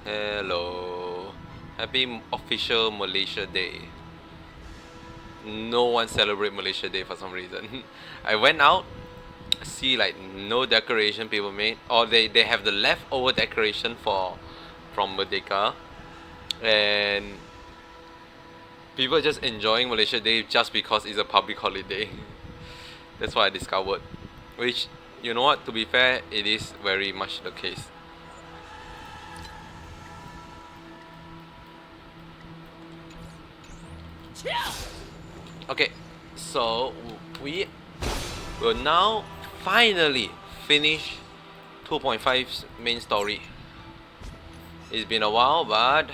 Hello. Happy official Malaysia Day. No one celebrate Malaysia Day for some reason. I went out, see like no decoration people made, or they have the leftover decoration from Merdeka, and people are just enjoying Malaysia Day just because it's a public holiday. That's what I discovered. Which, you know what, to be fair, it is very much the case. Okay, so we will now finally finish 2.5's main story. It's been a while, but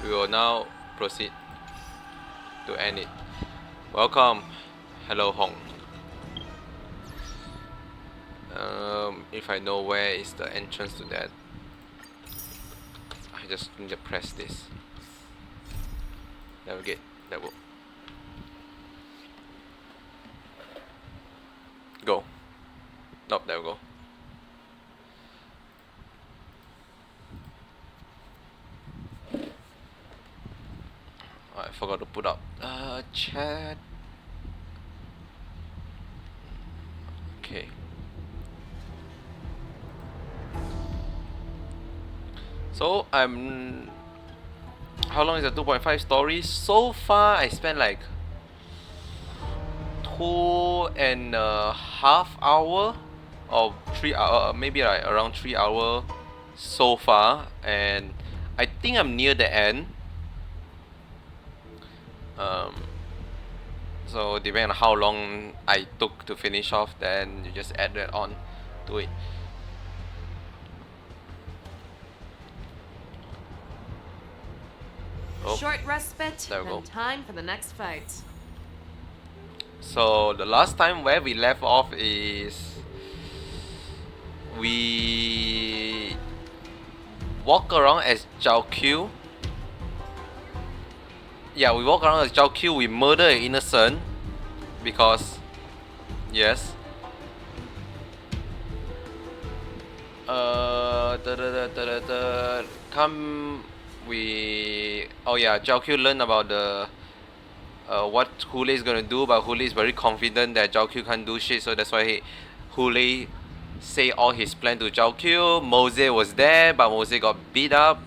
we will now proceed to end it. Welcome. Hello, Hong. If I know where is the entrance to that, I just need to press this. Navigate. That will go. Nope, there we go. I forgot to put up chat. Okay. So how long is the 2.5 story? So far I spent like 2.5 hours or 3 hour, maybe like around 3 hours so far, and I think I'm near the end. So depending on how long I took to finish off, then you just add that on to it. Oh, short respite, there we go. then time for the next fight. So the last time where we left off is we walk around as Zhao Q. Yeah, we walk around as Zhao Q. We murder an innocent because yes. Come we. Oh yeah, Zhao Q learned about the what Hule is gonna do, but Hule is very confident that Zhao Q can't do shit, so that's why Hule say all his plan to Zhao Q. Mose was there, but Mose got beat up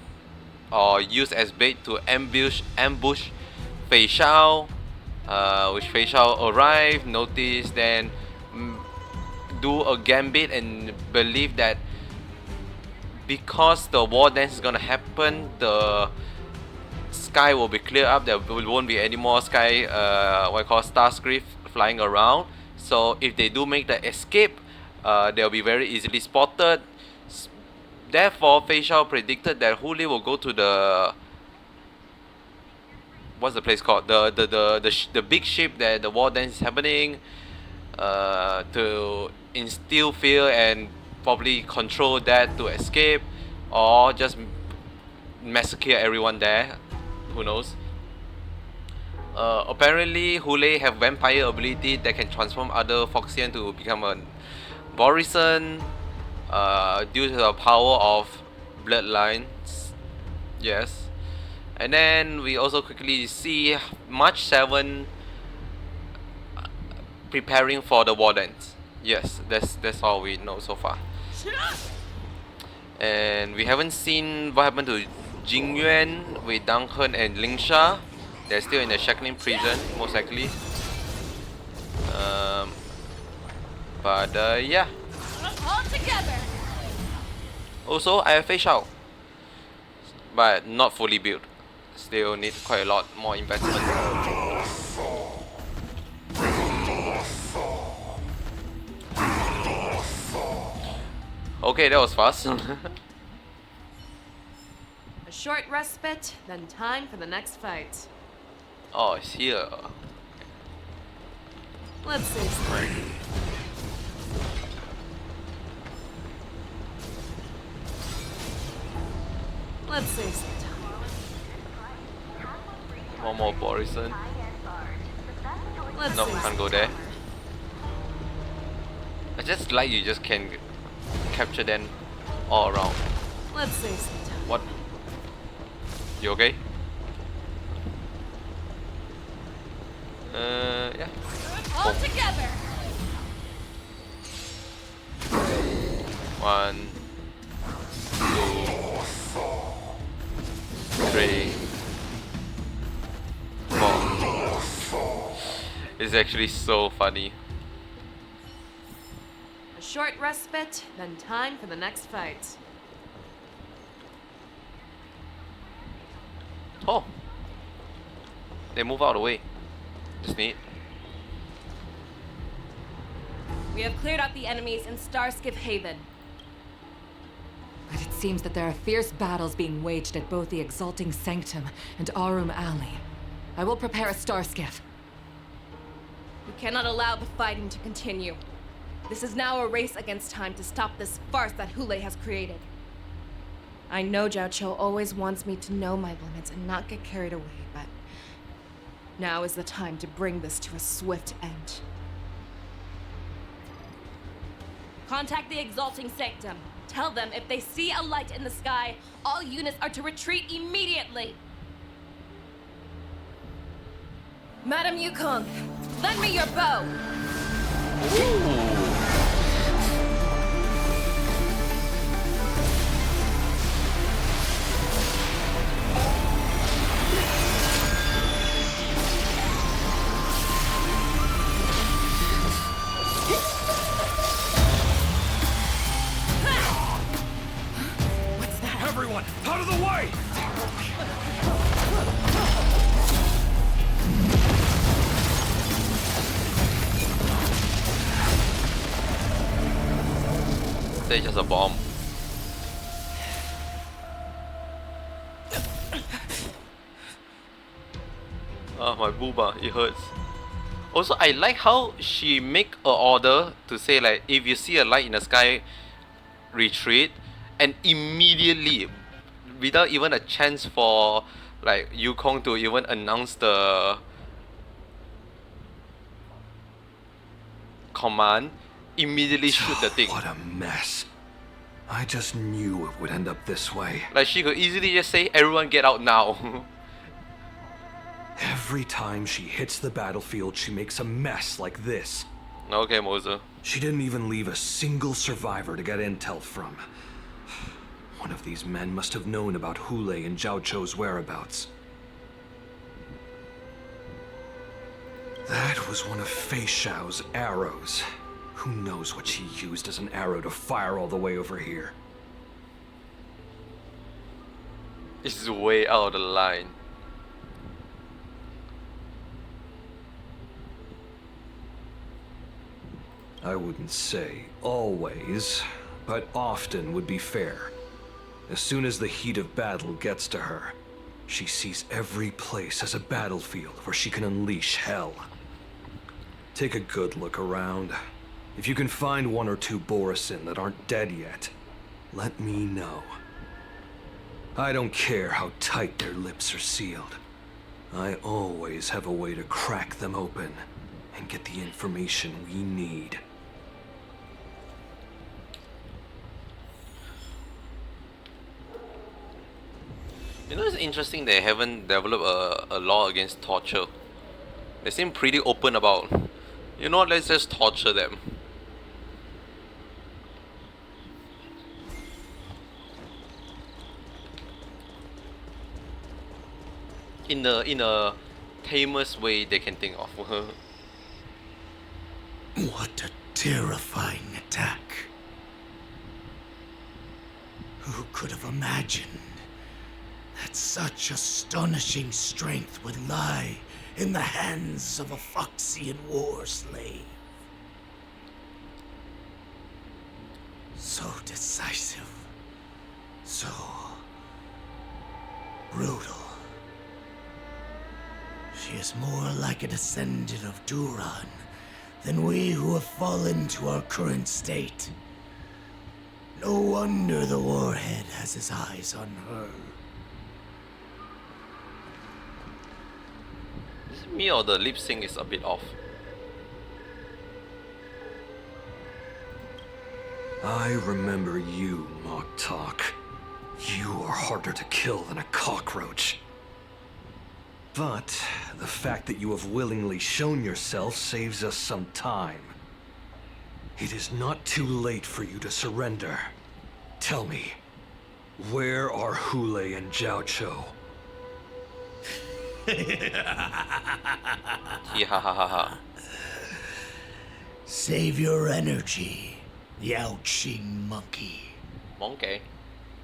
or used as bait to ambush Fei Shao, which Fei Shao arrived, noticed, then do a gambit and believe that because the war dance is gonna happen, the sky will be cleared up. There won't be any more sky, what I call starscream flying around. So if they do make the escape, they'll be very easily spotted. Therefore, Fei Shao predicted that Hu Li will go to the what's the place called? The big ship that the war dance is happening, to instill fear and probably control that to escape, or just massacre everyone there. Who knows? Apparently, Hule have vampire ability that can transform other Foxian to become a Borison, due to the power of bloodlines. Yes. And then we also quickly see March 7 preparing for the war dance. Yes, that's all we know so far. And we haven't seen what happened to Jing Yuan with Dang Hen and Ling Sha. They're still in the Shackling prison, most likely. But yeah. Also, I have Fei Shao, but not fully built. Still need quite a lot more investment. Okay, that was fast. A short respite, then time for the next fight. Oh, it's here. Let's see some. Let's see some. One more Borison. Let's No, see can't some. go there. I just like you just can capture them all around. Let's save some time. What? You okay? Yeah. All together! 1, 2, 3, 4. It's actually so funny. A short respite, then time for the next fight. Oh. They move out of the way. Just neat. We have cleared out the enemies in Starskiff Haven. But it seems that there are fierce battles being waged at both the Exalting Sanctum and Arum Alley. I will prepare a star skiff. We cannot allow the fighting to continue. This is now a race against time to stop this farce that Hule has created. I know Zhao Qiu always wants me to know my limits and not get carried away, but now is the time to bring this to a swift end. Contact the Exalting Sanctum. Tell them if they see a light in the sky, all units are to retreat immediately. Madam Yukong, lend me your bow. Everyone, out of the way! They're just a bomb. Oh, my booba, it hurts. Also, I like how she make a order to say like, if you see a light in the sky, retreat, and immediately, without even a chance for like Yukong to even announce the command, immediately shoot the thing. What a mess. I just knew it would end up this way. Like she could easily just say, everyone get out now. Every time she hits the battlefield, she makes a mess like this. Okay, Moser. She didn't even leave a single survivor to get intel from. One of these men must have known about Hule and Zhao Qiu's whereabouts. That was one of Fei Xiao's arrows. Who knows what she used as an arrow to fire all the way over here? It's way out of the line. I wouldn't say always, but often would be fair. As soon as the heat of battle gets to her, she sees every place as a battlefield where she can unleash hell. Take a good look around. If you can find one or two Borisin that aren't dead yet, let me know. I don't care how tight their lips are sealed. I always have a way to crack them open and get the information we need. You know, it's interesting they haven't developed a law against torture. They seem pretty open about, you know what, let's just torture them. In a tamest way they can think of. What a terrifying attack. Who could have imagined that such astonishing strength would lie in the hands of a Foxian war slave? So decisive, so brutal. She is more like a descendant of Duran than we who have fallen to our current state. No wonder the warhead has his eyes on her. Is it me or the lip sync is a bit off? I remember you, Mock Talk. are harder to kill than a cockroach. But the fact that you have willingly shown yourself saves us some time. It is not too late for you to surrender. Tell me, where are Hule and Jiao Cho? Hihahaha. Save your energy, Yao Qing monkey. Monkey.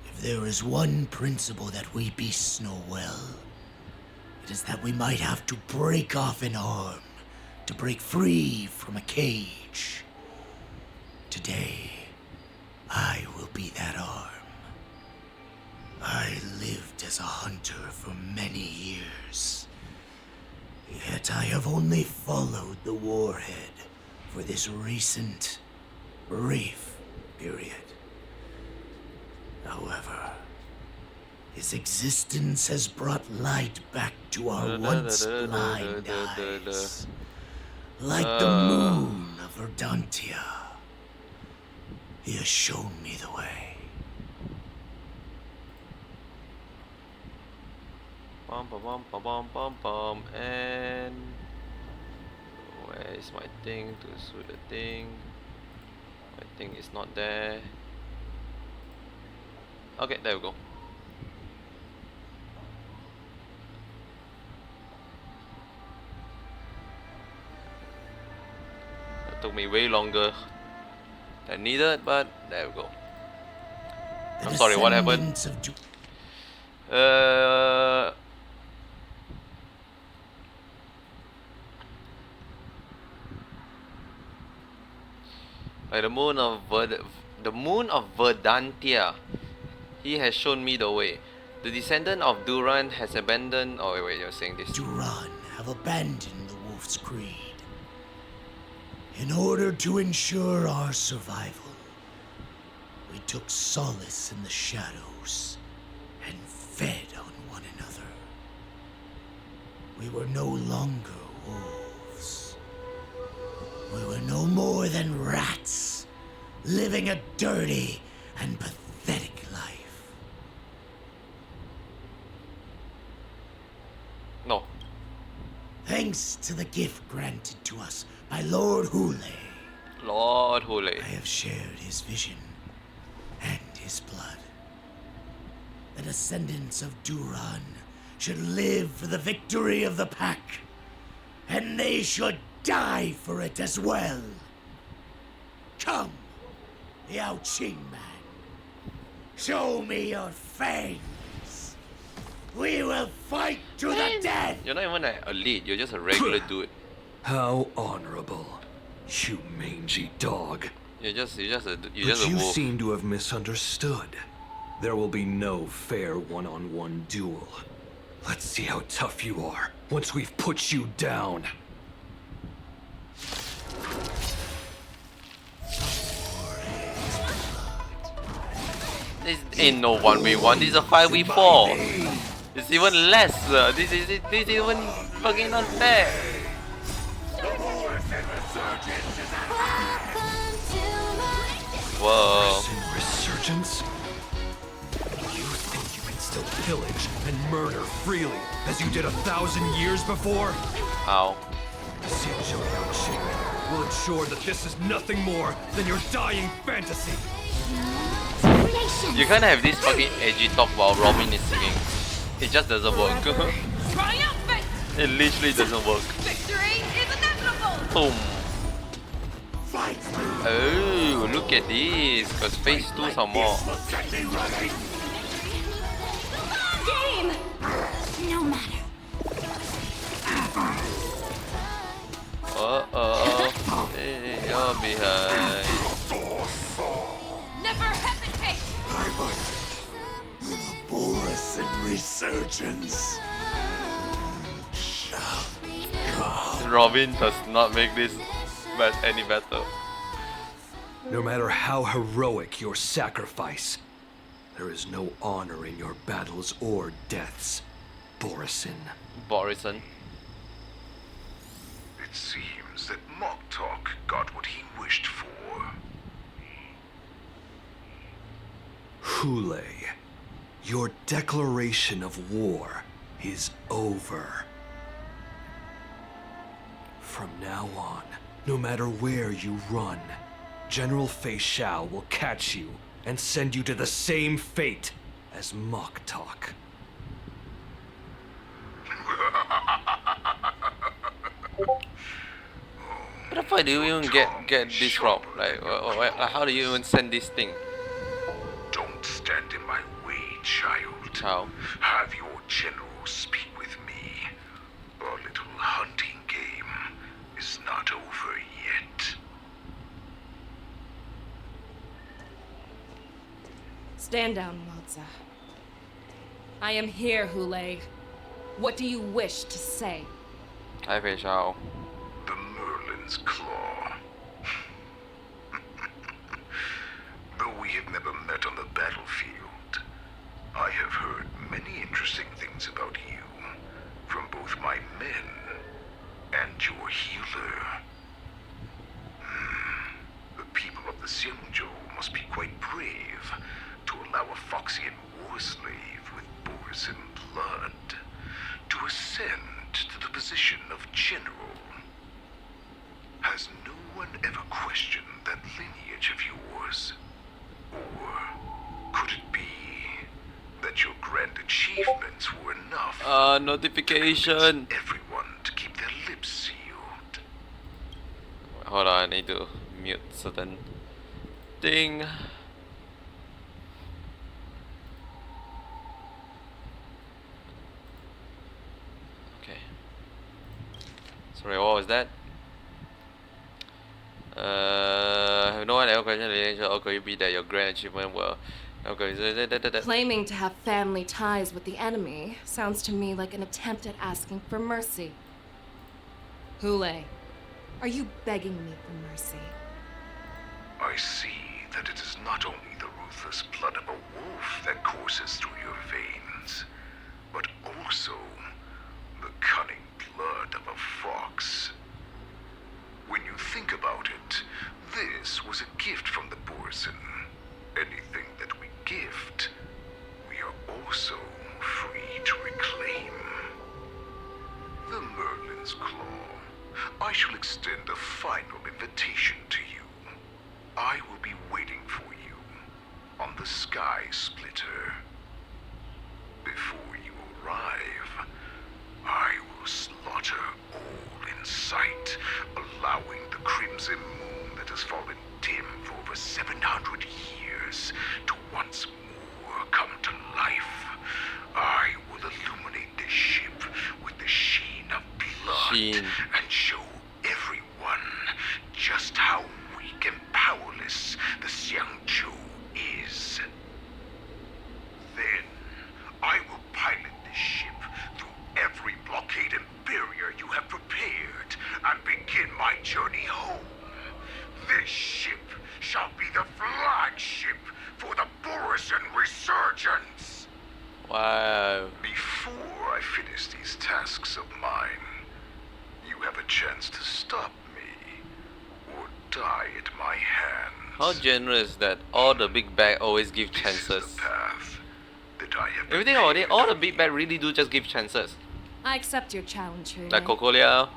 If there is one principle that we beasts know well, it is that we might have to break off an arm to break free from a cage. Today, I will be that arm. I lived as a hunter for many years, yet I have only followed the warhead for this recent, brief period. However, his existence has brought light back to our once blind eyes. Like the moon of Verdantia. He has shown me the way. Bum bum bum bum bum bum bum. And where is my thing to shoot the thing? My thing is not there. Okay, there we go. That took me way longer than needed, but there we go. The I'm sorry, what happened? descendants of By the moon of Verdantia, he has shown me the way. The descendant of Duran has abandoned. Oh wait, you're saying this. Duran have abandoned the Wolf's Creed. In order to ensure our survival, we took solace in the shadows and fed on one another. We were no longer wolves. We were no more than rats, living a dirty and pathetic life. No. Thanks to the gift granted to us by Lord Hule, Lord Hule. I have shared his vision and his blood. The descendants of Duran should live for the victory of the pack, and they should die for it as well. Come, Yao Qing man. Show me your fangs. We will fight to the death. You're not even an elite, you're just a regular dude. How honorable, you mangy dog. You're just a But wolf. you seem to have misunderstood. There will be no fair one-on-one duel. Let's see how tough you are once we've put you down. This ain't no 1v1, this is a 5v4. It's even less. This is even fucking unfair. Whoa. Resurgence? You think you can still pillage and murder freely as you did 1,000 years before? Ow. Xingzhou Yaoqing will ensure that this is nothing more than your dying fantasy. You can't have this fucking edgy talk while Robin is singing. It just doesn't work. Triumphant! It literally doesn't work. Victory is inevitable! Boom. Oh, look at this. Cause phase 2 some more. Game! No matter. Uh-oh. Hey, you're behind. Never hesitate! Boris and resurgence. Robin does not make this any better. No matter how heroic your sacrifice, there is no honor in your battles or deaths, Borisin. Borison. It seems that Moktok got what he wished for. Hule, Your declaration of war is over. From now on, no matter where you run, General Fei Xiao will catch you and send you to the same fate as Moktok. Where the fuck do you even get this from? Like, how do you even send this thing? Don't stand in my way, child. How? Have your general speak with me. Our little hunting game is not over yet. Stand down, Walza. I am here, Hulei. What do you wish to say? Hi, Fei Xiao. The Merlin's Claw. Though we have never met on the battlefield, I have heard many interesting things about you from both my men and your healer. The people of the Xiangzhou must be quite brave to allow a Foxian war slave with Borisin blood to ascend to the position of general. Has no one ever questioned that lineage of yours? Or could it be that your grand achievements were enough Notification. to everyone to keep their lips sealed? Hold on, I need to mute certain thing. Okay. Sorry, what was that? Have no one ever questioned the nature, or could it be that your grand achievement were Claiming to have family ties with the enemy sounds to me like an attempt at asking for mercy. Hulei, are you begging me for mercy? I see that it is not only the ruthless blood of a wolf that courses through your veins, but also the cunning blood of a fox. When you think about it, this was a gift from the Borson. Anything that we gift, we are also free to reclaim. The Merlin's Claw. I shall extend a final invitation to you. I will be waiting for you on the Sky Splitter. Before you arrive, I will slaughter all in sight, allowing the crimson moon that has fallen dim for over 700 years to once more come to life. I will illuminate this ship with the sheen of blood and show everyone just how weak and powerless the Xiangzhou is. Then I will pilot this ship through every blockade and barrier you have prepared and begin my journey home. This ship shall be the flagship for the Borisin Resurgence. Wow. Before I finish these tasks of mine, you have a chance to stop me or die at my hands. How generous that all the big bag always give This chances. is the path that I have Everything about it, prepared all the for big you. bag really do just give chances. I accept your challenge, Hulei. Like Cocolia.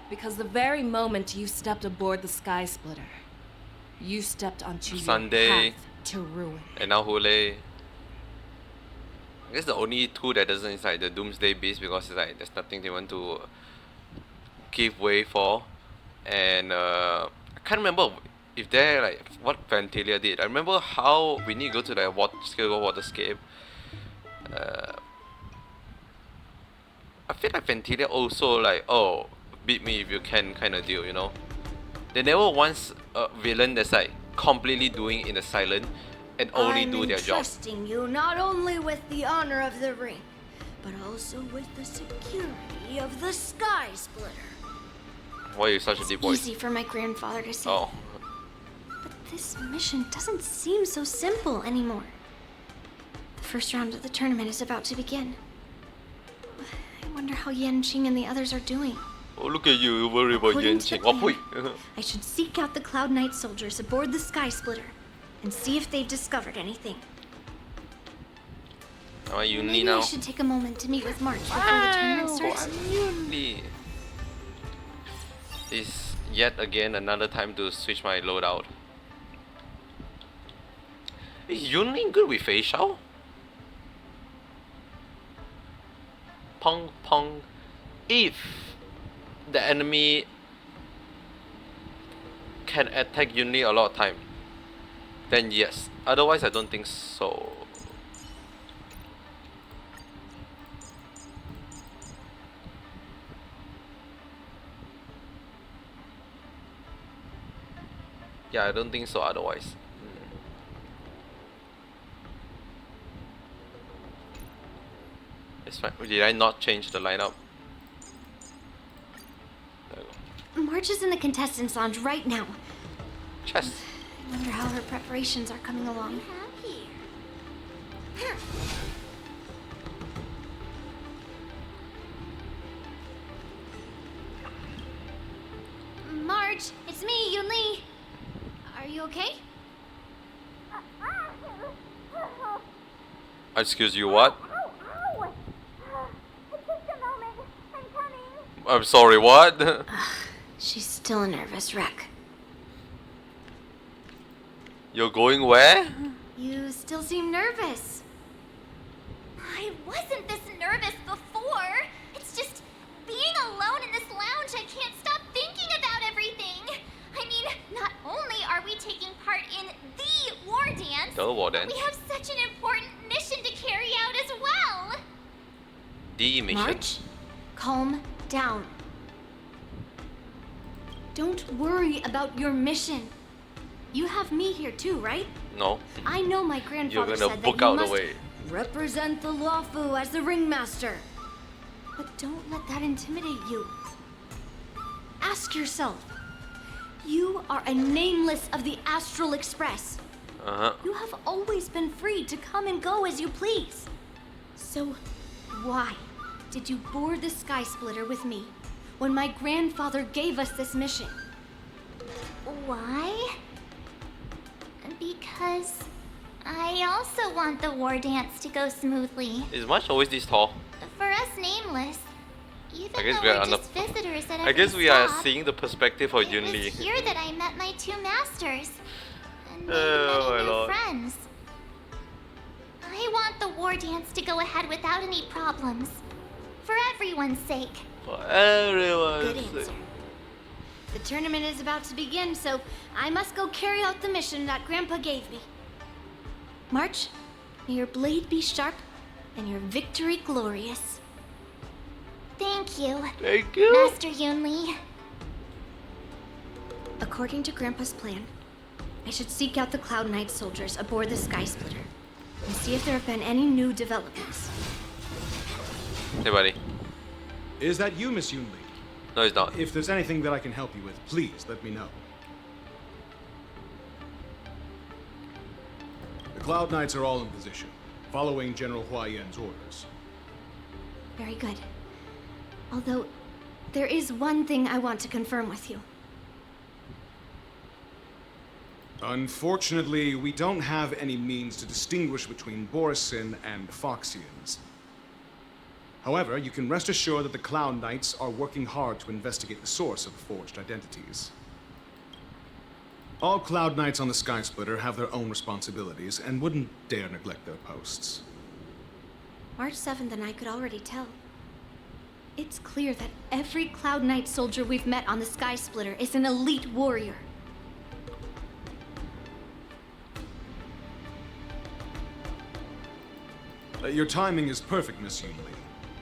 Because the very moment you stepped aboard the Sky Splitter, you stepped onto Sunday. your path to ruin. And now Hulei. I guess the only two that doesn't is like the Doomsday Beast, because it's like there's nothing they want to give way for. And I can't remember if they're like what Vantilia did. I remember how we need to go to the waterscape. I feel like Vantilia also like, oh, beat me if you can kind of deal, you know. They never once a villain that's like completely doing in the silent and only do their job. entrusting you not only with the honor of the ring, but also with the security of the Sky Splitter. Why are you such a deep voice? Easy for my grandfather to say. Oh. But this mission doesn't seem so simple anymore. The first round of the tournament is about to begin. I wonder how Yanqing and the others are doing. Oh, look at you, you worry about According to Yanqing. the Oh, pui. plan, I should seek out the Cloud Knight soldiers aboard the Sky Splitter and see if they've discovered anything. Am I Yunli Maybe now? I should take a moment to meet with March before the tournament Wow, starts. I'm Yunli. Is yet again another time to switch my loadout. Is Yunli good with facial? Pong pong. If the enemy can attack Yunli a lot of time, then yes. Otherwise, I don't think so. Yeah, I don't think so otherwise. It's fine. Did I not change the lineup? There we go. March is in the contestants' lounge right now. Chess. I wonder how her preparations are coming along. March, it's me, Yunli. Are you okay? Excuse you, what? I'm sorry, what? She's still a nervous wreck. You're going where? You still seem nervous. I wasn't this nervous before. It's just being alone in this lounge, I can't stop thinking about everything. I mean, not only are we taking part in the war dance, The war but dance. we have such an important mission to carry out as well. The mission. March, calm down. Don't worry about your mission. You have me here too, right? No. I know my You're grandfather gonna said book that you out the must way. represent the Luofu as the ringmaster. But don't let that intimidate you. Ask yourself. You are a nameless of the Astral Express. Uh-huh. You have always been free to come and go as you please. So, why did you board the Sky Splitter with me when my grandfather gave us this mission? Why? Because I also want the war dance to go smoothly. Is March always this tall? For us nameless, even I guess though we are we're on the- just visitors at I every guess we are stop, seeing the perspective of it Yun was Li. here that I met my two masters and made Oh, my many new lord. friends. I want the war dance to go ahead without any problems, for everyone's sake. For Good everyone's answer. sake. The tournament is about to begin, so I must go carry out the mission that Grandpa gave me. March, may your blade be sharp and your victory glorious. Thank you, Thank you. Master Yunli. According to Grandpa's plan, I should seek out the Cloud Knight soldiers aboard the Sky Splitter and see if there have been any new developments. Hey, buddy. Is that you, Miss Yunli? No, it's not. If there's anything that I can help you with, please let me know. The Cloud Knights are all in position, following General Hua Yan's orders. Very good. Although, there is one thing I want to confirm with you. Unfortunately, we don't have any means to distinguish between Borisin and Foxians. However, you can rest assured that the Cloud Knights are working hard to investigate the source of the forged identities. All Cloud Knights on the Sky Splitter have their own responsibilities and wouldn't dare neglect their posts. March 7th and I could already tell. It's clear that every Cloud Knight soldier we've met on the Sky Splitter is an elite warrior. Your timing is perfect, Miss Yunli.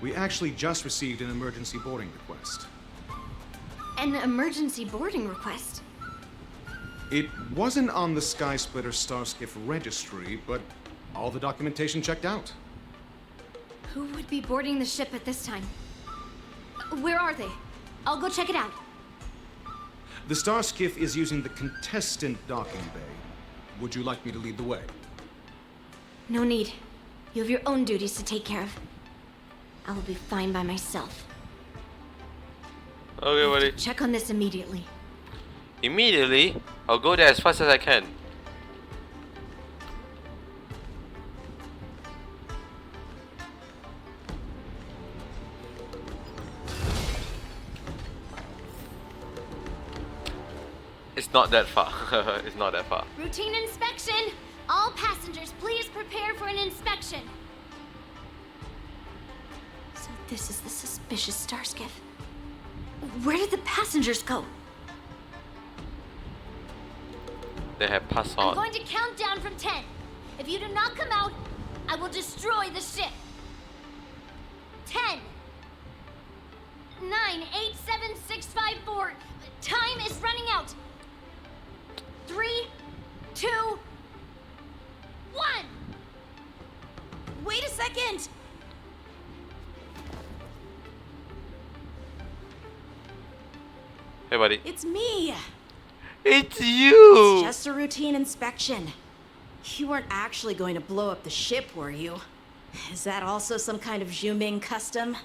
We actually just received an emergency boarding request. An emergency boarding request. It wasn't on the Sky Splitter Starskiff registry, but all the documentation checked out. Who would be boarding the ship at this time? Where are they? I'll go check it out. The Starskiff is using the contestant docking bay. Would you like me to lead the way? No need. You have your own duties to take care of. I will be fine by myself. Okay, buddy. Check on this immediately. Immediately, I'll go there as fast as I can. It's not that far. It's not that far. Routine inspection! All passengers, please prepare for an inspection. So this is the suspicious Starskiff. Where did the passengers go? They have passed I'm on. going to count down from 10. If you do not come out, I will destroy the ship. 10, 9, 8, 7, 6, 5, 4. Time is running out. 3, 2, 1. Wait a second! Hey, buddy. It's me. It's you! It's just a routine inspection. You weren't actually going to blow up the ship, were you? Is that also some kind of Zhuming custom?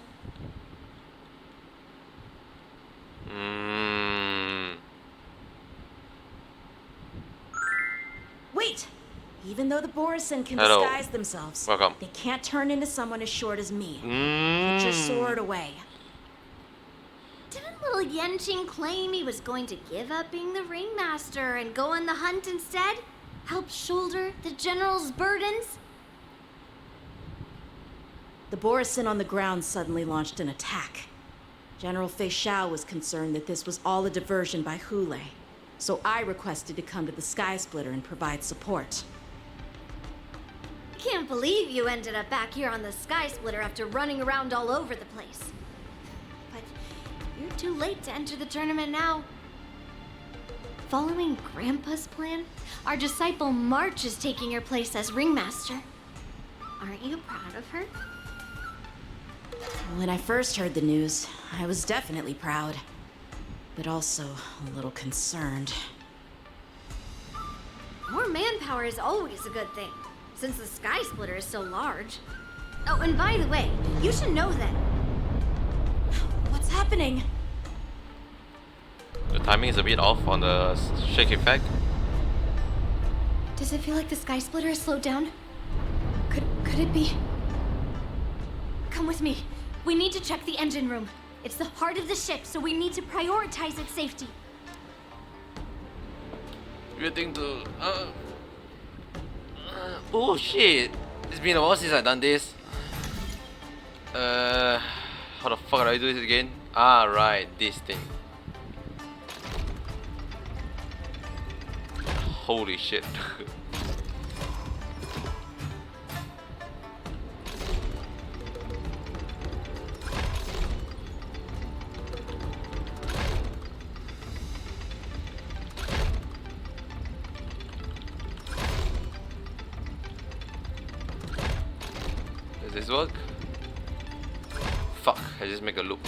Wait! Even though the Borison can Hello. disguise themselves, Welcome. they can't turn into someone as short as me. Mm. Put your sword away. Didn't little Yenching claim he was going to give up being the ringmaster and go on the hunt instead? Help shoulder the general's burdens? The Borison on the ground suddenly launched an attack. General Fei Xiao was concerned that this was all a diversion by Hule, so I requested to come to the Sky Splitter and provide support. Can't believe you ended up back here on the Sky Splitter after running around all over the place. But you're too late to enter the tournament now. Following Grandpa's plan, our disciple March is taking your place as ringmaster. Aren't you proud of her? When I first heard the news, I was definitely proud, but also a little concerned. More manpower is always a good thing, since the Sky Splitter is so large. Oh, and by the way, you should know that. What's happening? The timing is a bit off on the shake effect. Does it feel like the Sky Splitter has slowed down? Could it be? Come with me. We need to check the engine room. It's the heart of the ship, so we need to prioritize its safety. You think to oh shit! It's been a while since I've done this. How the fuck do I do this again? Ah, right, this thing. Holy shit! Does this work? Fuck, I just make a loop.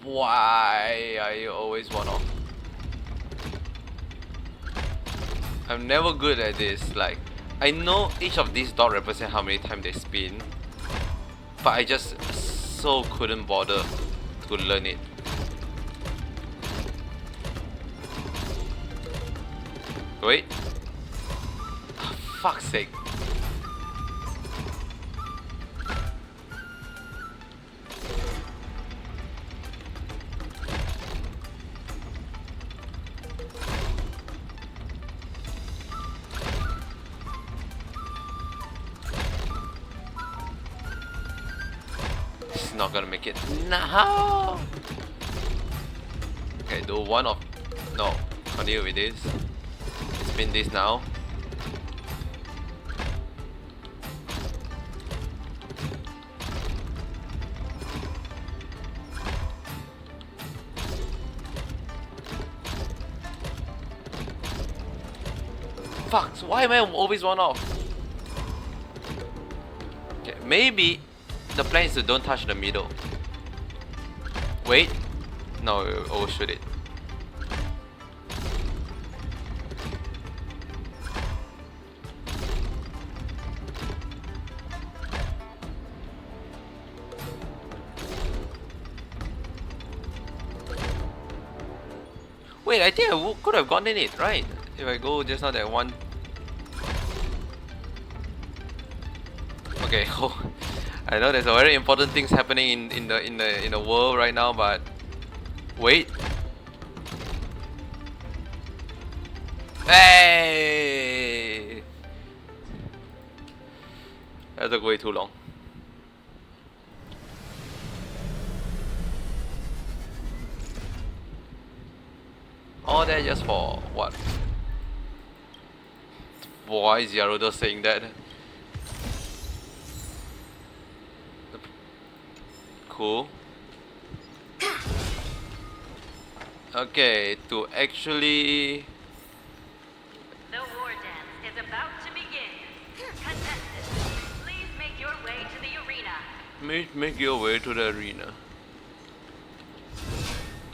Why are you always one off? I'm never good at this. Like, I know each of these dots represent how many times they spin, but I just so couldn't bother to learn it. Wait. Oh, fuck's sake. It's not gonna make it. No. Okay, do one of. No, continue with this. Spin this now. Fuck, so why am I always one off? Okay, maybe the plan is to don't touch the middle. Wait. No, overshoot it. Wait, I think I could have gotten it, right? If I go just now that one Okay, I know there's a very important things happening in the world right now, but wait. Hey! That took way too long. All that just for what? Why is Yarudo saying that? Cool. Okay, to actually... The war dance is about to begin. Contestants, please make your way to the arena. Make your way to the arena.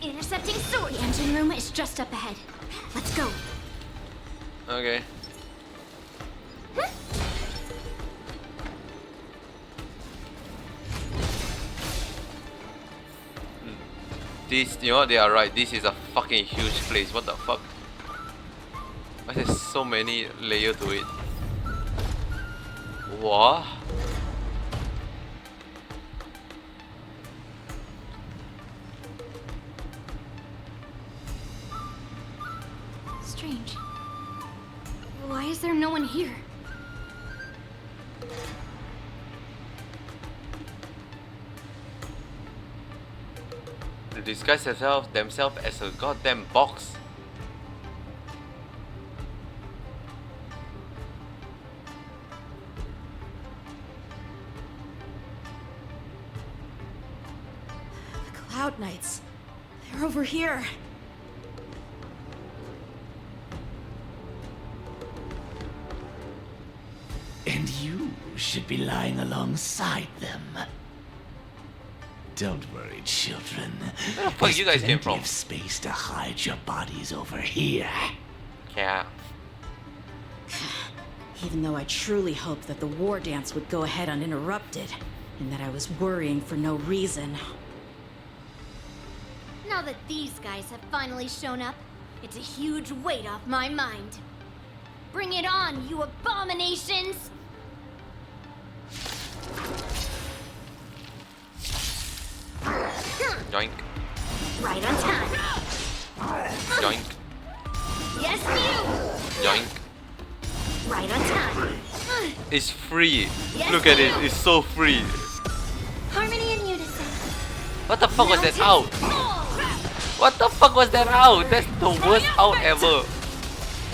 Intercepting sword. The engine room is just up ahead. Let's go. Okay. This, you know what, they are right. This is a fucking huge place. What the fuck? Why there's so many layers to it? What? Strange. Why is there no one here? They disguise themselves as a goddamn box. The Cloud Knights. They're over here. And you should be lying alongside them. Don't worry, children. Where the fuck you guys came from? There's plenty of space to hide your bodies over here. Yeah. Even though I truly hoped that the war dance would go ahead uninterrupted, and that I was worrying for no reason. Now that these guys have finally shown up, it's a huge weight off my mind. Bring it on, you abominations! Joink. Right on time. Joink. Yes, you! Joink. Right on time. It's free. Yes, Look at it. you. It's so free. Harmony and unison. What the fuck was that Now out? take all. What the fuck was that out? That's the worst out ever.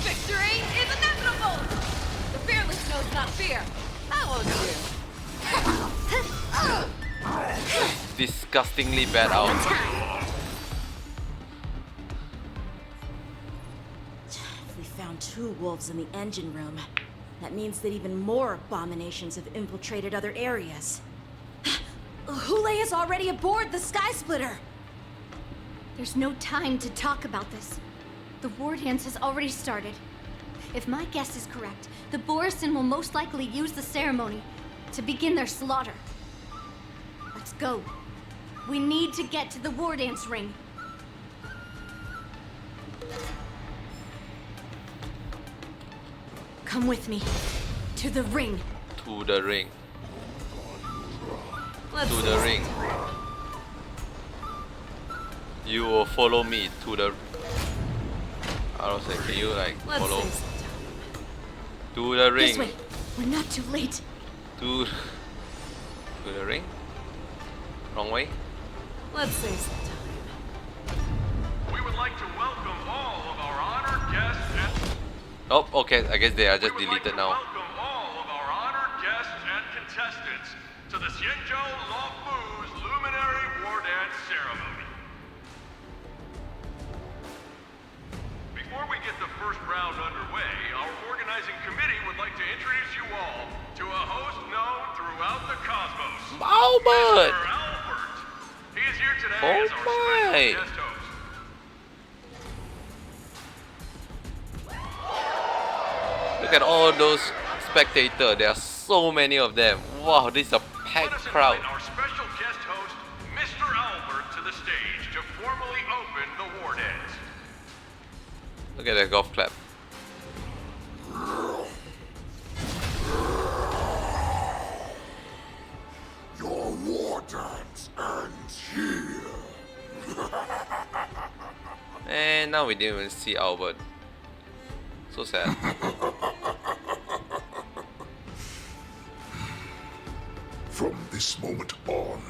Victory is inevitable! The fearless knows not fear. I won't do. Disgustingly bad out. If we found 2 wolves in the engine room, that means that even more abominations have infiltrated other areas. Hule is already aboard the Sky Splitter! There's no time to talk about this. The war dance has already started. If my guess is correct, the Borisin will most likely use the ceremony to begin their slaughter. Let's go. We need to get to the war dance ring. Come with me. To the ring. To the ring. Let's To see. the ring. You will follow me to the... I don't say, can you like Let's follow? see sometime. To the ring. This way. We're not too late. To the ring? Wrong way? Let's see sometime. We would like to welcome all of our honored guests and Oh, okay. I guess they are just we would like deleted to now. welcome all of our honored guests and contestants to the Xianzhou Luofu's Luminary War Dance Ceremony. Before we get the first round underway, our organizing committee would like to introduce you all to a host known throughout the cosmos. Albert! Mr. Albert. He is here today Oh as our my. special guest host. Look at all those spectators. There are so many of them. Wow, this is a Let packed us crowd. invite our special guest host, Mr. Albert, to the stage to formally open the war dance. Look at that golf clap. And now we didn't even see Albert. So sad. From this moment on,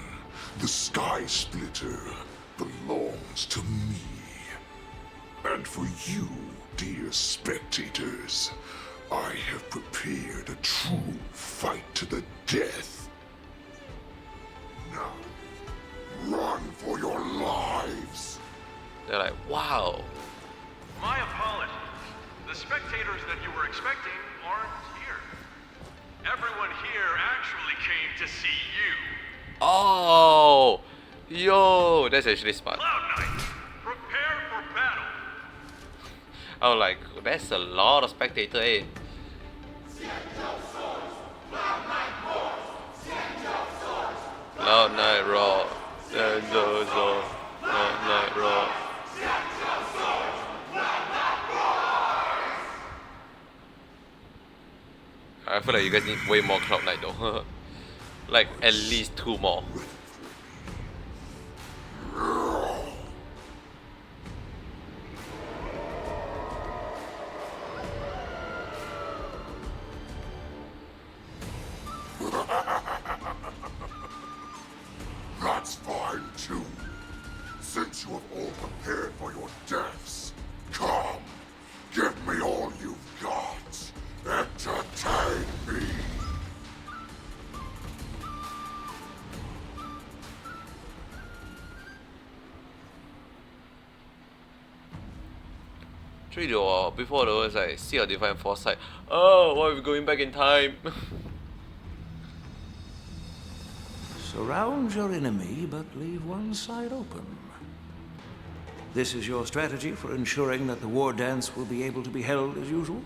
the Sky Splitter belongs to me. And for you, dear spectators, I have prepared a true fight to the death. Now, run for your lives! They're like, wow. My apologies. The spectators that you were expecting aren't here. Everyone here actually came to see you. Oh, yo, that's actually smart. Cloud Knight, prepare for battle. I was like, that's a lot of spectator, eh? Cloud Knight Raw. Cloud Knight Raw. I feel like you guys need way more Cloud Knight though. Like at least 2 more. That's fine too. Since you have all prepared for your deaths, come, give me all you've got. Entertain me. Before the words like see a divine foresight. Oh, why are we going back in time? Surround your enemy, but leave one side open. This is your strategy for ensuring that the war dance will be able to be held as usual?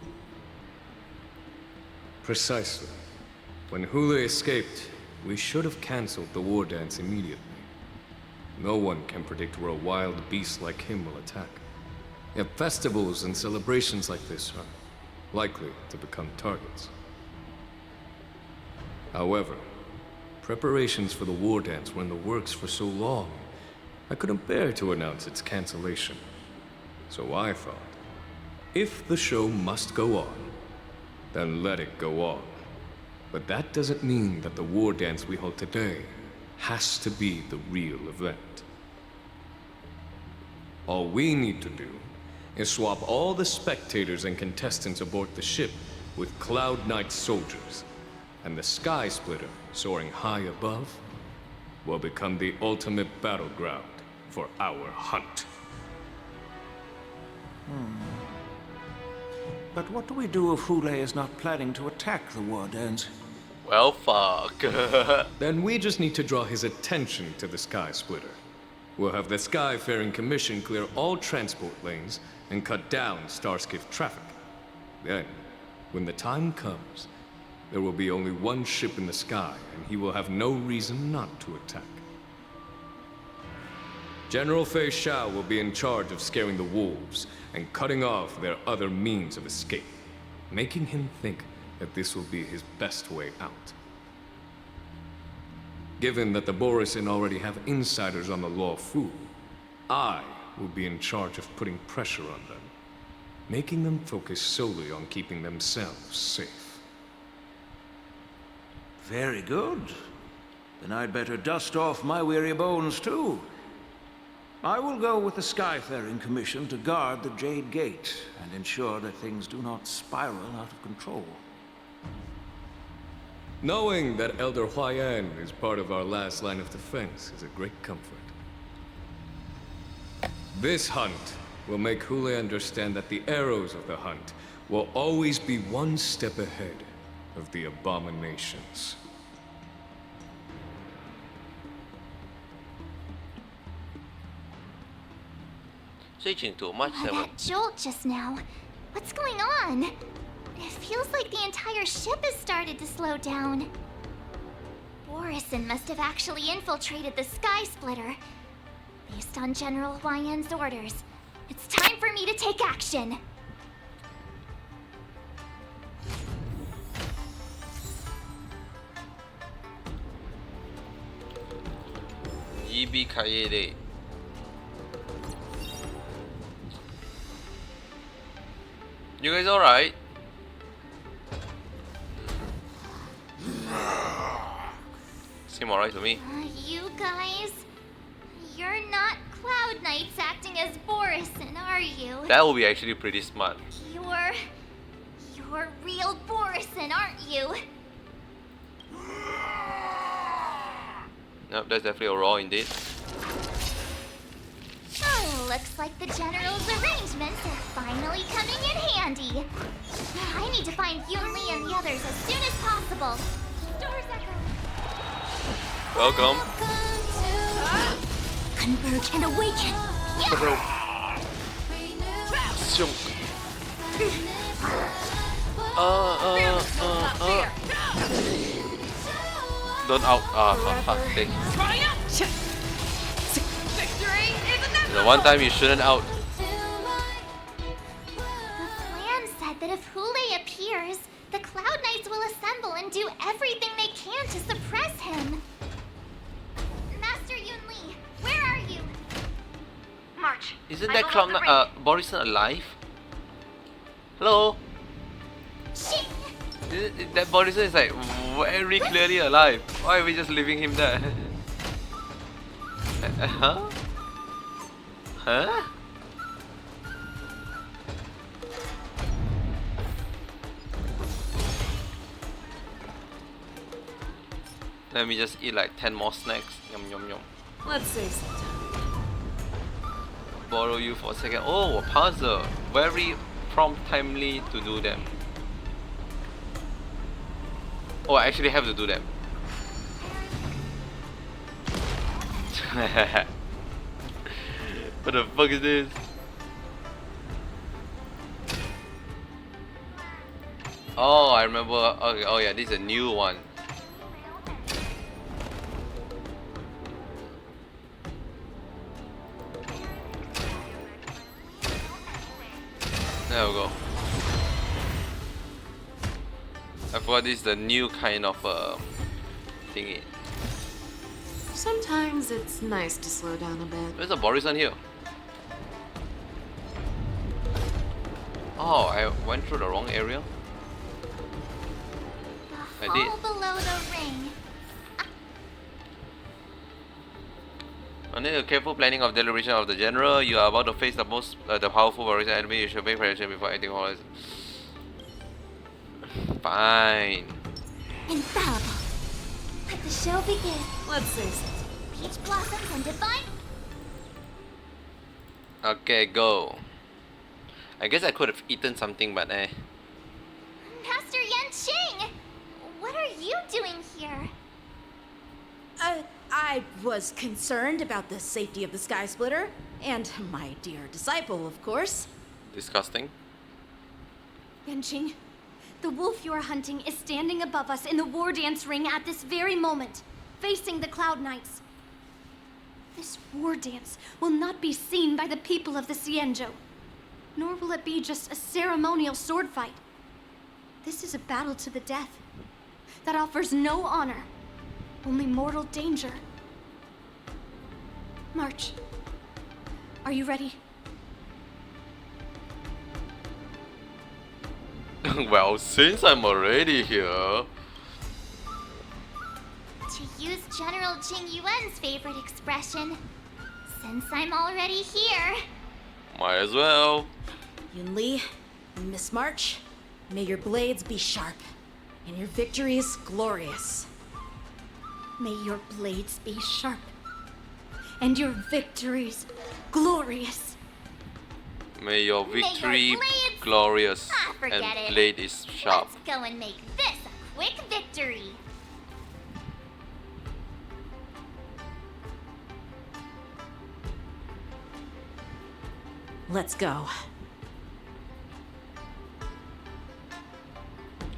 Precisely. When Hule escaped, we should have cancelled the war dance immediately. No one can predict where a wild beast like him will attack. Yet festivals and celebrations like this are likely to become targets. However, preparations for the war dance were in the works for so long, I couldn't bear to announce its cancellation. So I thought, if the show must go on, then let it go on. But that doesn't mean that the war dance we hold today has to be the real event. All we need to do is swap all the spectators and contestants aboard the ship with Cloud Knight soldiers, and the Sky Splitter, soaring high above, will become the ultimate battleground for our hunt. But what do we do if Hule is not planning to attack the war dance? Well, fuck. Then we just need to draw his attention to the Sky Splitter. We'll have the Skyfaring Commission clear all transport lanes and cut down Starskiff traffic. Then, when the time comes, there will be only one ship in the sky, and he will have no reason not to attack. General Fei Shao will be in charge of scaring the wolves and cutting off their other means of escape, making him think that this will be his best way out. Given that the Borisin already have insiders on the Law Fu, I will be in charge of putting pressure on them, making them focus solely on keeping themselves safe. Very good. Then I'd better dust off my weary bones too. I will go with the Skyfaring Commission to guard the Jade Gate and ensure that things do not spiral out of control. Knowing that Elder Huayan is part of our last line of defense is a great comfort. This hunt will make Hule understand that the arrows of the hunt will always be one step ahead of the abominations. Switching to March 7th. That jolt just now. What's going on? It feels like the entire ship has started to slow down. Borisin must have actually infiltrated the Sky Splitter. Based on General Huayan's orders, it's time for me to take action. EB Kaede. You guys alright? Seem alright to me. You guys, you're not Cloud Knights acting as Borison, are you? That would be actually pretty smart. You're real Borison, aren't you? Nope, that's definitely a raw indeed. Oh, looks like the General's arrangements are finally coming in handy. I need to find Yunli and the others as soon as possible. Doors echo. Welcome. Converge and awaken. Don't out. For fuck's sake. Victory is The one time you shouldn't out. The plan said that if Hule appears, the Cloud Knights will assemble and do everything they can to suppress him. Master Yunli, where are you? March. Isn't I that will Clown have the Borison alive? Hello? Shit! That Borison is like very clearly alive. Why are we just leaving him there? Huh? Huh? Let me just eat like 10 more snacks. Yum yum yum. Let's save some time. Borrow you for a second. Oh, a puzzle. Very prompt, timely to do them. Oh, I actually have to do them. What the fuck is this? Oh, I remember. Okay, oh yeah, this is a new one. There we go. I thought this is the new kind of thingy. Sometimes it's nice to slow down a bit. There's a Borison here. Oh, I went through the wrong area. The I did. hall below the ring. Under the careful planning of deliberation of the general, you are about to face the most the powerful Borison enemy. You should make preparation before acting on it. Fine. Infallible. Let the show begin. Let's save some time. Peach blossoms and divine. Okay, go. I guess I could have eaten something, but eh. Master Yanqing! What are you doing here? I was concerned about the safety of the Sky Splitter, and my dear disciple, of course. Disgusting. Yanqing, the wolf you are hunting is standing above us in the war dance ring at this very moment, facing the Cloud Knights. This war dance will not be seen by the people of the Xianzhou, nor will it be just a ceremonial sword fight. This is a battle to the death that offers no honor, only mortal danger. March, are you ready? Well, since I'm already here. To use General Jing Yuan's favorite expression, since I'm already here. Might as well. Yunli, Miss March, may your blades be sharp, and your victories glorious. May your blades be sharp, and your victories glorious. May your victory blades- glorious forget and it. blade is sharp. Let's go and make this a quick victory. Let's go.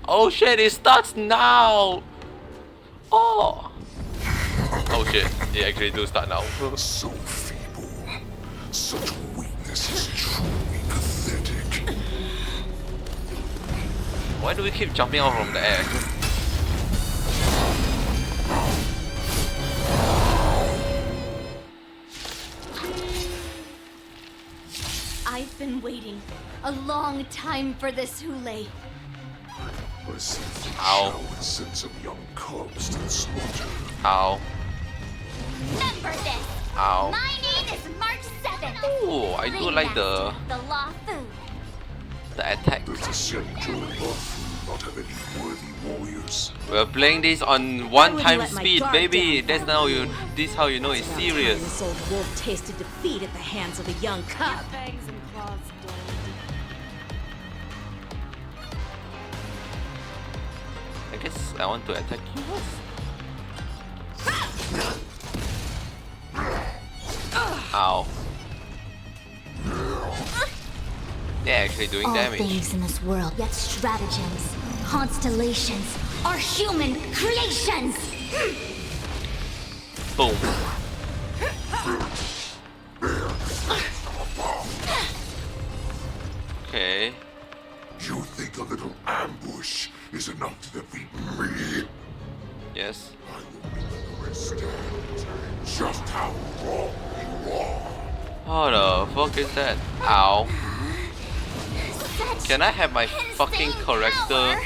Oh shit, it starts now! Oh! Oh shit, it actually do start now. So feeble. Such weakness is truly pathetic. Why do we keep jumping out from the air? I I've been waiting a long time for this, Hule. A sinful Ow. shell would send some young cubs to the slaughter. Ow. Remember this. Ow. My name is March 7th. Ooh, I do like the law food. attack. Does the Senjo Lafu not have any worthy warriors? We're playing this on I 1 wouldn't time let my speed, guard baby. down. That's how you know it's About time serious. This old wolf tasted defeat at the hands of a young cub. Fangs and claws dulled. I guess I want to attack you first. Ow. They're actually doing All damage. things in this world, yet stratagems, constellations, are human creations! Boom. Okay. You think a little ambush is enough to defeat me? Yes. I will make you understand just how wrong you are. What the fuck is that? Ow. Such Can I have my fucking insane character? power.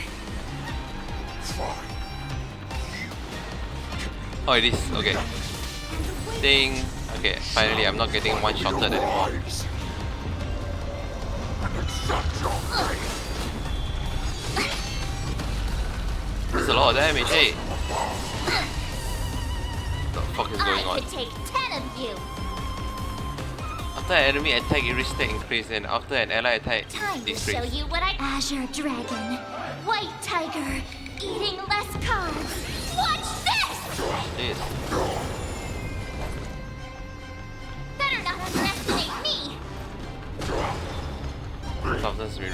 Fine. Oh, it is. Okay. Ding. Okay, finally I'm not getting one-shotted anymore. Lives. And accept your fate. There's a lot of damage, hey. What the fuck is going I on? could take 10 of you. After an enemy attack, it risk increase, and after an ally attack, Time it to show decrease. you what Azure Dragon, White Tiger, eating less carbs. Watch this! This. Better not underestimate me. Toughness been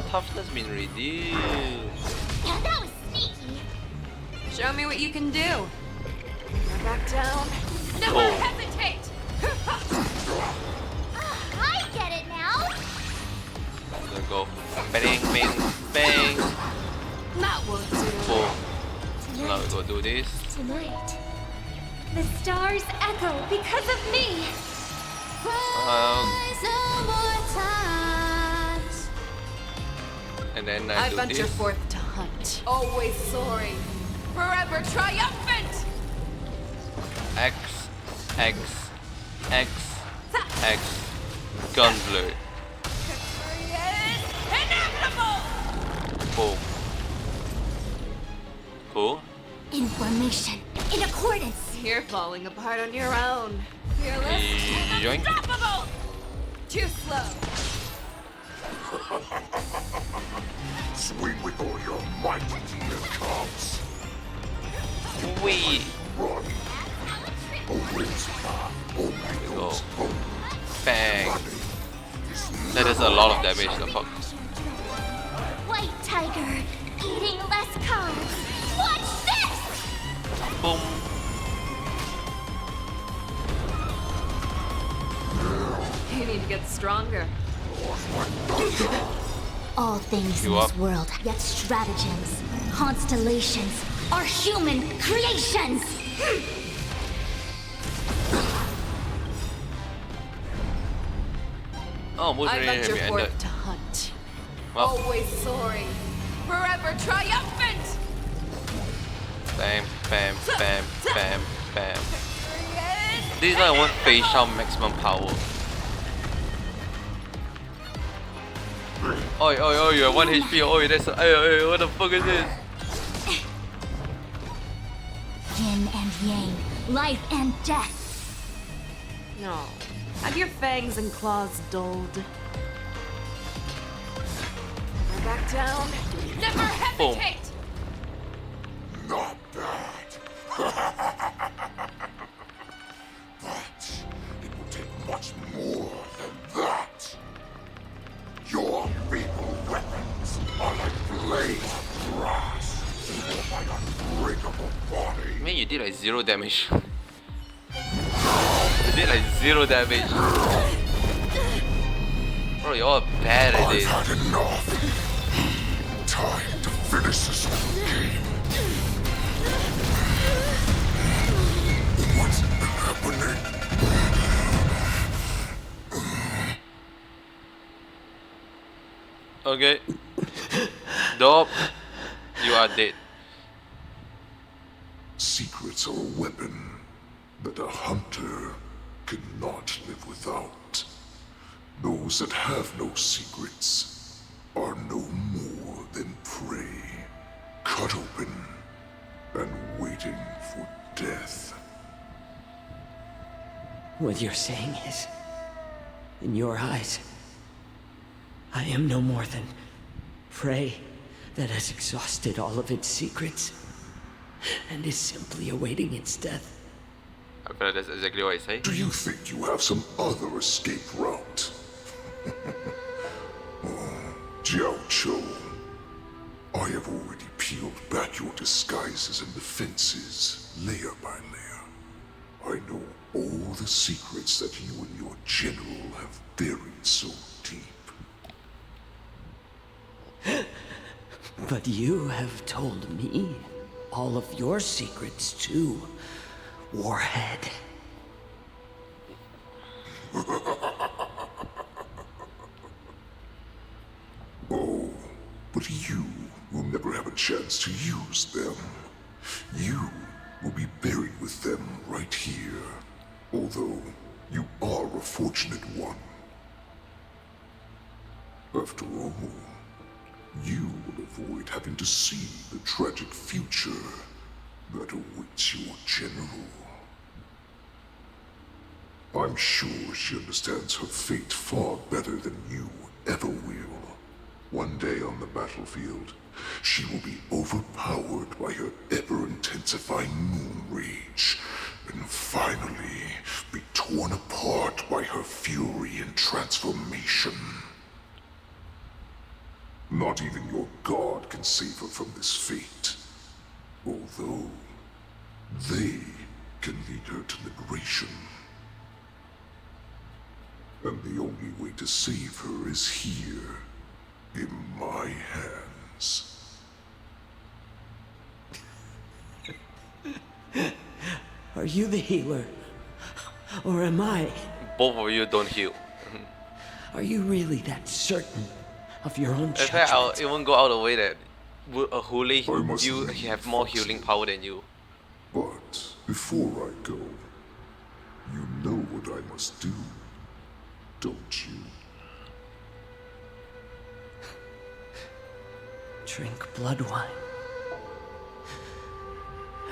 toughness been reduced. Yeah, that was sneaky. Show me what you can do. Now back down. Never Oh. hesitate! I get it now. I'm gonna go bang, bang, bang. That won't do. Boom. Now we go do this. Tonight, the stars echo because of me. No more times. And then I I do venture this. forth to hunt. Always soaring. Forever triumphant! X, X, X, X. Gunblade. Victory is inevitable! Boom. Cool. Information in accordance. You're falling apart on your own. Fearless, Yoink. unstoppable! Too slow. Swing with all your might into your cubs. Wee. Run. A wind's path only Go. goes home. Bang. That is a lot of damage, the fuck. White Tiger, eating less carbs. Watch this! Boom. You need to get stronger. All things You in this up? world, yet stratagems, constellations, are human creations! Oh, most I really venture heavy ended. forth to hunt. Well, Always soaring. Forever triumphant! bam, bam, bam, bam, bam. Victory is This is like one facial maximum power. Oi, oi, oi, you have 1 HP. Oi, that's. Oi, what the fuck is this? Yin and yang, life and death. No. Have your fangs and claws dulled. Never back down. Never Boom. hesitate! Not bad. But it will take much more than that. Your feeble weapons are like blades of grass for my unbreakable body. Man, you did like 0 damage. You did like 0 damage. Bro, you're all bad at I've this. had enough. Time to finish this game. What's happening? Okay. Dope. You are dead. Secrets are a weapon that a hunter cannot live without. Those that have no secrets are no more than prey, cut open and waiting for death. What you're saying is, in your eyes, I am no more than prey that has exhausted all of its secrets and is simply awaiting its death. I feel like that's exactly what I say. Do you think you have some other escape route? Oh, Jiao Cho, I have already peeled back your disguises and defenses, layer by layer. I know all the secrets that you and your general have buried so deep. But you have told me all of your secrets too, Warhead. Oh, but you will never have a chance to use them. You will be buried with them right here, although you are a fortunate one. After all, you will avoid having to see the tragic future that awaits your general. I'm sure she understands her fate far better than you ever will. One day on the battlefield, she will be overpowered by her ever-intensifying moon rage, and finally be torn apart by her fury and transformation. Not even your god can save her from this fate, although they can lead her to liberation. And the only way to save her is here, in my hands. Are you the healer? Or am I? Both of you don't heal. Are you really that certain of your own In fact, I'll judgment? even go out of the way that Huli, I must you leave, have more Foxy. healing power than you. But before I go, you know what I must do, don't you? Drink blood wine.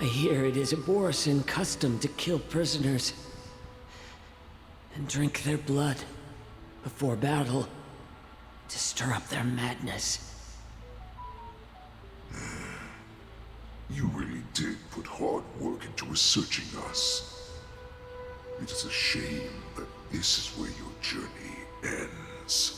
I hear it is a Borisin custom to kill prisoners and drink their blood before battle to stir up their madness. You really did put hard work into researching us. It is a shame that this is where your journey ends.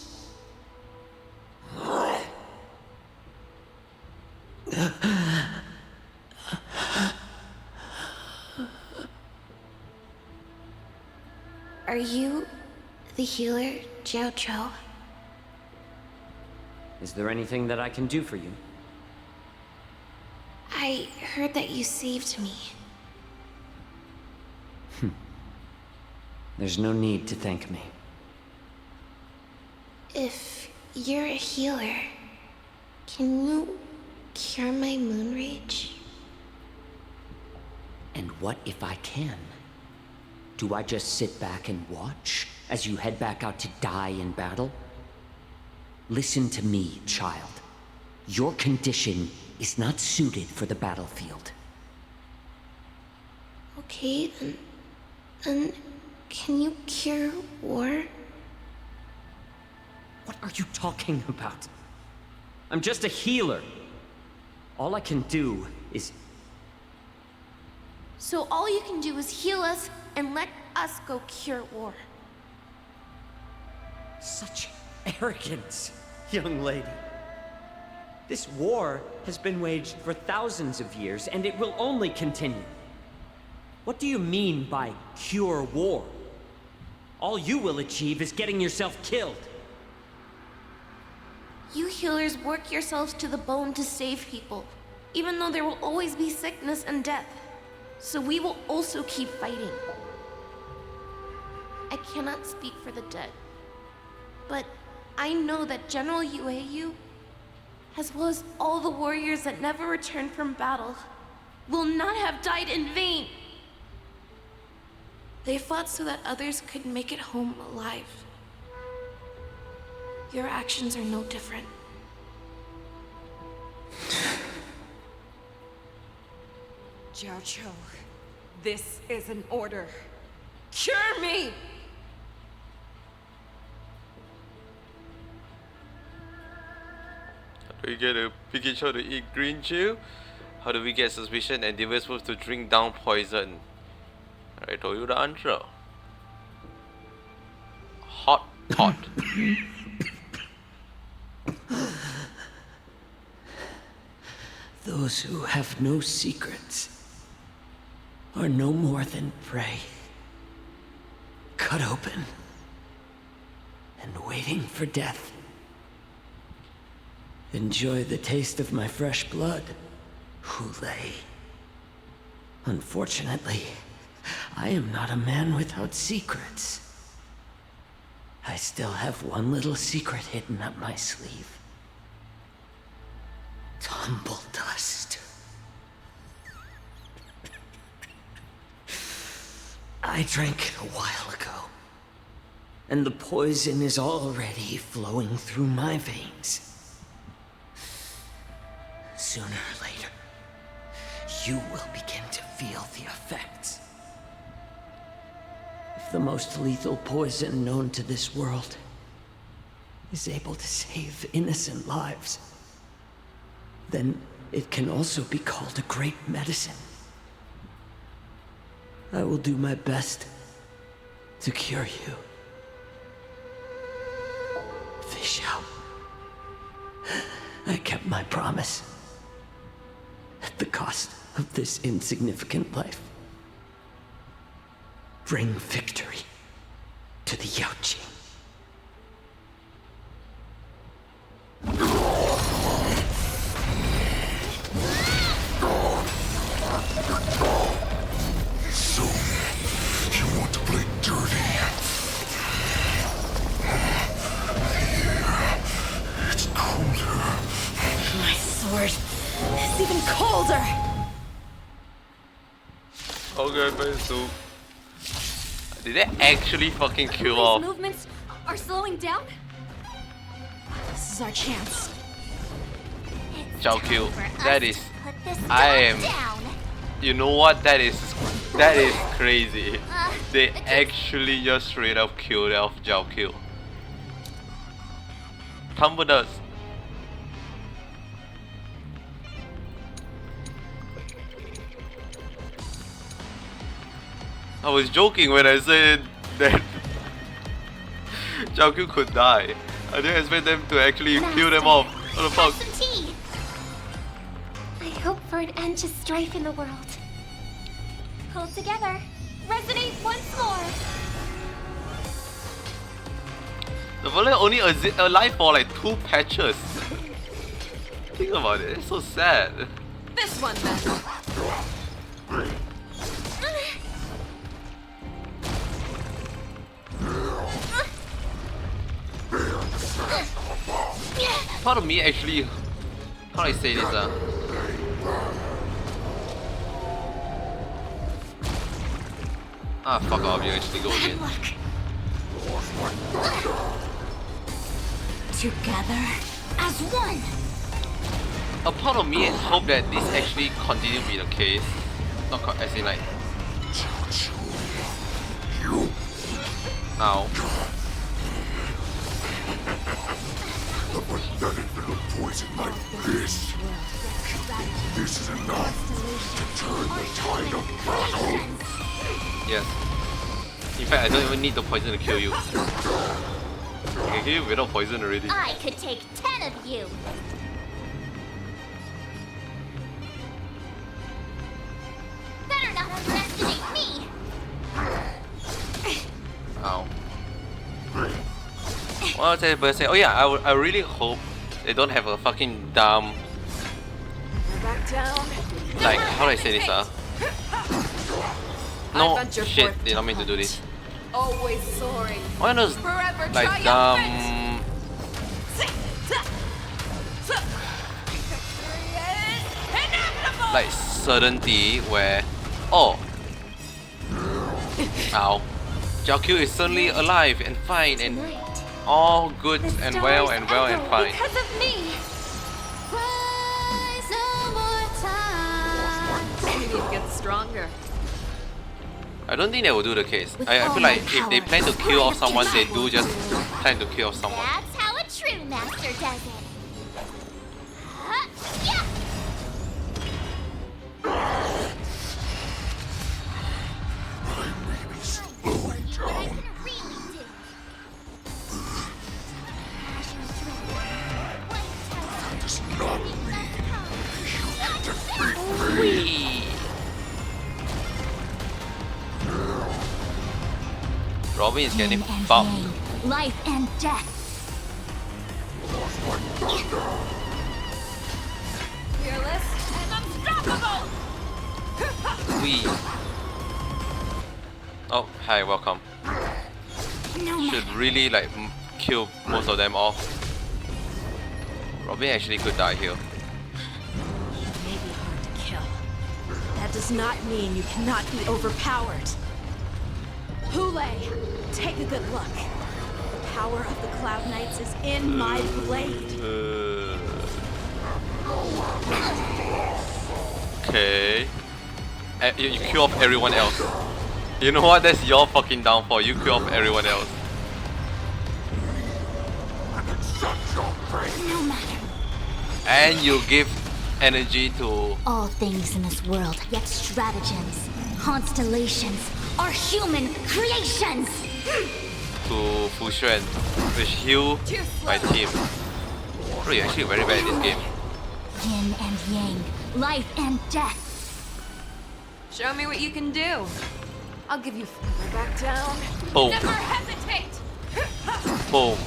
Are you the healer, Jiao Cho? Is there anything that I can do for you? I heard that you saved me. There's no need to thank me. If you're a healer, can you cure my moon rage? And what if I can? Do I just sit back and watch as you head back out to die in battle? Listen to me, child. Your condition is not suited for the battlefield. Okay, then can you cure war? What are you talking about? I'm just a healer. All I can do is... So all you can do is heal us and let us go cure war. Such arrogance, young lady. This war has been waged for thousands of years, and it will only continue. What do you mean by cure war? All you will achieve is getting yourself killed. You healers work yourselves to the bone to save people, even though there will always be sickness and death. So we will also keep fighting. I cannot speak for the dead, but I know that General Yueyu, as well as all the warriors that never returned from battle, will not have died in vain. They fought so that others could make it home alive. Your actions are no different. Jiao Cho, this is an order. Cure me! How do we get a Pikachu to eat green chew? How do we get suspicion and Devil's supposed to drink down poison? I told you the answer. Hot pot. Those who have no secrets are no more than prey. Cut open and waiting for death. Enjoy the taste of my fresh blood, Hulei. Unfortunately, I am not a man without secrets. I still have one little secret hidden up my sleeve. Tumble dust. I drank it a while ago, and the poison is already flowing through my veins. Sooner or later, you will begin to feel the effects. If the most lethal poison known to this world is able to save innocent lives, then it can also be called a great medicine. I will do my best to cure you. Fish out. I kept my promise. At the cost of this insignificant life. Bring victory to the Yaoqing. So, you want to play dirty? Yeah, it's colder. My sword is even colder! Okay, but so did they actually fucking kill These off? movements are slowing down? This is our chance. Zhao Q, that is, Put this I dog am, down. you know what, that is crazy. They actually just straight up killed off Zhao Q. Tumble dust. I was joking when I said that Zhao Q could die. I didn't expect them to actually kill them off. What the fuck? Have some tea. I hope for an end to strife in the world. Hold together. Resonate once more. The villain only alive for like 2 patches. Think about it, it's so sad. This one then. Part of me actually, how do I say this? Fuck off, you actually go again. Together as one! A part of me hope that this actually continue to be the case. Not as in like. Ow. A pathetic little poison like this. This is enough to turn the tide of battle. Yes. In fact, I don't even need the poison to kill you. I can kill you without poison already. I could take 10 of you. Better not underestimate me. Ow. Well, I'll say, oh yeah, I really hope they don't have a fucking dumb, Back down. like, how do I say this, No, shit, they don't mean to do this. Always soaring. Why not Forever like triumphant. like certainty where, oh, ow, Jiao is suddenly alive and fine and all good and well and fine. Because of me. Rise no more time. Maybe it gets stronger. I don't think they will do the case. I feel like if they plan to kill off someone, they do just plan to kill off someone. That's how a true master does it. Yeah. Robin is getting Yin and fucked. yang, life and death. Fearless and unstoppable! Wee. Oh, hi, welcome. No Should really like kill most of them off. Robin actually could die here. It may be hard to kill. That does not mean you cannot be overpowered. Hule, take a good look. The power of the Cloud Knights is in my blade. Okay. You kill off everyone else. You know what? That's your fucking downfall. You kill off everyone else. No matter. And you give energy to All things in this world, yet stratagems, constellations, are human creations. Fu Xuan, which heal my team. Bro, you're actually very bad at this game. Yin and yang, life and death. Show me what you can do. I'll give you flavor back down. Boom. Never hesitate! Boom.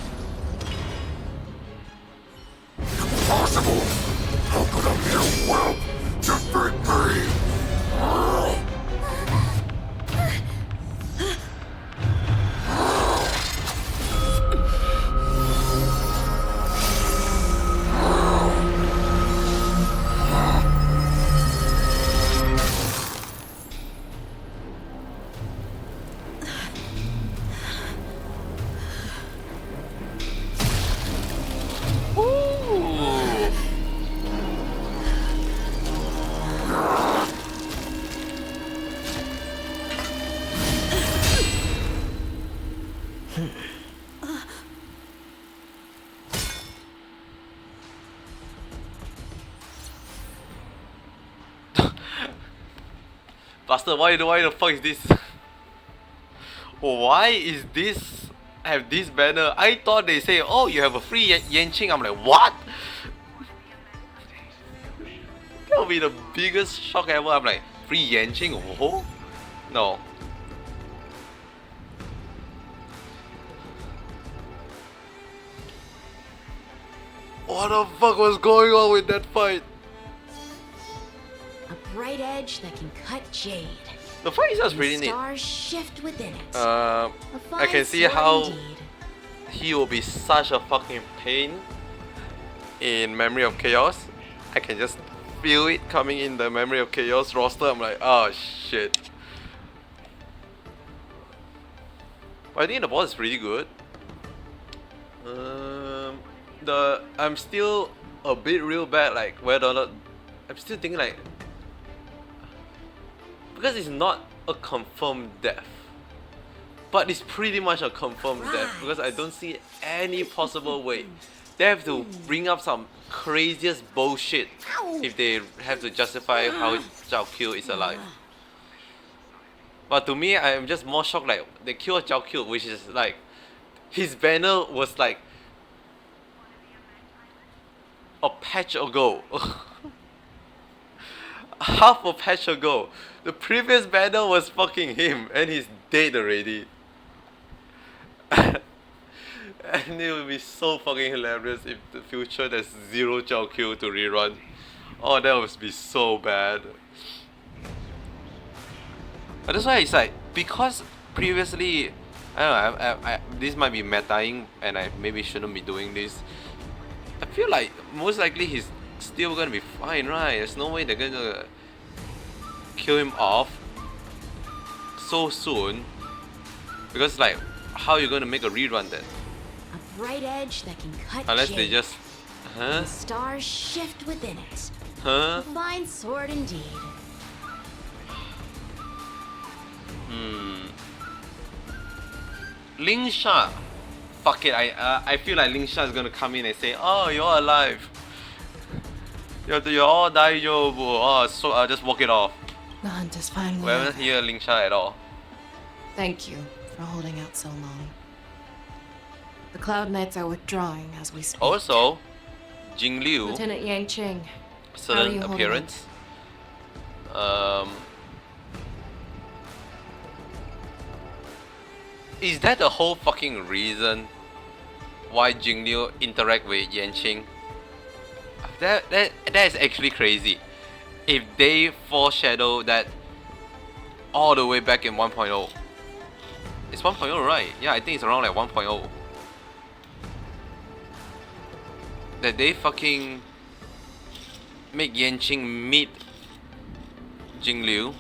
Impossible! How could a mere whelp defeat me? Bastard, why the fuck is this? Why is this have this banner? I thought they say, oh, you have a free Yanqing. I'm like, what? That would be the biggest shock ever. I'm like, free Yanqing? Oh? No. What the fuck was going on with that fight? A bright edge that can cut jade. The fight is just pretty neat. Stars shift within it. I can see how he will be such a fucking pain in Memory of Chaos. I can just feel it coming in the Memory of Chaos roster. I'm like, oh shit. But I think the boss is pretty good. I'm still a bit real bad, like whether or not I'm still thinking like, because it's not a confirmed death, but it's pretty much a confirmed death because I don't see any possible way. They have to bring up some craziest bullshit if they have to justify how Zhao Q is alive. But to me, I am just more shocked like they killed Zhao Q, which is like his banner was like a patch ago. Half a patch ago. The previous banner was fucking him and he's dead already. And it would be so fucking hilarious if the future there's zero Zhao Q to rerun. Oh, that would be so bad. But that's why it's like, because previously, I don't know, this might be metaing and I maybe shouldn't be doing this. I feel like most likely he's still gonna be fine, right? There's no way they're gonna kill him off so soon, because like, how are you gonna make a rerun then? A bright edge that can cut Unless they jade. just, huh? The stars shift within it. Huh? A fine sword indeed. Ling Sha. Fuck it, I feel like Ling Sha is gonna come in and say, oh, you're alive. You're all daijoubu. Oh, so just walk it off. The hunt is finally We haven't over. heard Ling Sha at all. Thank you for holding out so long. The Cloud Knights are withdrawing as we speak. Also, Jing Liu, Lieutenant Yang Qing, how are sudden you holding appearance. Is that the whole fucking reason why Jing Liu interact with Yanqing? That is actually crazy. If they foreshadow that all the way back in 1.0. It's 1.0, right? Yeah, I think it's around like 1.0. That they fucking make Yanqing meet Jing Liu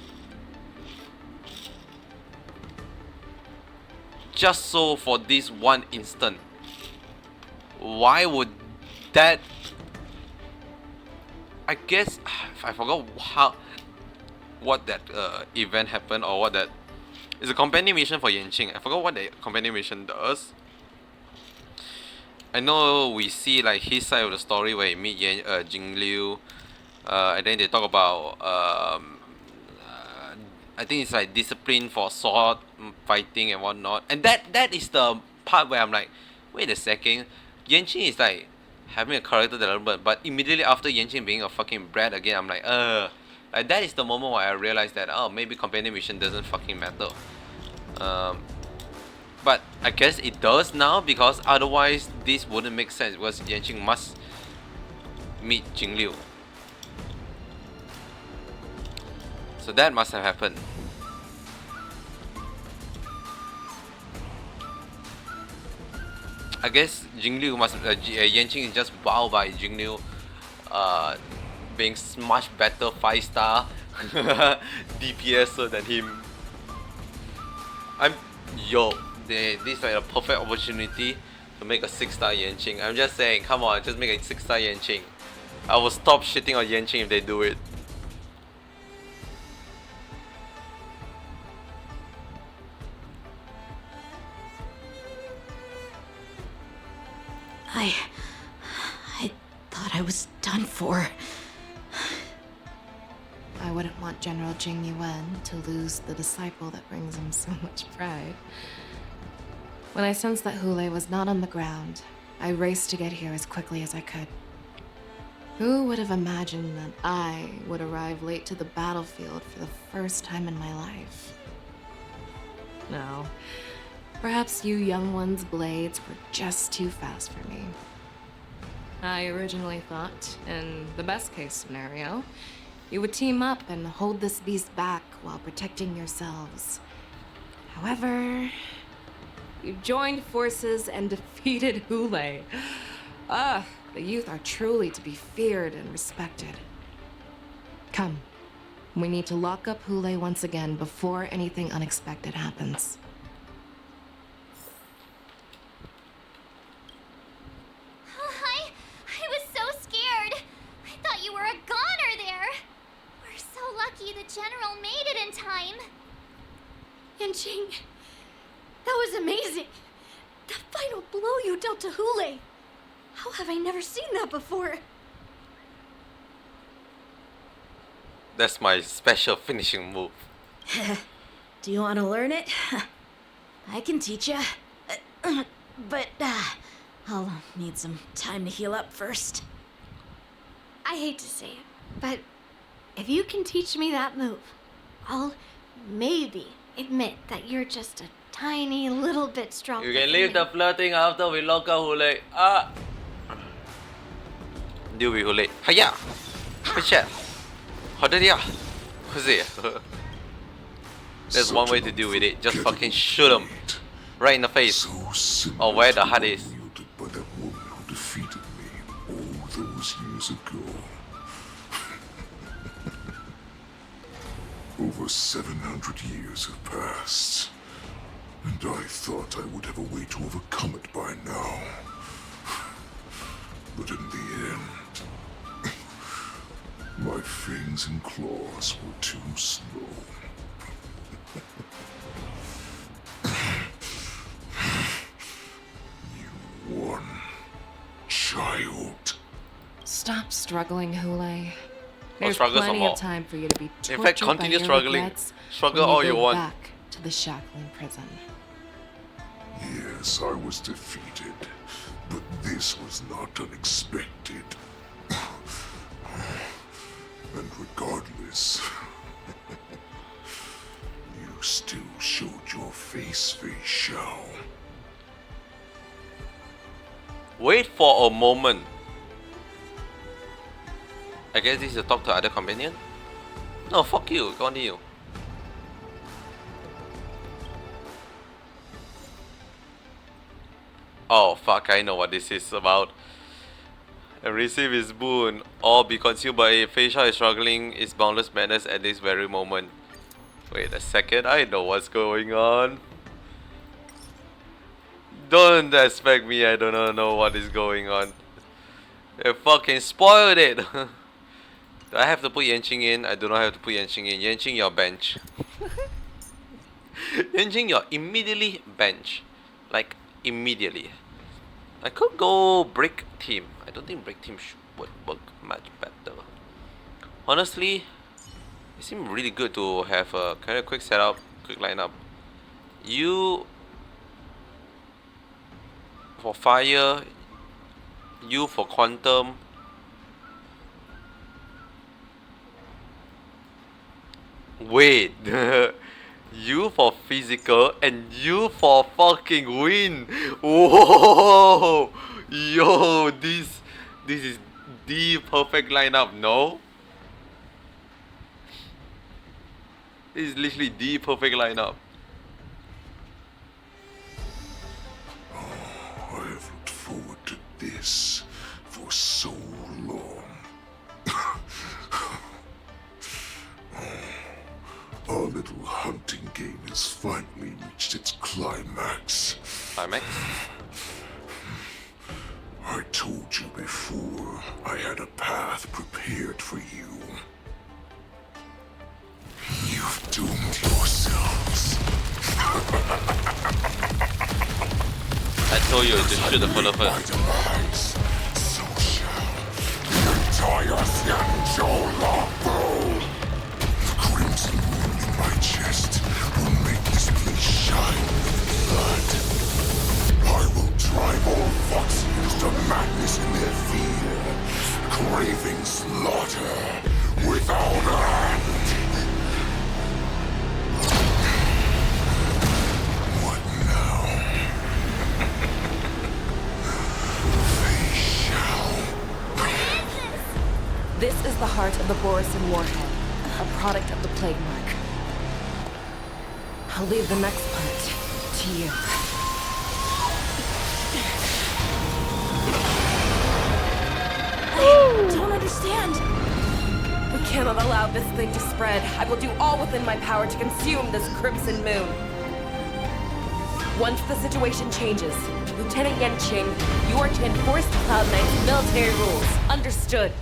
just so for this one instant. Why would that? I guess I forgot what that event happened, or what that. It's a companion mission for Yanqing. I forgot what the companion mission does. I know we see like his side of the story where he meet Jing Liu, and then they talk about I think it's like discipline for sword fighting and whatnot. And that is the part where I'm like, wait a second, Yanqing is like having a character development, but immediately after Yanqing being a fucking brat again, I'm like that is the moment where I realized that, oh, maybe companion mission doesn't fucking matter. But I guess it does now, because otherwise this wouldn't make sense, because Yanqing must meet Jing Liu. So that must have happened. I guess Jing Liu must Yanqing is just wowed by Jing Liu being much better 5-star DPS than him. This is like a perfect opportunity to make a 6-star Yanqing. I'm just saying, come on, just make a 6-star Yanqing. I will stop shitting on Yanqing if they do it. I thought I was done for. I wouldn't want General Jing Yuan to lose the disciple that brings him so much pride. When I sensed that Hule was not on the ground, I raced to get here as quickly as I could. Who would have imagined that I would arrive late to the battlefield for the first time in my life? No. Perhaps you young ones' blades were just too fast for me. I originally thought, in the best case scenario, you would team up and hold this beast back while protecting yourselves. However, you joined forces and defeated Hule. The youth are truly to be feared and respected. Come, we need to lock up Hule once again before anything unexpected happens. I was so scared. I thought you were a goner there. We're so lucky the General made it in time. Yanqing, that was amazing. That final blow you dealt to Hule. How have I never seen that before? That's my special finishing move. Do you want to learn it? I can teach you. But I'll need some time to heal up first. I hate to say it, but if you can teach me that move, I'll maybe admit that you're just a tiny little bit stronger. You can than leave me. the flirting after we lock up Hule. Deal with Hule. Hiya! What's that? How did ya? What's it? There's one way to deal with it. Just fucking shoot him. Right in the face. Or where the heart is. Wielded by that woman who defeated me all those years ago. 700 years have passed, and I thought I would have a way to overcome it by now. But in the end, my fangs and claws were too slow. You won, child. Stop struggling, Hule. There's struggle some plenty more. of time for you to be tortured In fact, continue by your struggling. regrets Struggle when all you go want. back to the shackling prison. Yes, I was defeated, but this was not unexpected. And regardless, you still showed your face, Fei Xiao. Wait for a moment. I guess this is to talk to other companion? No, fuck you, continue. Oh fuck, I know what this is about. And receive his boon, or be consumed by a Fei Xiao is struggling is boundless madness at this very moment. Wait a second, I know what's going on. Don't expect me, I don't know what is going on. They fucking spoiled it! Do I have to put Yanqing in? I do not have to put Yanqing in. Yanqing, your bench. Yanqing, you're immediately bench. Like, immediately. I could go break team. I don't think break team would work much better. Honestly, it seemed really good to have a kind of quick setup, quick lineup. You for fire, you for quantum. Wait, you for physical and you for fucking win. Whoa, yo, this is the perfect lineup. No, this is literally the perfect lineup. I have looked forward to this for so long. Our little hunting game has finally reached its climax. Climax? I told you before, I had a path prepared for you. You've doomed yourselves. I told you to shoot the fellow first. Demise, so shall the entire Xianzhou Longbow. The crimson moon in my chest will make this place shine with blood. I will drive all Foxians to madness in their fear, craving slaughter without end. What now? Fei Xiao. This is the heart of the Borisin warhead, a product of the plague mark. I'll leave the next part to you. I don't understand. We cannot allow this thing to spread. I will do all within my power to consume this crimson moon. Once the situation changes, Lieutenant Yanqing, you are to enforce the Cloud Knight's military rules. Understood?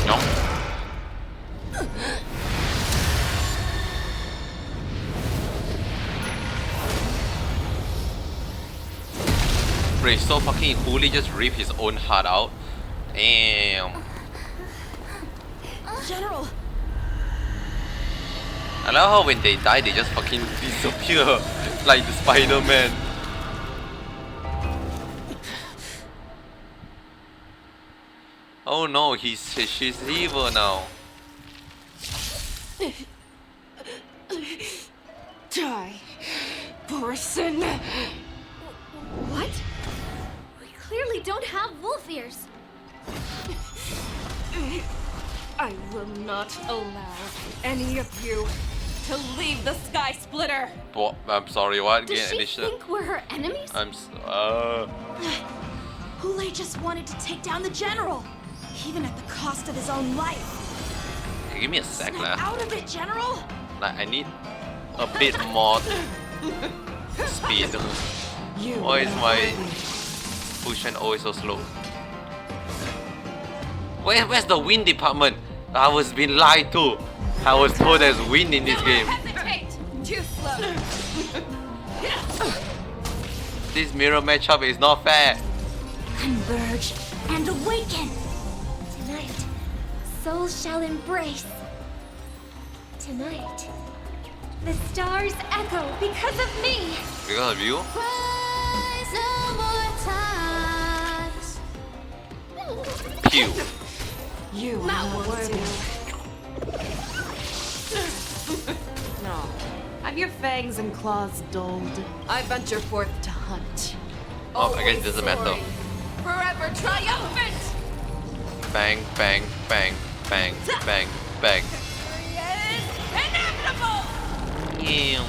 No. Bro, he's so fucking fully just rip his own heart out. Damn. General, I love how when they die, they just fucking disappear like the Spider-Man. Oh no, she's evil now. Die, Borisin. What? We clearly don't have wolf ears. I will not allow any of you to leave the Sky Splitter. What? I'm sorry, what? Does Again, she Alicia? think we're her enemies? Hule just wanted to take down the general, even at the cost of his own life. give me a sec lah. Out of it, General! Like I need a bit more speed. Why is my push always so slow? Where's the wind department? I was being lied to. I was told there's wind in this game. Hesitate! Too slow. This mirror matchup is not fair. Converge and awaken! Tonight, souls shall embrace. Tonight, the stars echo because of me! Because of you? Rise no more times. Q. You are not worthy. No. Have your fangs and claws dulled. I venture forth to hunt. Oh, I guess it Always doesn't matter. soaring, forever triumphant! Bang, bang, bang, bang, bang, bang. It is inevitable! Yeah.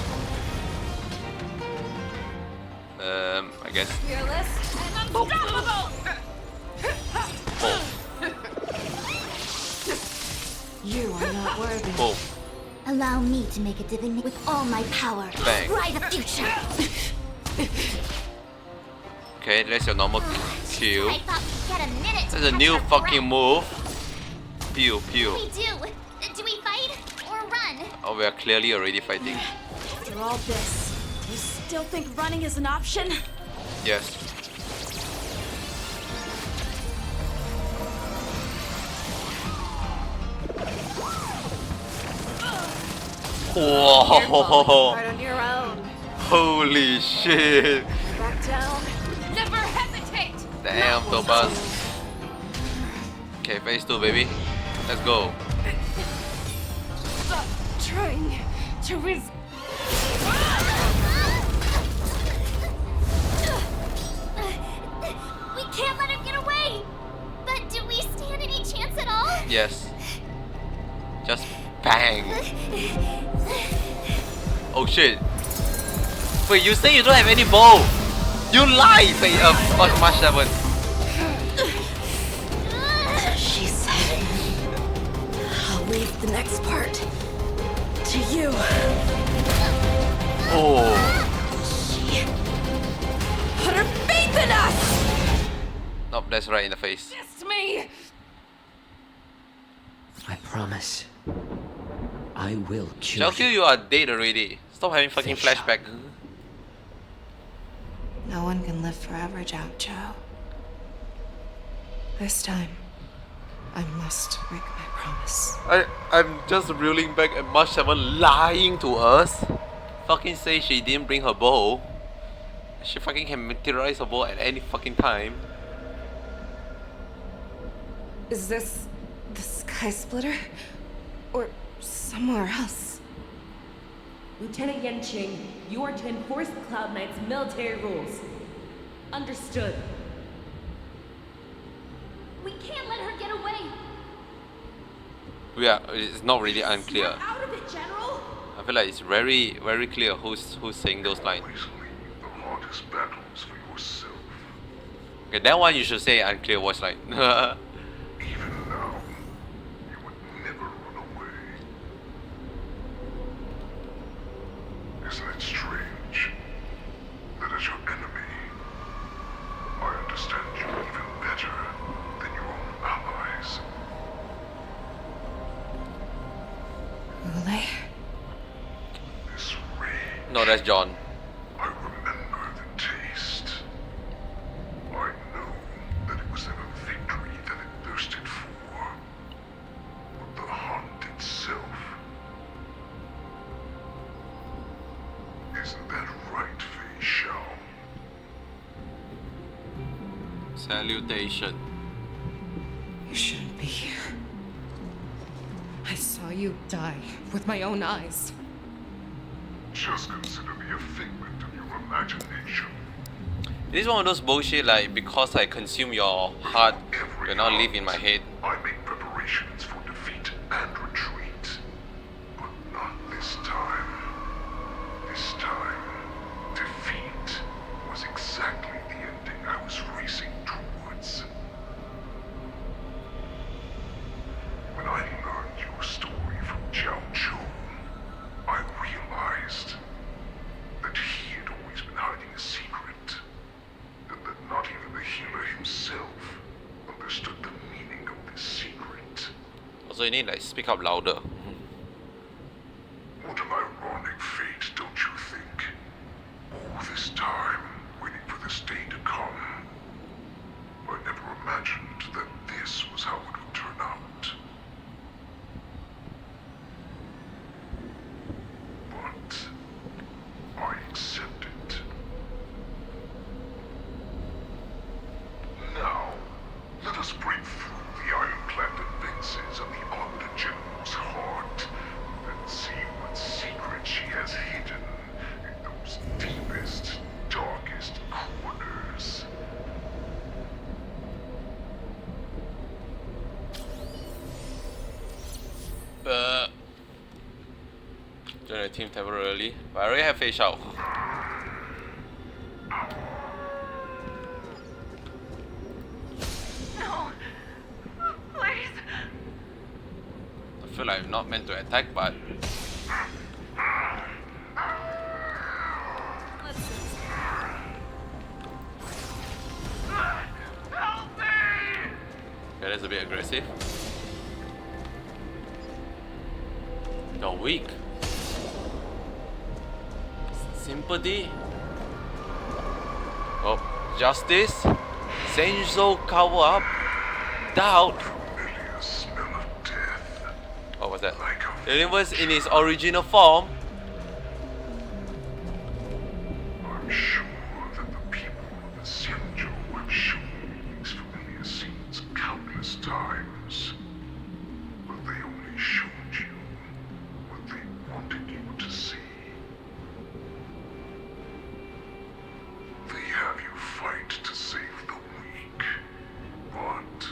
I guess. Fearless and unstoppable! Boom, You are not worthy. boom. Allow me to make a divinity with all my power. Bang. Ride the future. Okay, that's your normal Q. I thought we'd get a minute to That's a catch new our fucking move. Pew, pew. breath. We do. Do we fight or run? Oh, we are clearly already fighting. After all this, you still think running is an option? Yes. Whoa! Right on your own. Holy shit! Back down. Never hesitate! Damn, Topaz. Okay, phase 2, baby. Let's go. Stop trying to resist. We can't let him get away. But do we stand any chance at all? Yes. Just bang. Oh shit. Wait, you say you don't have any bow. You lied. Wait, March 7. She said, I'll leave the next part to you. Oh. She put her faith in us! Nope, that's right in the face. Resist me! I promise. I will cure Xiaoqiu, you are dead already. Stop having fucking Fish out. flashback. No one can live forever, Zhao Zhao. This time, I must break my promise. I'm just reeling back at March 7 lying to us. Fucking say she didn't bring her bow. She fucking can materialize her bow at any fucking time. Is this the Sky Splitter? Or somewhere else? Lieutenant Yanqing, you are to enforce the Cloud Knight's military rules. Understood. We can't let her get away. Yeah, it's not really unclear. Out of it, General! I feel like it's very, very clear who's saying those lines. Always leave the hardest battles for yourself. Okay, that one you should say unclear voice line. Even now, you would never run away. Isn't it strange that as your enemy, I understand you even better than your own allies? Ule? This rage, No, that's John. I remember the taste. I know that it was never victory that it thirsted for, but the hunt itself. Isn't that right, Fei Shao? Salutation. You shouldn't be here. I saw you die with my own eyes. Just consider me a figment of your imagination. This is one of those bullshit like because I consume your heart, you're not live in my head. I make preparations for defeat and retreat. But not this time. This time, defeat was exactly the ending I was racing towards. When I learned your story, So you need like speak up louder. What an ironic fate, don't you think? All this time, waiting for this day to come. I never imagined that this was how it would turn out. But I accept it. Now, let us break through the ironclad defenses of the Omni General's heart and see what secret she has hidden in those deepest, darkest corners. Join the team temporarily, but I already have Fei Shao. No. Please. I feel like I'm not meant to attack, but Help me! yeah, that's a bit aggressive. You're weak. Sympathy. Oh, justice. Senso cover up. Doubt. Familiar smell of death. What was that? Like a The universe in its original form. I'm sure that the people of the Xianzhou have shown these familiar scenes countless times. But they only showed you what they wanted you to see. They have you fight to save the weak. But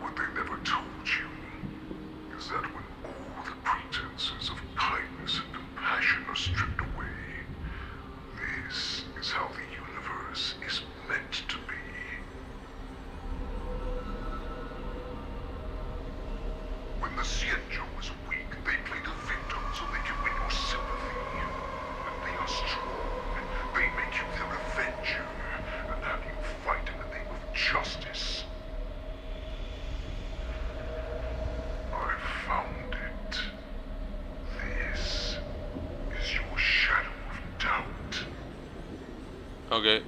what they never told you is that when all the pretenses of kindness and compassion are stripped away, this is how the universe is meant to be. When the Xianzhou is weak, they play the victim so they can win your sympathy. When they are strong, they make you their avenger and have you fight in the name of justice. I found it. This is your shadow of doubt. Okay.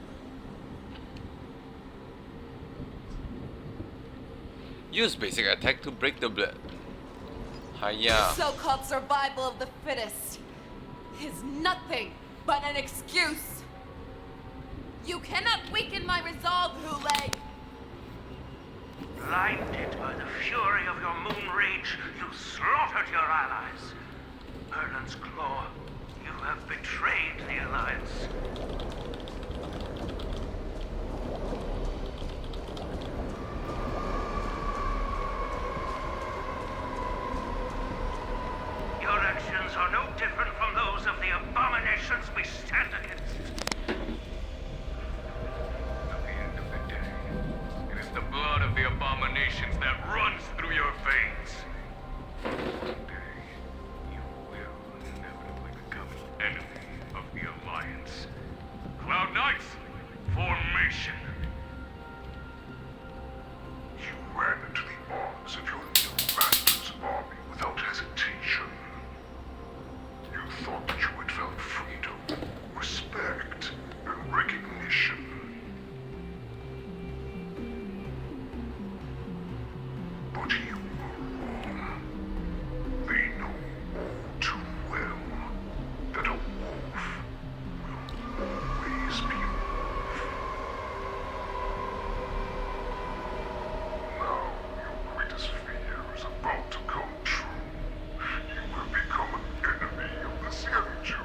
Use basic attack to break the blood. Hiya. So-called survival of the fittest is nothing but an excuse. You cannot weaken my resolve, Hule. Blinded by the fury of your moon rage, you slaughtered your allies. Erland's Claw, you have betrayed the Alliance. Your actions are no different from those of the abominations we stand against. At the end of the day, it is the blood of the abominations that runs through your veins. One day, you will inevitably become an enemy of the Alliance. Cloud Knights, formation. You ran into the arms of your new master's army without hesitation. You thought that you had found freedom, respect, and recognition. But you were wrong. They know all too well that a wolf will always be a wolf. Now your greatest fear is about to come true. You have become an enemy of the Xianzhou.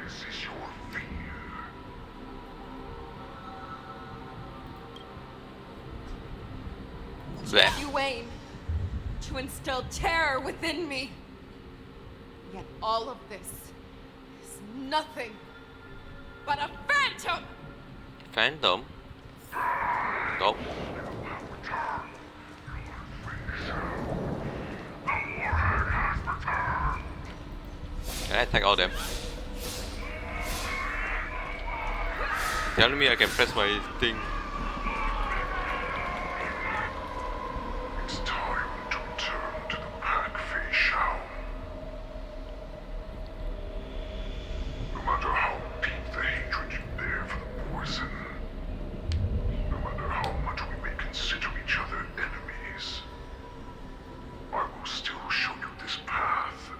This is your fear. Bleh. You aim to instill terror within me. Yet all of this is nothing but a phantom! Phantom. Nope. Can I attack all them? telling me I can press my thing. It's time to return to the pack, Fei Shao. No matter how deep the hatred you bear for the Borson, no matter how much we may consider each other enemies, I will still show you this path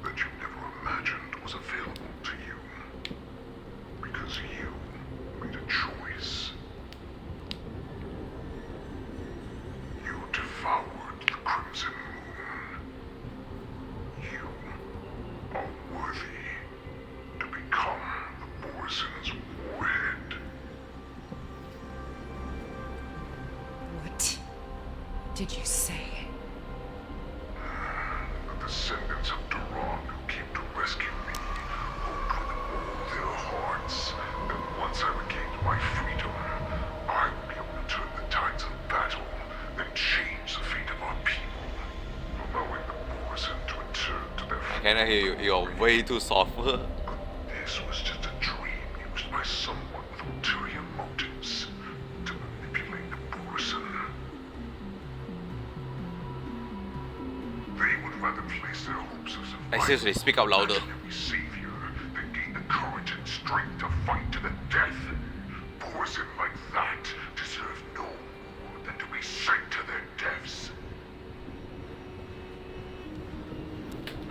that you never imagined was available to you. Because you made a choice. You devoured the Crimson Moon. You are worthy to become the Borson's warhead. What did you say? The descendants of Duran who came to rescue me hoped with all their hearts that once I regained my freedom, I would be able to turn the tides of battle and change the fate of our people, allowing the Borson to return to their I cannot hear you. You're way too soft. This was just a dream used by someone with ulterior motives to manipulate the Borson. They would rather place their hopes of survival Seriously, speak up louder. in every savior than gain the courage and strength to fight to the death. Borson like that deserve no more than to be sent to their deaths.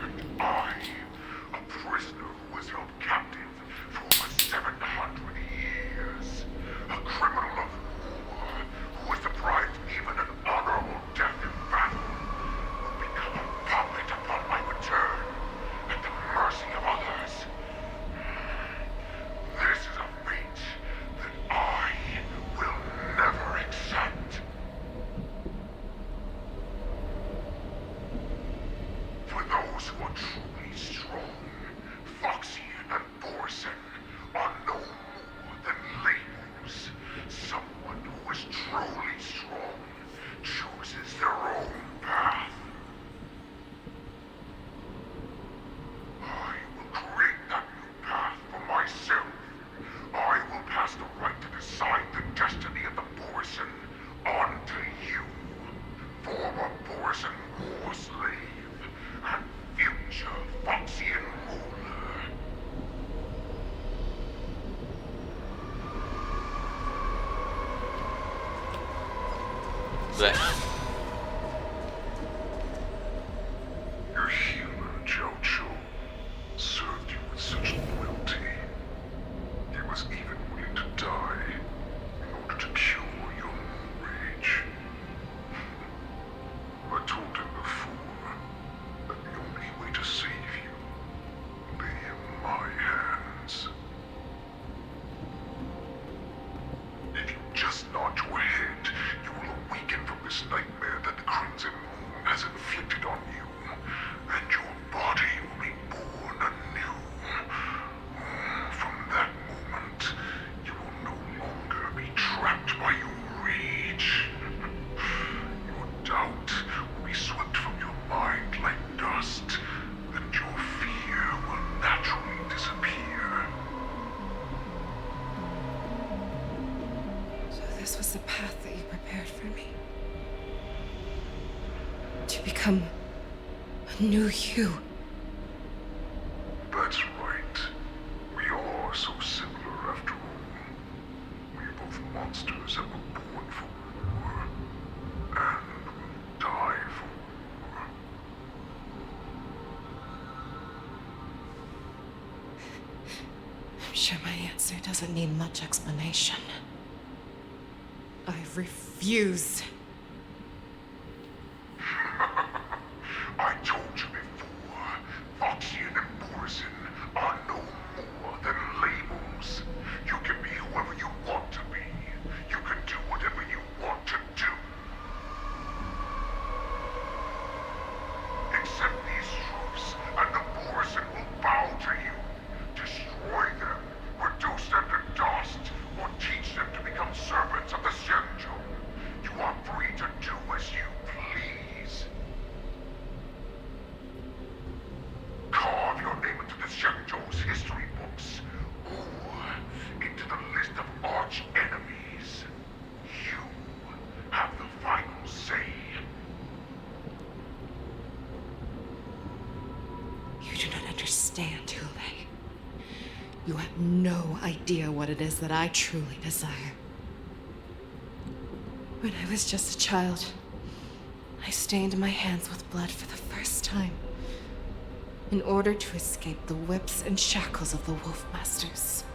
And I, a prisoner who was held captive for over 700 years, a criminal of war who was deprived even an honorable death in battle, will become a puppet upon my return at the mercy of others. This is a fate that I will never accept. For those who are truly strong, Foxian and Borson are no more than labels. Someone who is truly strong chooses their own path. I will create that new path for myself. I will pass the right to decide the destiny of the Borson on to you, former Borson war slave and future Foxian ruler. Blech. Your healer, Zhao Cho, served you with such loyalty. He was even willing to die in order to cure your rage. I told him before that the only way to save you lay in my hands. If you just nod your head, you will awaken from this nightmare that the Crimson Moon has inflicted on you, and your body will be born anew. From that moment, you will no longer be trapped by your rage. Your doubt will be swept from your mind like dust, and your fear will naturally disappear. So this was the path that you prepared for me. To become a new you. That's right. We are so similar after all. We are both monsters that were born for war, and will die for war. I'm sure my answer doesn't need much explanation. I refuse. I told you before, Foxian and Borson are no more than labels. You can be whoever you want to be. You can do whatever you want to do. Accept these truths, and the Borson will bow to you. Destroy them, reduce them to dust, or teach them to become servants of the Shenjo. You are free. understand, Hule. You have no idea what it is that I truly desire. When I was just a child, I stained my hands with blood for the first time in order to escape the whips and shackles of the Wolf Masters.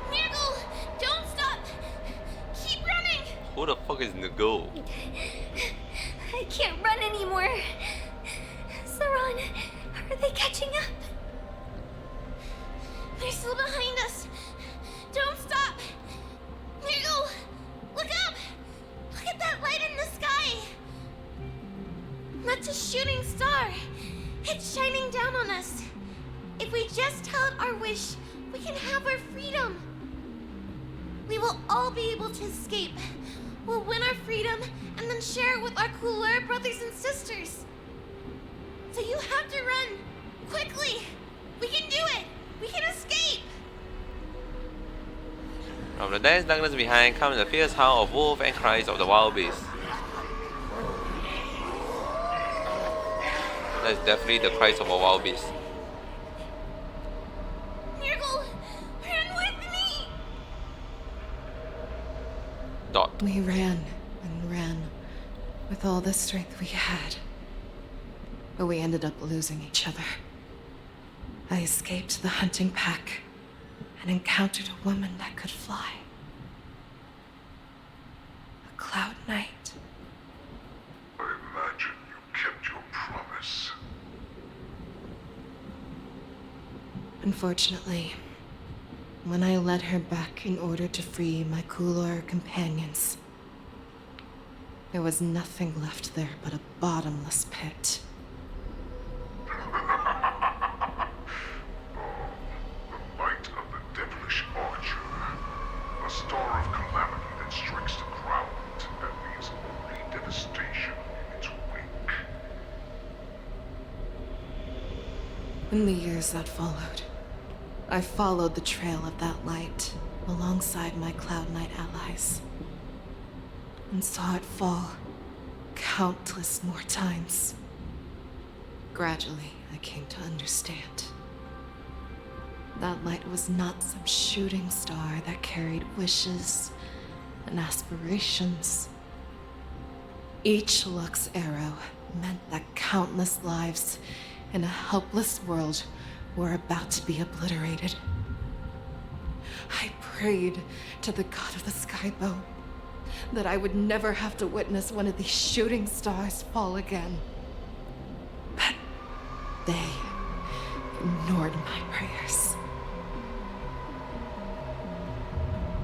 Nigel, don't stop! Keep running! Who the fuck is Nago? I can't run anymore. Saran, are they catching up? They're still behind us. Don't stop! Nigel, look up! Look at that light in the sky! That's a shooting star. It's shining down on us. If we just tell it our wish, we can have our freedom. We will all be able to escape. We'll win our freedom and then share it with our cooler brothers and sisters. So you have to run. Quickly. We can do it. We can escape. From the dense darkness behind comes the fierce howl of wolf and cries of the wild beast. That's definitely the cries of a wild beast. Nirgal, run with me. Dot. We ran and ran with all the strength we had, but we ended up losing each other. I escaped the hunting pack and encountered a woman that could fly. A Cloud Knight. I imagine you kept your promise. Unfortunately, when I led her back in order to free my Kulor companions, there was nothing left there but a bottomless pit. The light of the devilish archer. A star of calamity that strikes the ground and leaves only devastation in its wake. In the years that followed, I followed the trail of that light alongside my Cloud Knight allies and saw it fall countless more times. Gradually, I came to understand. That light was not some shooting star that carried wishes and aspirations. Each Lux arrow meant that countless lives in a helpless world were about to be obliterated. I prayed to the god of the skybow that I would never have to witness one of these shooting stars fall again. But they ignored my prayers.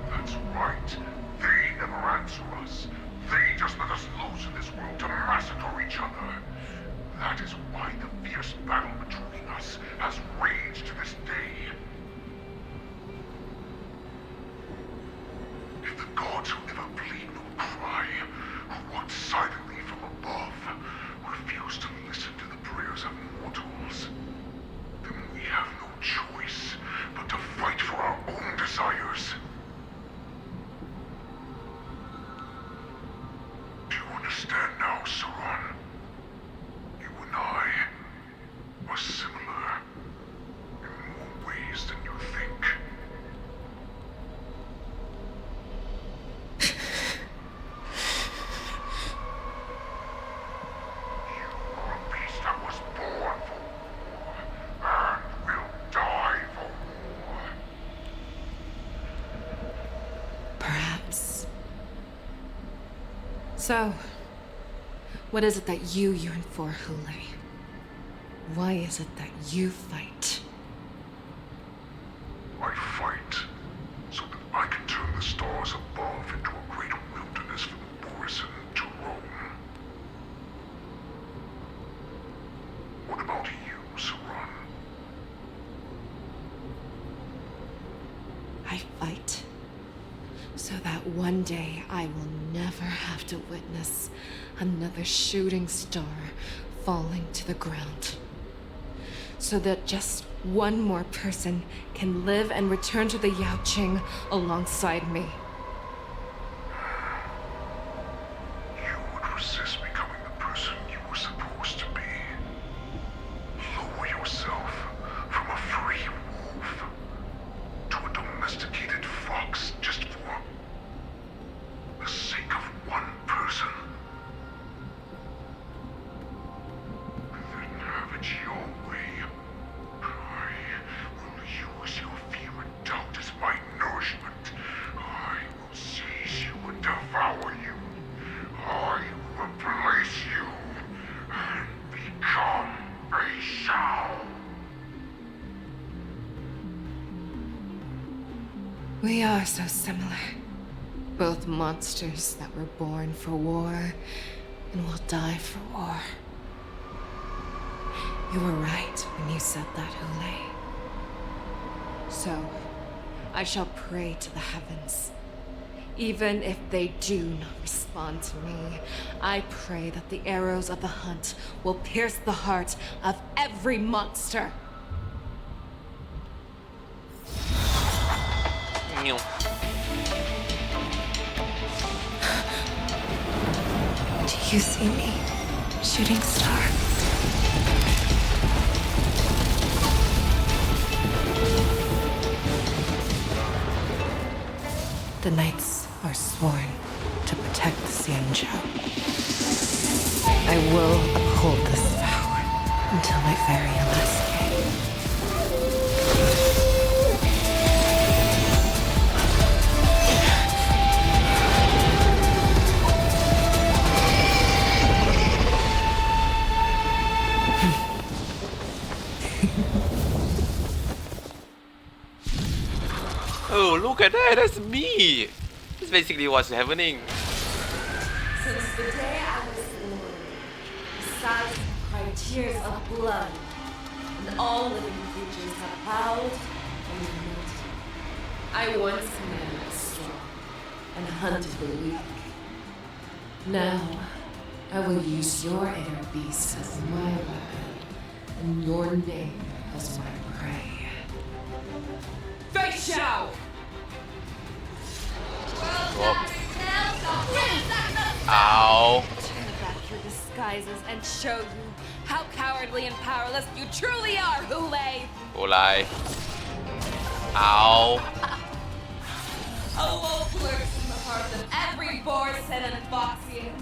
That's right. They never answer us. They just let us loose in this world to massacre each other. That is why the fierce battle between us has raged to this day. If the gods who never plead nor cry, who watch silently from above, refuse to listen to the prayers of mortals, then we have no choice but to fight for our own desires. Do you understand now, Saran? You and I are similar in more ways than you think. You are a beast that was born for war and will die for war. Perhaps. So, what is it that you yearn for, Hule? Why is it that you fight? I fight so that I can turn the stars above into a great wilderness for the Borisin to roam. What about you, Saran? I fight so that one day I will never have to witness another shooting star falling to the ground. So that just one more person can live and return to the Yaoqing alongside me. You would resist becoming the person We are so similar. Both monsters that were born for war and will die for war. You were right when you said that, Hule. So, I shall pray to the heavens. Even if they do not respond to me, I pray that the arrows of the hunt will pierce the heart of every monster. Meow. Do you see me, shooting star? The knights are sworn to protect the Xianzhou. I will uphold this vow until my very last day. Oh, look at that! That's me! That's basically what's happening. Since the day I was born, the skies have cried tears of blood, and all living creatures have howled and lamented. I once commanded the strong and hunted the weak. Now, I will use your air beast as my weapon, and your name as my prey. Fei Xiao! Ow. Turn back your disguises and show you how cowardly and powerless you truly are, Hule! Olai. Ow. A wolf lurks in the heart of every Borson and Foxian.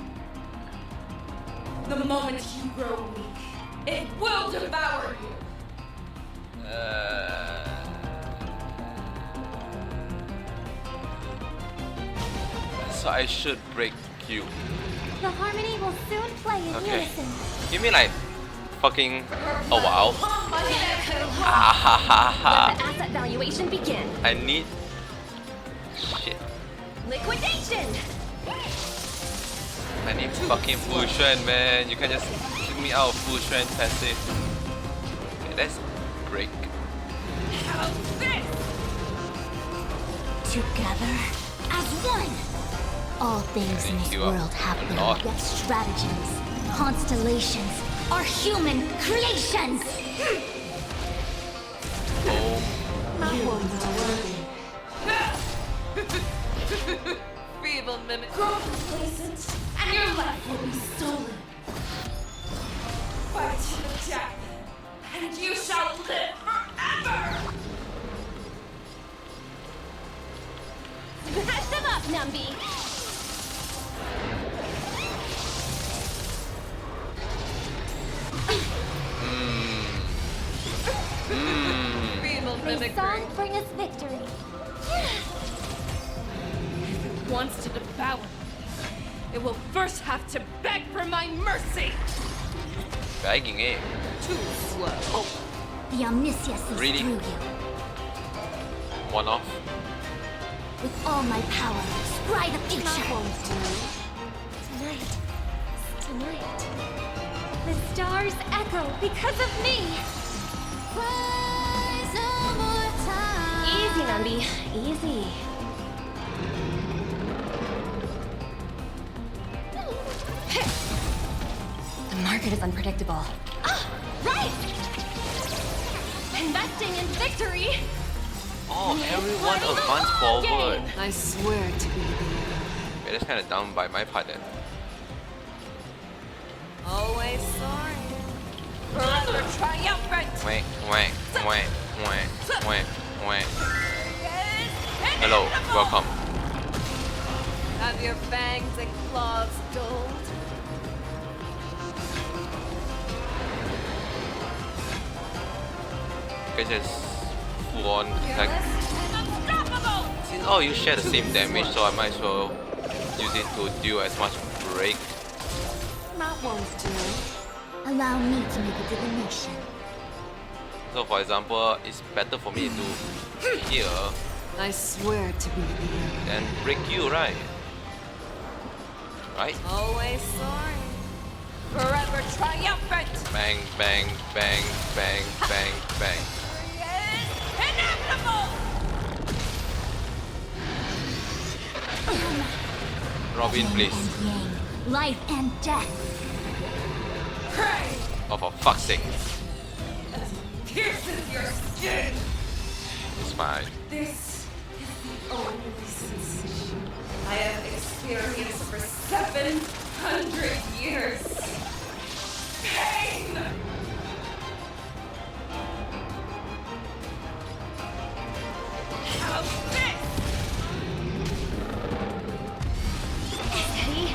The moment you grow weak, it will devour you. So I should break you. The harmony will soon play in Okay. unison. Give me like fucking a while. Ah ha ha ha. Let the asset valuation begin. I need shit. Liquidation! I need fucking full strength, man. You can't just kick me out of full strength passive. Okay, let's break. Together as one. All things in this you up world have a their lot. own stratagems. Constellations are human creations. Oh, Feeble mimic. Grow complacent, and your life will be stolen. Fight to the death, and you shall live forever! Smash them up, Numby. Feeble May mimicry. song bring us victory. Wants to devour me. It will first have to beg for my mercy. begging it. Too slow. The omniscience is Really? through you. One off. With all my power, scry the future. Tonight. The stars echo because of me. Easy, Numby. Easy. The market is unpredictable. Ah, right! Investing in victory. Oh, everyone advance forward. I swear to be the Okay, that's kind of dumb by my part then. Always soaring. Forever triumphant. Wait, wait, wait, wait, wait, wait. Hello, welcome. Have your fangs and claws dulled? You guys just full on attack. Unstoppable! Since all you share the same damage, so I might as well use it to deal as much break. Not one's doing. Allow me to make a divination. So for example, it's better for me to here I swear to be the arrow. And break you, right? Right? Always soaring. Forever triumphant. Bang, bang, bang, bang, bang, bang. Inevitable! Robin, please. And yang, life and death. Oh, for fuck's sake. Pierces your skin. It's fine. This is the only sensation I have experienced for 700 years. Pain! How's this? Steady.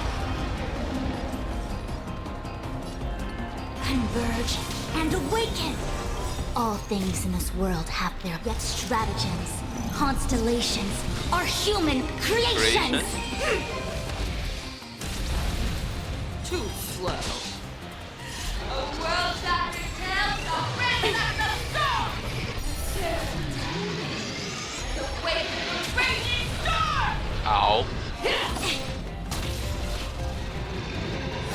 Converge and awaken. All things in this world have their yet stratagems. Constellations are human creations. Too slow. A world that retells the rest of the song. The wake of a raging storm. Ow.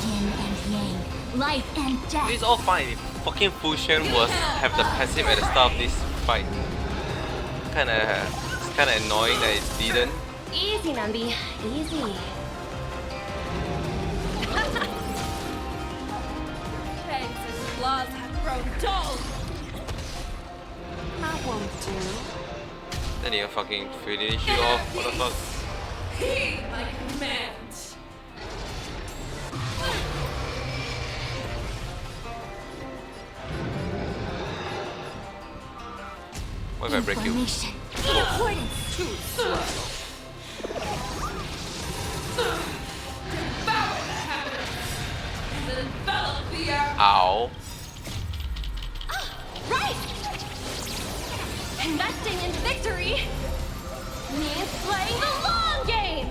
Yin and yang, life and death. It's all fine. Fucking Fusion was have the passive at the start of this fight. It's kinda annoying that it didn't. Easy, Nambi. Easy. Fangs' claws have grown dull. That won't do. Then you fucking finish you off. What the fuck? Heed my command. What if I break you? Information. Importance. Too slow. Devour the heavens and envelop the earth. Ow. Right! Investing in victory means playing the long game!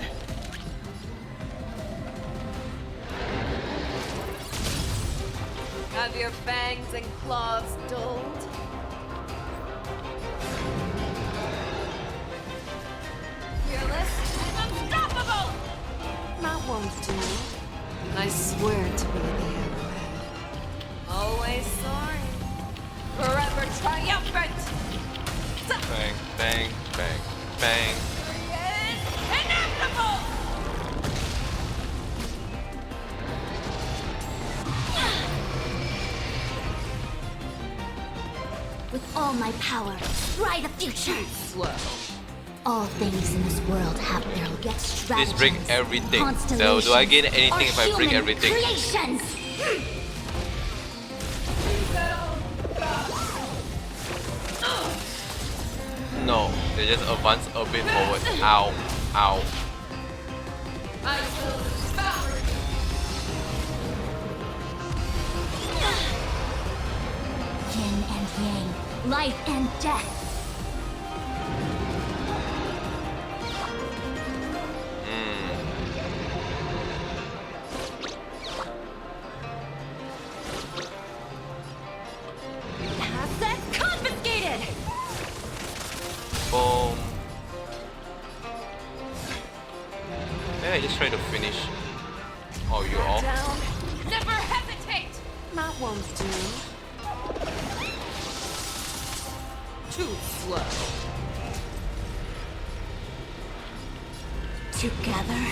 Have your fangs and claws dulled? Fearless and unstoppable! That won't do. I swear to be the arrowhead. Always soaring. Forever triumphant! Bang, bang, bang, bang. Inevitable! With all my power, try the future. Slow. All things in this world have their yet stratagems. Please break everything. So do I gain anything if I break everything? Creations. No, they just advance a bit forward. Ow, ow. I will devour you. Yin and yang, life and death. Assets confiscated! Boom. Maybe I just try to finish. Oh, you off? Down. Never hesitate! That won't do. Too slow. Together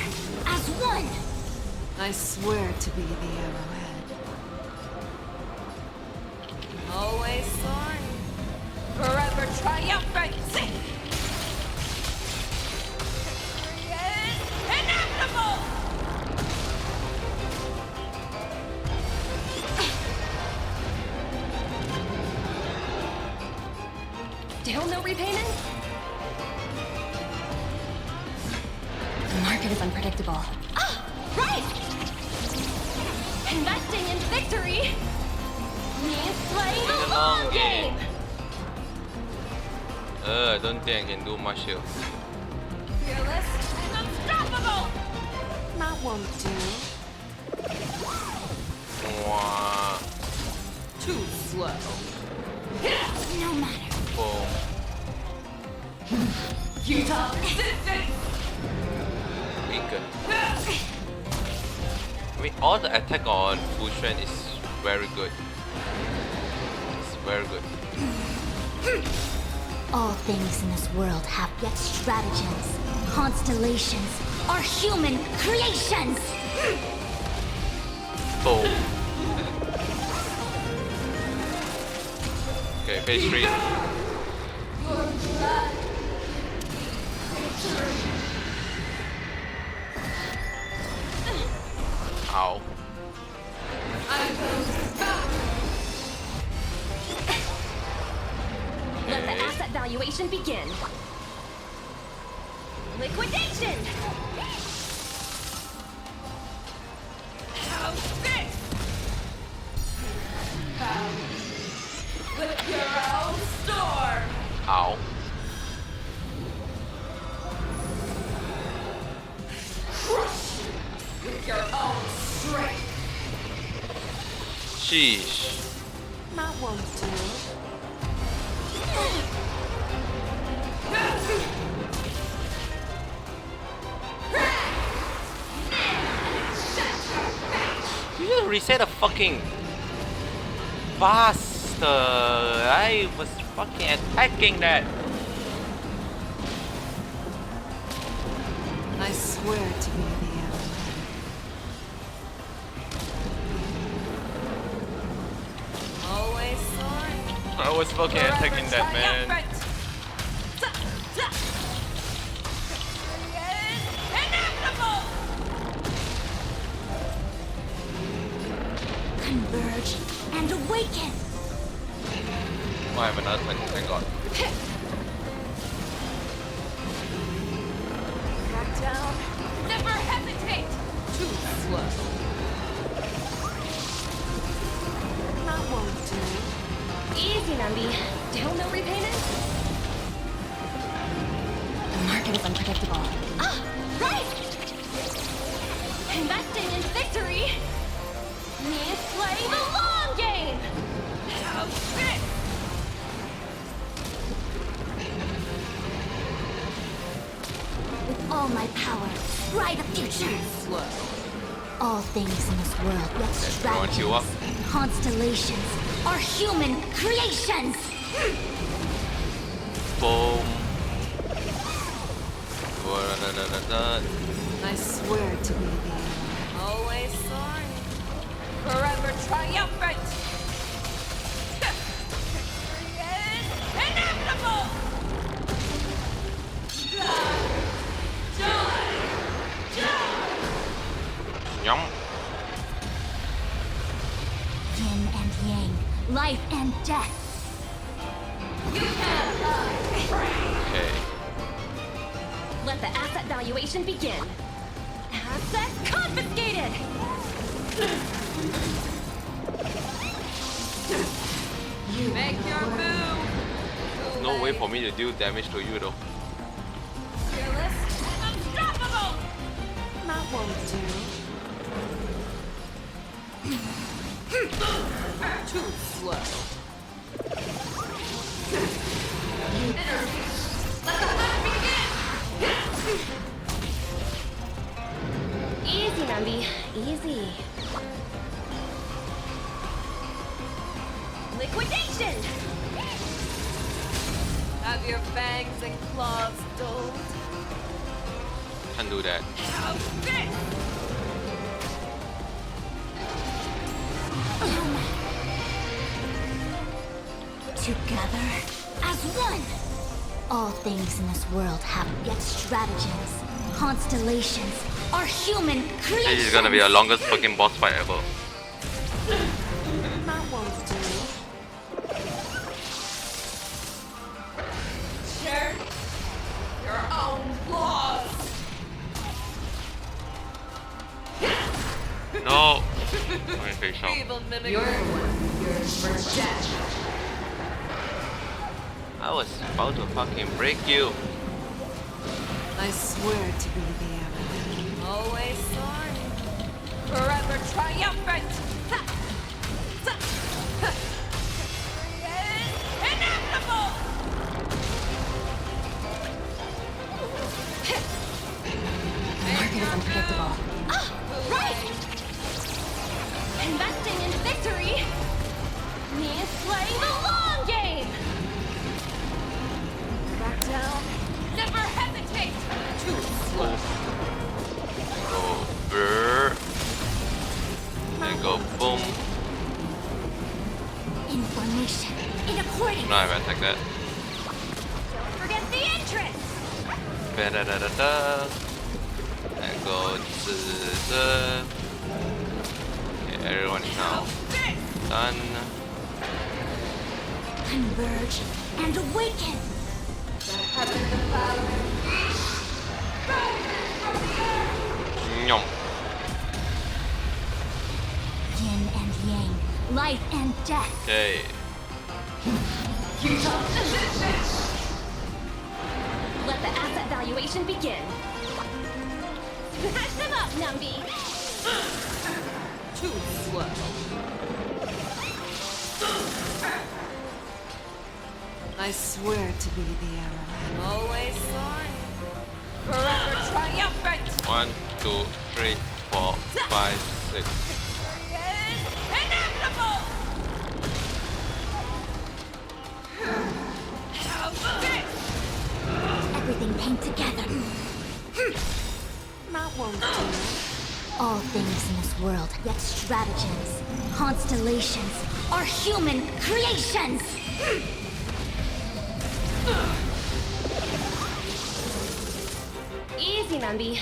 as one. I swear to be the arrowhead. Always soaring. Forever triumphant! Inevitable! Still no repayment? The market is unpredictable. Ah, right! Investing in victory means playing the long game! I don't think I can do much here. Fearless and unstoppable! That won't do. Mwah. Too slow. No matter. Boom. Futile resistance! Weaken. I mean, all the attack on Fushan is very good. It's very good. All things in this world have yet stratagems, constellations, or human creations! Boom. Okay, phase 3. Ow. Let the asset valuation begin. Liquidation! How's this? With your own storm! Ow. Crush! With your own strength! Sheesh. That won't do. You just reset a fucking faster. I was fucking attacking that. I swear to be the end. Always soaring. I was fucking attacking that, man. Converge and awaken! Oh, I have another one, thank god. Back down. Never hesitate! Too slow. That won't do. Easy, Nambi. Down no repayment? The market is unpredictable. Ah, right! Investing in victory means playing the long game! How's this? With all my power, try the future! Slow. All things in this world yet Throwing you up. stratagems, constellations, or human creations! Boom. I swear to be the end. Always soaring. Forever triumphant! Victory is inevitable! Yum. Yin and yang, life and death. Okay. Let the asset valuation begin. Asset confiscated! You make your move! No way for me to deal damage to you though. Fearless, unstoppable! That won't do. Too slow. Let the hunt begin! Easy, Nambi. Easy. Liquidation! Have your fangs and claws dulled? Can't do that. How's this? Together as one! All things in this world have yet stratagems, constellations, or human creations! This is gonna be the longest fucking boss fight ever. That won't do. Share your own laws. No! Okay, face shot. Evil mimic. You're yours for death. I was about to fucking break you. I swear to be the end. Always soaring. Forever triumphant. Ha! Ha! Ha! Victory is inevitable. go boom. Information in accordance. Now I'm gonna attack that. Don't forget the entrance. Da-da-da-da-da. And go to okay, everyone is now done. Converge and awaken. Nyom. Yin and yang, life and death. Okay. Let the asset valuation begin. Smash them up, Numby. Too slow. I swear to be the arrow. Always soaring. Forever triumphant. 1, 2, 3, 4, 5, 6. Inevitable! Everything came together. That won't do. All things in this world, yet stratagems, constellations, are human creations. Easy, Numby.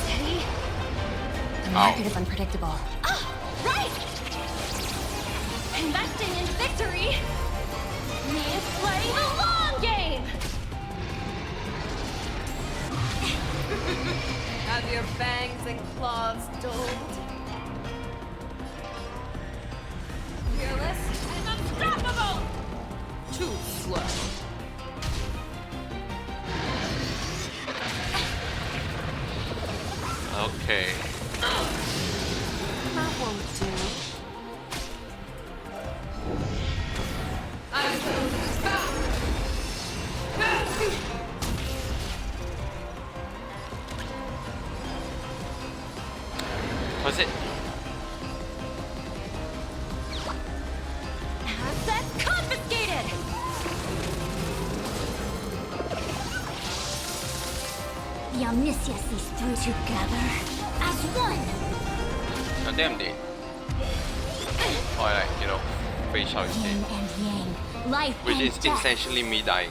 Steady. The Ow. market is unpredictable. Ah, right! Investing in victory means playing the long game. Have your fangs and claws dulled. Fearless and unstoppable! Too slow. Okay. That won't do. I will back. What's it? Assets confiscated. The omniscience sees through together as one. God damn it. Or like, you know, face out Yin instead. and yang, life Which and is death. essentially me dying.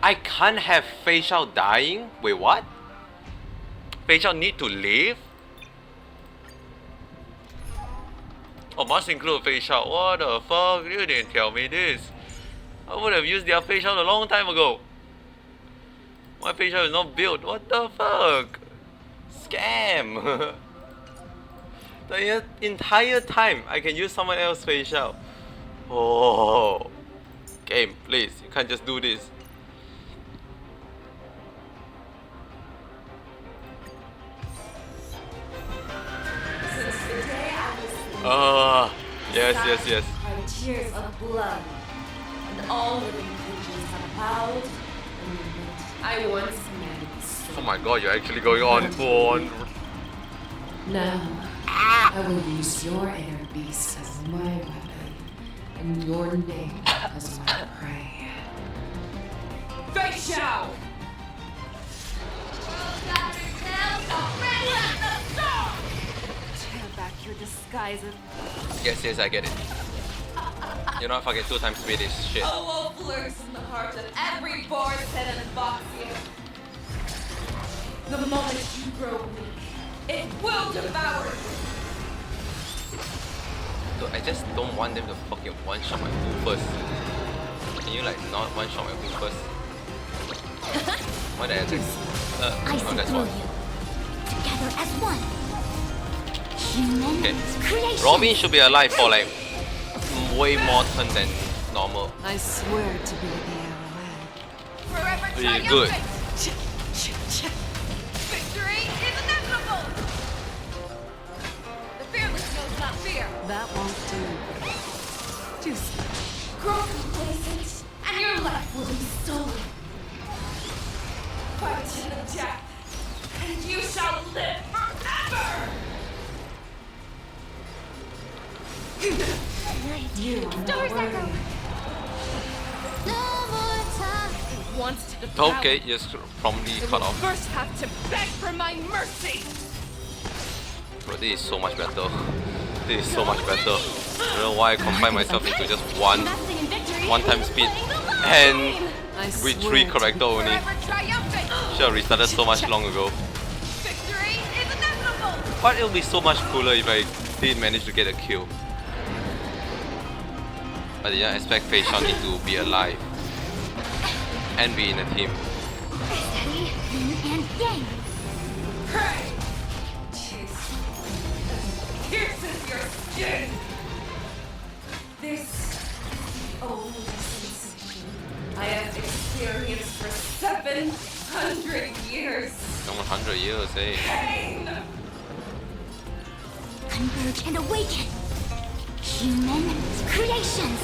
I can't have Fei Shao dying? Wait, what? Fei Shao need to live? Oh, must include Fei Shao. What the fuck? You didn't tell me this. I would have used their Fei Shao a long time ago. My Fei Shao is not built. What the fuck? Scam! The entire time I can use someone else's Fei Shao. Oh, game, please, you can't just do this. Since the day I was Ah, yes. by tears of blood, and all living creatures have bowed and knelt. I once met so Oh my god, you're actually going on full on. now I will use your air beast as my weapon, and your name as my prey. Fei Shao! Tear back your disguises. Yes, I get it. You're not fucking 2 times speed is shit. A wolf lurks in the heart of every boar's head and boxier. The moment you grow weak, it will devour you. Dude, I just don't want them to fucking one-shot my Who first. Can you like not one-shot my Who first? Why did I attack? I see that's through one. you. Together as one. Human Okay. creation. Robin should be alive for like way more turn than normal. I swear to be the arrowhead. Forever Really good. Victory is inevitable! The fearless knows not fear. That won't do. Just grow complacent, and your life will be stolen. Fight to the death, and you shall live forever! You are not Doors worthy. echo. wants to devour. Okay, just promptly It cut will off. first have to beg for my mercy. Bro, this is so much better. This is so much better. I don't know why I confine myself into just one time speed and with 3 character only. Forever triumphant. Should have restarted so much long ago. Victory is inevitable. But it would be so much cooler if I did manage to get a kill. But I didn't expect Fei Shan need to be alive and be in a team. Steady, yin and yang. Pierces your skin. This old sensation I have experienced for 700 years. 100 years, eh? Pain. Converge and awaken. Human creations.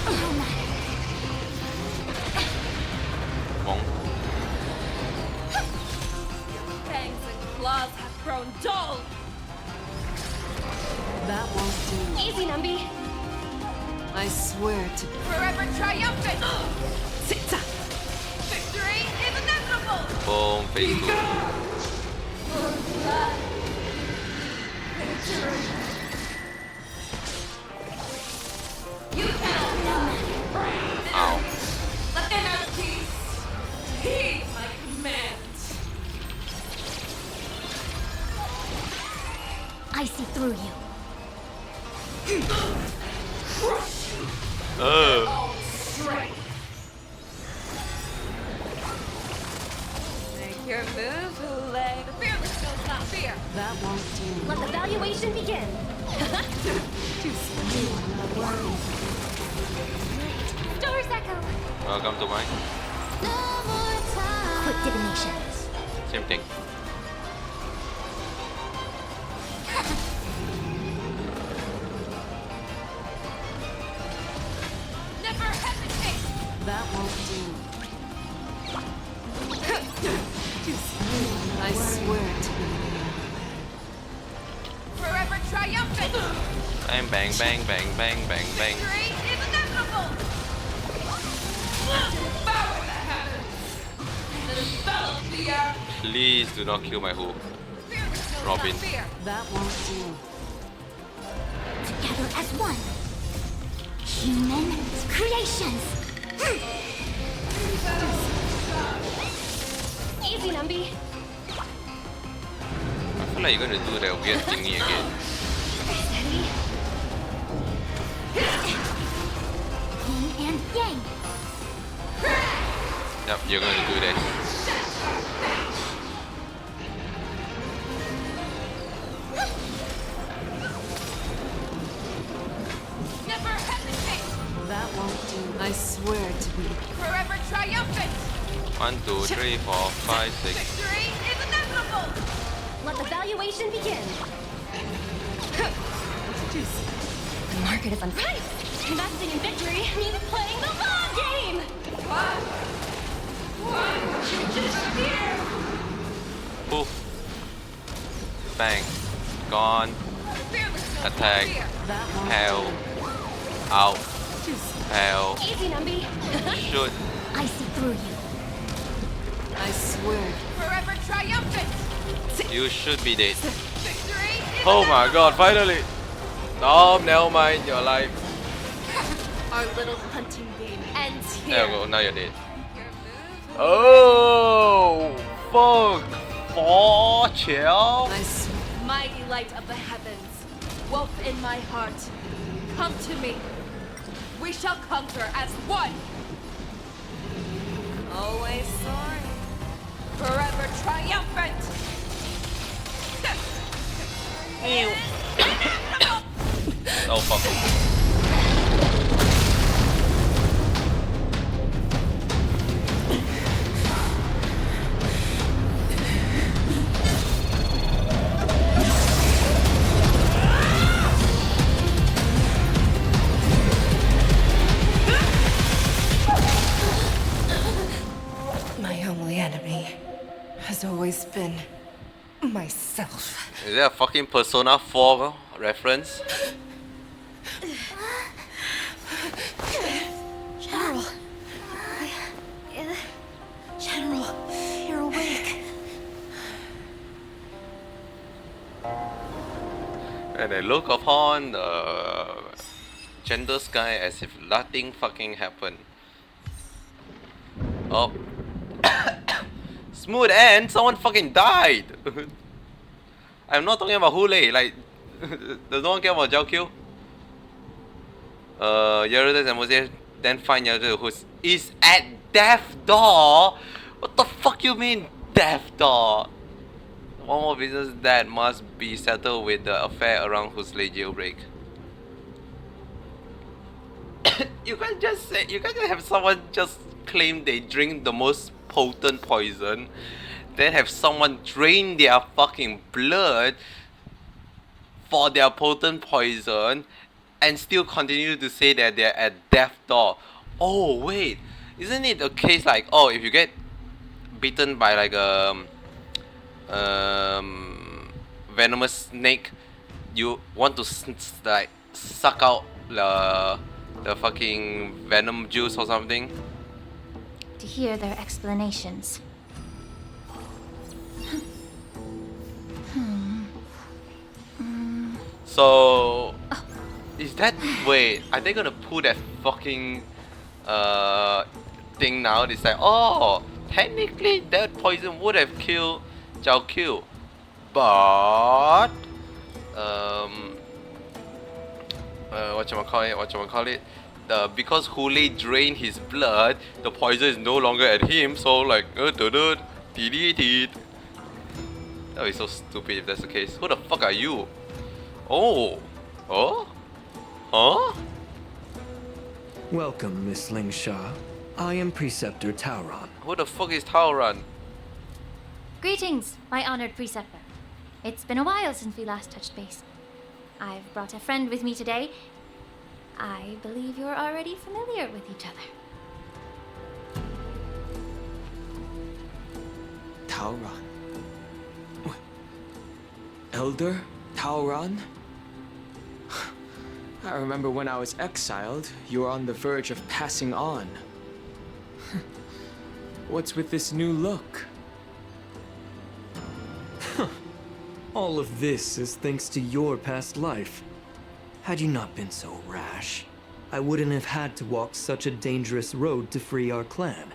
No matter. Bonk. Fangs and claws have grown dull. That won't do. Easy, Numby. I swear to. Forever triumphant. Victory is inevitable. Boom, phase 2. You cannot. Ow. Let them out of peace. Heed my command. I see through you. Strength. Make your move, Hule. The fearless knows not fear. That won't do. Let the valuation begin. Stars echo. Welcome to mine. No more time. Quick divination. Same thing. Never hesitate. That won't do. I swear to be. Forever triumphant. Bang, bang, bang, bang, bang, bang, bang. Victory is inevitable. Devour the heavens. Envelop the earth. Please do not kill my hoop. Fearless knows Robin. not fear. That won't do. Together as one. Human creations. Easy, Numby. I feel like you're gonna do that weird thingy again. Steady. Yin and yang. Yep, you're gonna do that. Never hesitate. That won't do. I swear to be. Forever triumphant. 1, 2, 3, 4, 5, 6. Victory is inevitable. Let the valuation begin. The market is unripe. Investing in victory means playing the long game. Poof. Bang. Gone. Fearless knows not Attack. fear. That won't Hell. Out. Hell. Easy, Numby. Shoot. I see through you. I swear. Forever triumphant. You should be dead. Victory is Oh my god, finally! No, never mind, you're alive. Our little hunting game ends here. There we go, now you're dead. Your move. Oh, fuck! Oh, chill. I swear. Mighty light of the heavens, wolf in my heart, come to me. We shall conquer as one. Always soaring, forever triumphant. Oh, fuck. My only enemy has always been myself. Is that a fucking Persona 4 reference? Girl. General, you're awake. And I look upon the gentle sky as if nothing fucking happened. Oh. Smooth end, someone fucking died! I'm not talking about Hule, like, does no one care about Jiao Q? Yaruda and Mose then find Yaruda who is at death door? What the fuck you mean, death door? One more business that must be settled with the affair around Husley jailbreak. You can't just say, you can't just have someone just claim they drink the most potent poison, then have someone drain their fucking blood for their potent poison, and still continue to say that they're at death door. Oh wait, isn't it a case like, oh, if you get bitten by like a venomous snake, you want to like suck out the fucking venom juice or something? To hear their explanations. So, is that, wait, are they gonna pull that fucking thing now? It's like, oh, technically that poison would have killed Jiao Q, but whatchamacallit, because Hule drained his blood, the poison is no longer at him, so like, deleted. That would be so stupid if that's the case. Who the fuck are you? Oh? Oh? Huh? Welcome, Miss Lingsha. I am Preceptor Tauron. Who the fuck is Tauron? Greetings, my honored preceptor. It's been a while since we last touched base. I've brought a friend with me today. I believe you're already familiar with each other. Tauron. Elder Tauron? I remember when I was exiled, you were on the verge of passing on. What's with this new look? All of this is thanks to your past life. Had you not been so rash, I wouldn't have had to walk such a dangerous road to free our clan,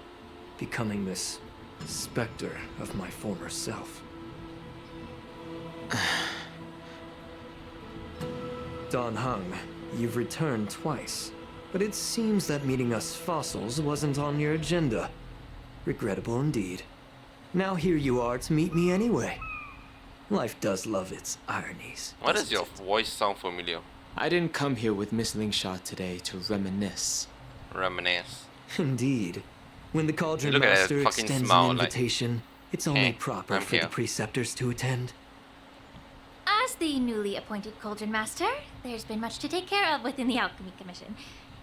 becoming this specter of my former self. Dan Heng, you've returned twice, but it seems that meeting us fossils wasn't on your agenda. Regrettable indeed. Now here you are to meet me anyway. Life does love its ironies. Why does your voice sound familiar? I didn't come here with Miss Lingsha today to reminisce. Reminisce. Indeed. When the Cauldron Look at that Master fucking extends smile, an like, invitation, it's only hey, proper I'm for here. the preceptors to attend. As the newly appointed Cauldron Master, there's been much to take care of within the Alchemy Commission.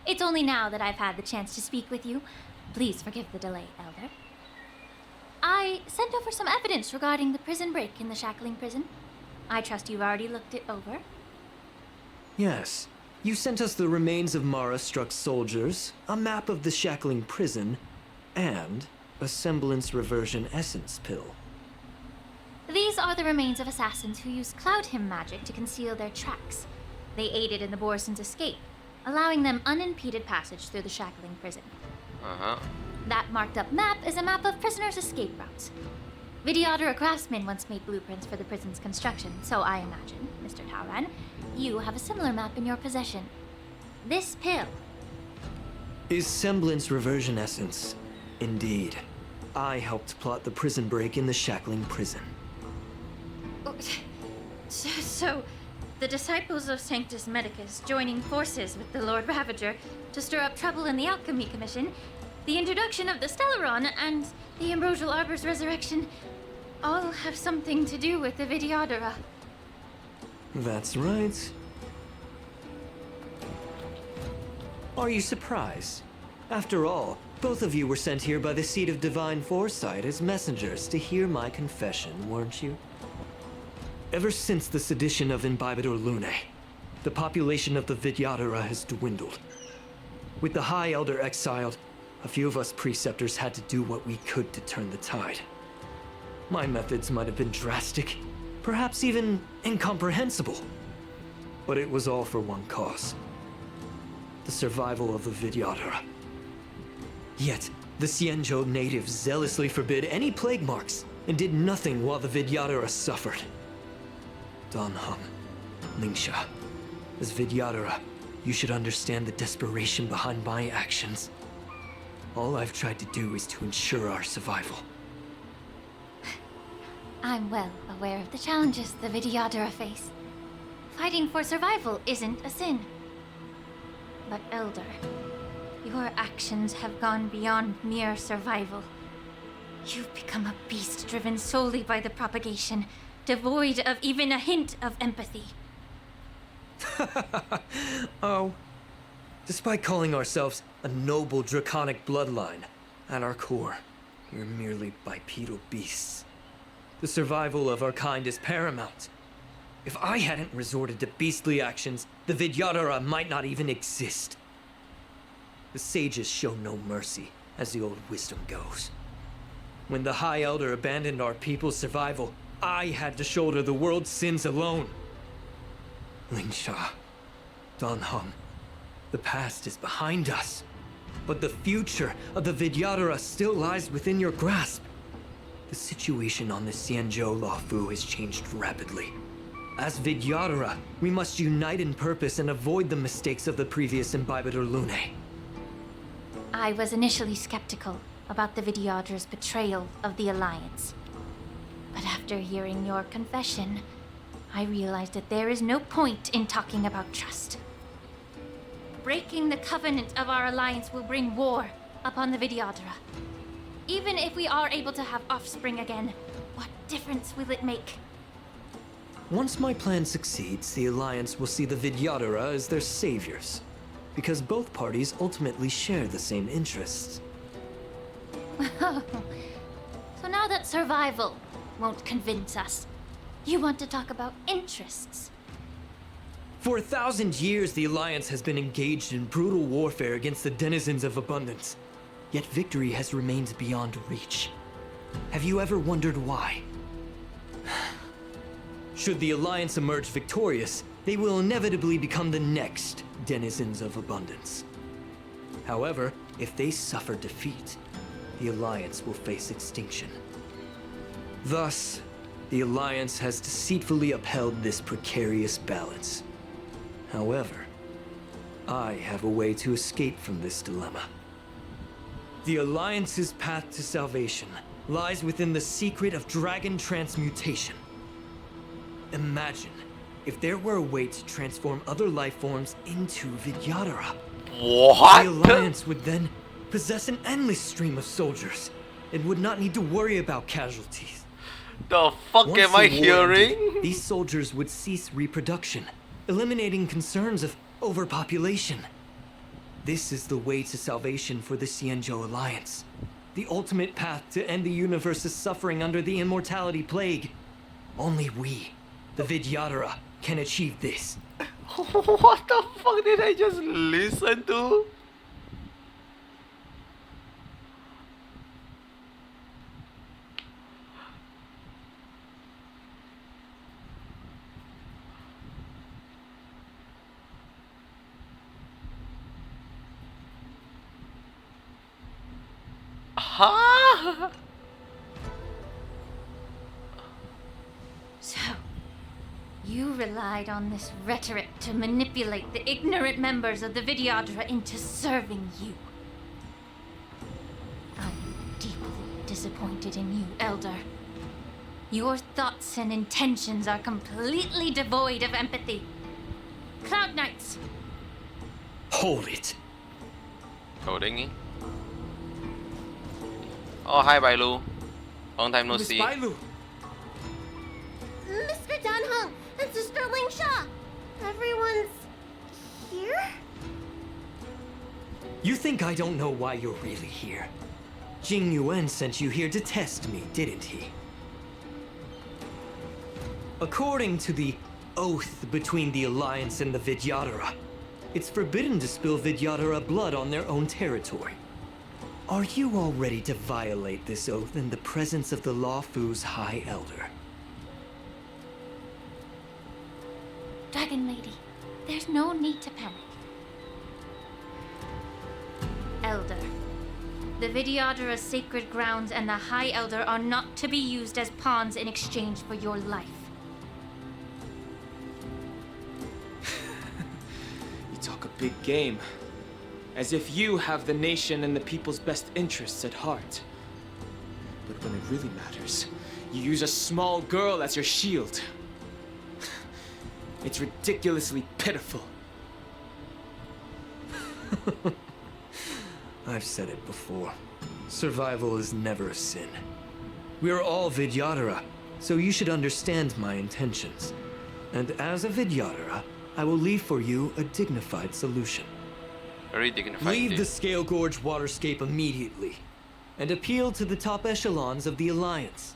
It's only now that I've had the chance to speak with you. Please forgive the delay, Elder. I sent over some evidence regarding the prison break in the Shackling prison. I trust you've already looked it over. Yes. You sent us the remains of Mara-struck soldiers, a map of the Shackling prison, and a semblance reversion essence pill. These are the remains of assassins who used Cloud Hymn magic to conceal their tracks. They aided in the Borison's escape, allowing them unimpeded passage through the Shackling prison. Uh-huh. That marked-up map is a map of prisoners' escape routes. Vidyadhara craftsmen once made blueprints for the prison's construction, so I imagine, Mr. Tauron, you have a similar map in your possession. This pill. Is semblance reversion essence. Indeed. I helped plot the prison break in the Shackling prison. So, the disciples of Sanctus Medicus joining forces with the Lord Ravager to stir up trouble in the Alchemy Commission, the introduction of the Stellaron, and the Ambrosial Arbor's resurrection all have something to do with the Vidyadhara. That's right. Are you surprised? After all, both of you were sent here by the Seat of Divine Foresight as messengers to hear my confession, weren't you? Ever since the sedition of Imbibidor Lunae, the population of the Vidyadhara has dwindled. With the High Elder exiled, a few of us preceptors had to do what we could to turn the tide. My methods might have been drastic, perhaps even incomprehensible. But it was all for one cause. The survival of the Vidyadhara. Yet, the Xianzhou natives zealously forbid any plague marks and did nothing while the Vidyadhara suffered. Dan Heng, Lingsha, as Vidyadhara, you should understand the desperation behind my actions. All I've tried to do is to ensure our survival. I'm well aware of the challenges the Vidyadhara face. Fighting for survival isn't a sin. But Elder, your actions have gone beyond mere survival. You've become a beast driven solely by the propagation, devoid of even a hint of empathy. Oh. Despite calling ourselves a noble draconic bloodline, at our core, we're merely bipedal beasts. The survival of our kind is paramount. If I hadn't resorted to beastly actions, the Vidyadhara might not even exist. The sages show no mercy, as the old wisdom goes. When the High Elder abandoned our people's survival, I had to shoulder the world's sins alone. Lingsha, Dan Heng, the past is behind us, but the future of the Vidyadhara still lies within your grasp. The situation on the Xianzhou Luofu has changed rapidly. As Vidyadhara, we must unite in purpose and avoid the mistakes of the previous Imbibitor Lunae. I was initially skeptical about the Vidyadhara's betrayal of the Alliance. But after hearing your confession, I realized that there is no point in talking about trust. Breaking the covenant of our alliance will bring war upon the Vidyadhara. Even if we are able to have offspring again, what difference will it make? Once my plan succeeds, the Alliance will see the Vidyadhara as their saviors, because both parties ultimately share the same interests. So now that survival won't convince us, you want to talk about interests? For 1,000 years, the Alliance has been engaged in brutal warfare against the denizens of abundance. Yet victory has remained beyond reach. Have you ever wondered why? Should the Alliance emerge victorious, they will inevitably become the next denizens of abundance. However, if they suffer defeat, the Alliance will face extinction. Thus, the Alliance has deceitfully upheld this precarious balance. However, I have a way to escape from this dilemma. The Alliance's path to salvation lies within the secret of dragon transmutation. Imagine if there were a way to transform other life forms into Vidyadhara. What? The Alliance would then possess an endless stream of soldiers and would not need to worry about casualties. The fuck Once am I the war ended, hearing? these soldiers would cease reproduction, eliminating concerns of overpopulation. This is the way to salvation for the Xianzhou Alliance. The ultimate path to end the universe's suffering under the immortality plague. Only we, the Vidyadhara, can achieve this. What the fuck did I just listen to? Huh? So, you relied on this rhetoric to manipulate the ignorant members of the Vidyadhara into serving you. I'm deeply disappointed in you, Elder. Your thoughts and intentions are completely devoid of empathy. Cloud Knights! Hold it. Coding. Oh, hi, Bailu. Long time no see. Bailu! Mr. Dan Heng and Sister Lingsha! Everyone's here? You think I don't know why you're really here? Jing Yuan sent you here to test me, didn't he? According to the oath between the Alliance and the Vidyadhara, It's forbidden to spill Vidyadhara blood on their own territory. Are you all ready to violate this oath in the presence of the Lawfu's High Elder? Dragon Lady, there's no need to panic. Elder, the Vidyadhara sacred grounds and the High Elder are not to be used as pawns in exchange for your life. You talk a big game. As if you have the nation and the people's best interests at heart. But when it really matters, you use a small girl as your shield. It's ridiculously pitiful. I've said it before. Survival is never a sin. We are all Vidyadhara, so you should understand my intentions. And as a Vidyadhara, I will leave for you a dignified solution. Very dignified. Leave the Scale Gorge waterscape immediately, and appeal to the top echelons of the Alliance.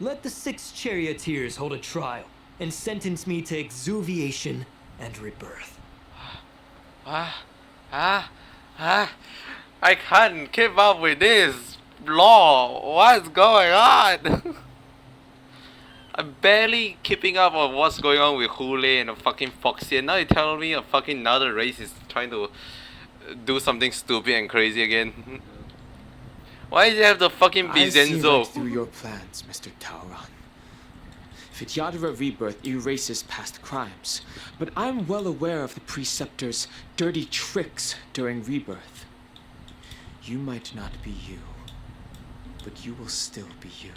Let the 6 charioteers hold a trial, and sentence me to exuviation and rebirth. I can't keep up with this law. What's going on? I'm barely keeping up on what's going on with Hule and a fucking Foxy, and now you tell me a fucking another race is trying to do something stupid and crazy again. Why do you have the fucking I see Bizenzo? right through your plans, Mr. Tauron. Vidyadhara Rebirth erases past crimes, but I'm well aware of the Preceptor's dirty tricks during Rebirth. You might not be you, but you will still be you.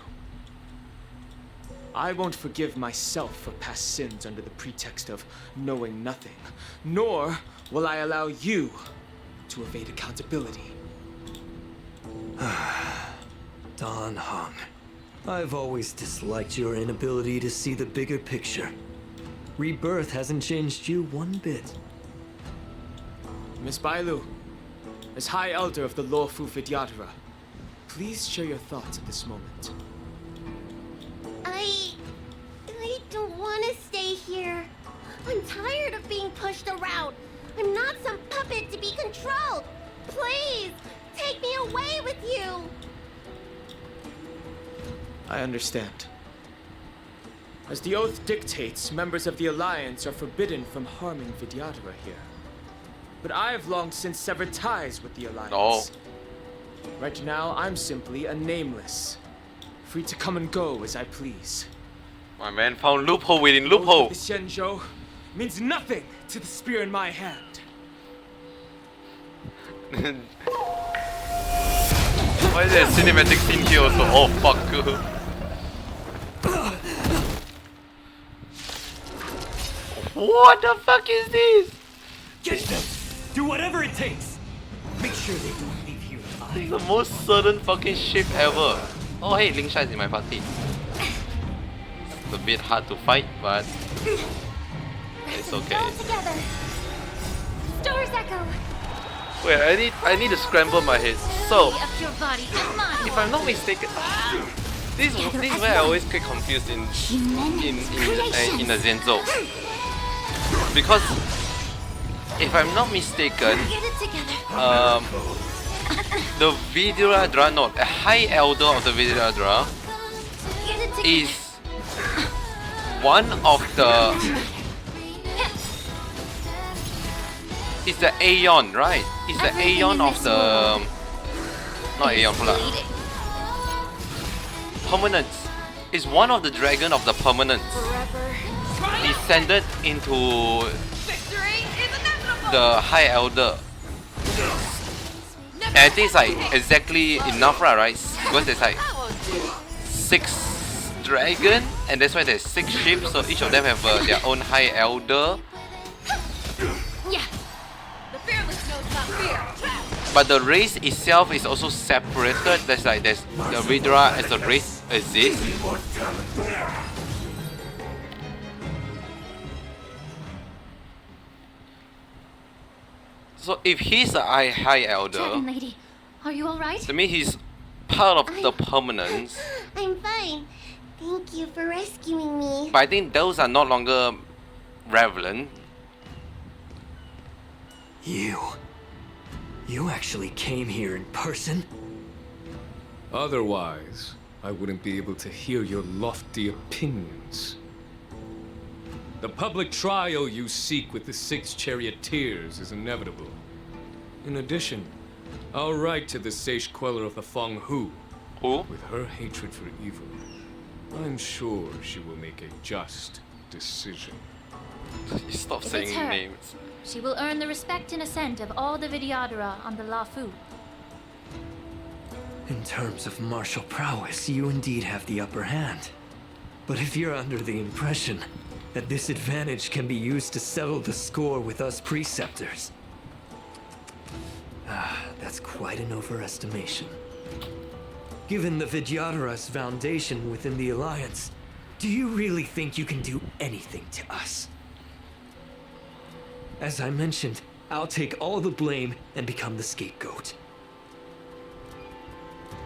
I won't forgive myself for past sins under the pretext of knowing nothing, nor will I allow you to evade accountability. Dan Heng, I've always disliked your inability to see the bigger picture. Rebirth hasn't changed you one bit. Miss Bailu, as High Elder of the Lawfu Vidyadhara, please share your thoughts at this moment. I don't want to stay here. I'm tired of being pushed around. I'm not some puppet to be controlled. Please, take me away with you. I understand. As the oath dictates, members of the Alliance are forbidden from harming Vidyadhara here. But I have long since severed ties with the Alliance. Oh. Right now, I'm simply a nameless, free to come and go as I please. My man found loophole within The oath loophole. of the Xianzhou means nothing to the spear in my hand. Why is there a cinematic scene here also? Oh fuck. What the fuck is this? Get them! Do whatever it takes! Make sure they don't leave here This is alive. the most sudden fucking shift ever. Oh hey, Lingsha is in my party. It's a bit hard to fight, but it's okay. All together. Stars echo. Wait, I need to scramble my head. So, Of your body and mind. if I'm not mistaken, this is where I always get confused in the Zenzo. Because if I'm not mistaken, Get it together. the Vidyadhara, no, a High Elder of the Vidyadhara Get it together. is one of the. It's the Aeon, right? It's the Everything Aeon in of this the. world Not Aeon pula. Permanence. It's one of the dragon of the permanence. Descended into the High Elder. And I think it's like exactly enough, right? Because there's like 6 dragon, and that's why there's 6 ships. So each of them have their own High Elder. Yeah. The fearless knows not fear. But the race itself is also separated. There's the Vidra as a race exists. So if he's a High Elder, Dragon Lady, are you alright? that means he's part of the permanence. I'm fine. Thank you for rescuing me. But I think those are no longer relevant. You actually came here in person? Otherwise, I wouldn't be able to hear your lofty opinions. The public trial you seek with the 6 charioteers is inevitable. In addition, I'll write to the Sage Queller of the Feng Hu. Who? With her hatred for evil, I'm sure she will make a just decision. Stop If it's saying her, names. she will earn the respect and assent of all the Vidyadhara on the Lafu. In terms of martial prowess, you indeed have the upper hand. But if you're under the impression that this advantage can be used to settle the score with us preceptors, that's quite an overestimation. Given the Vidyadhara's foundation within the Alliance, do you really think you can do anything to us? As I mentioned, I'll take all the blame and become the scapegoat.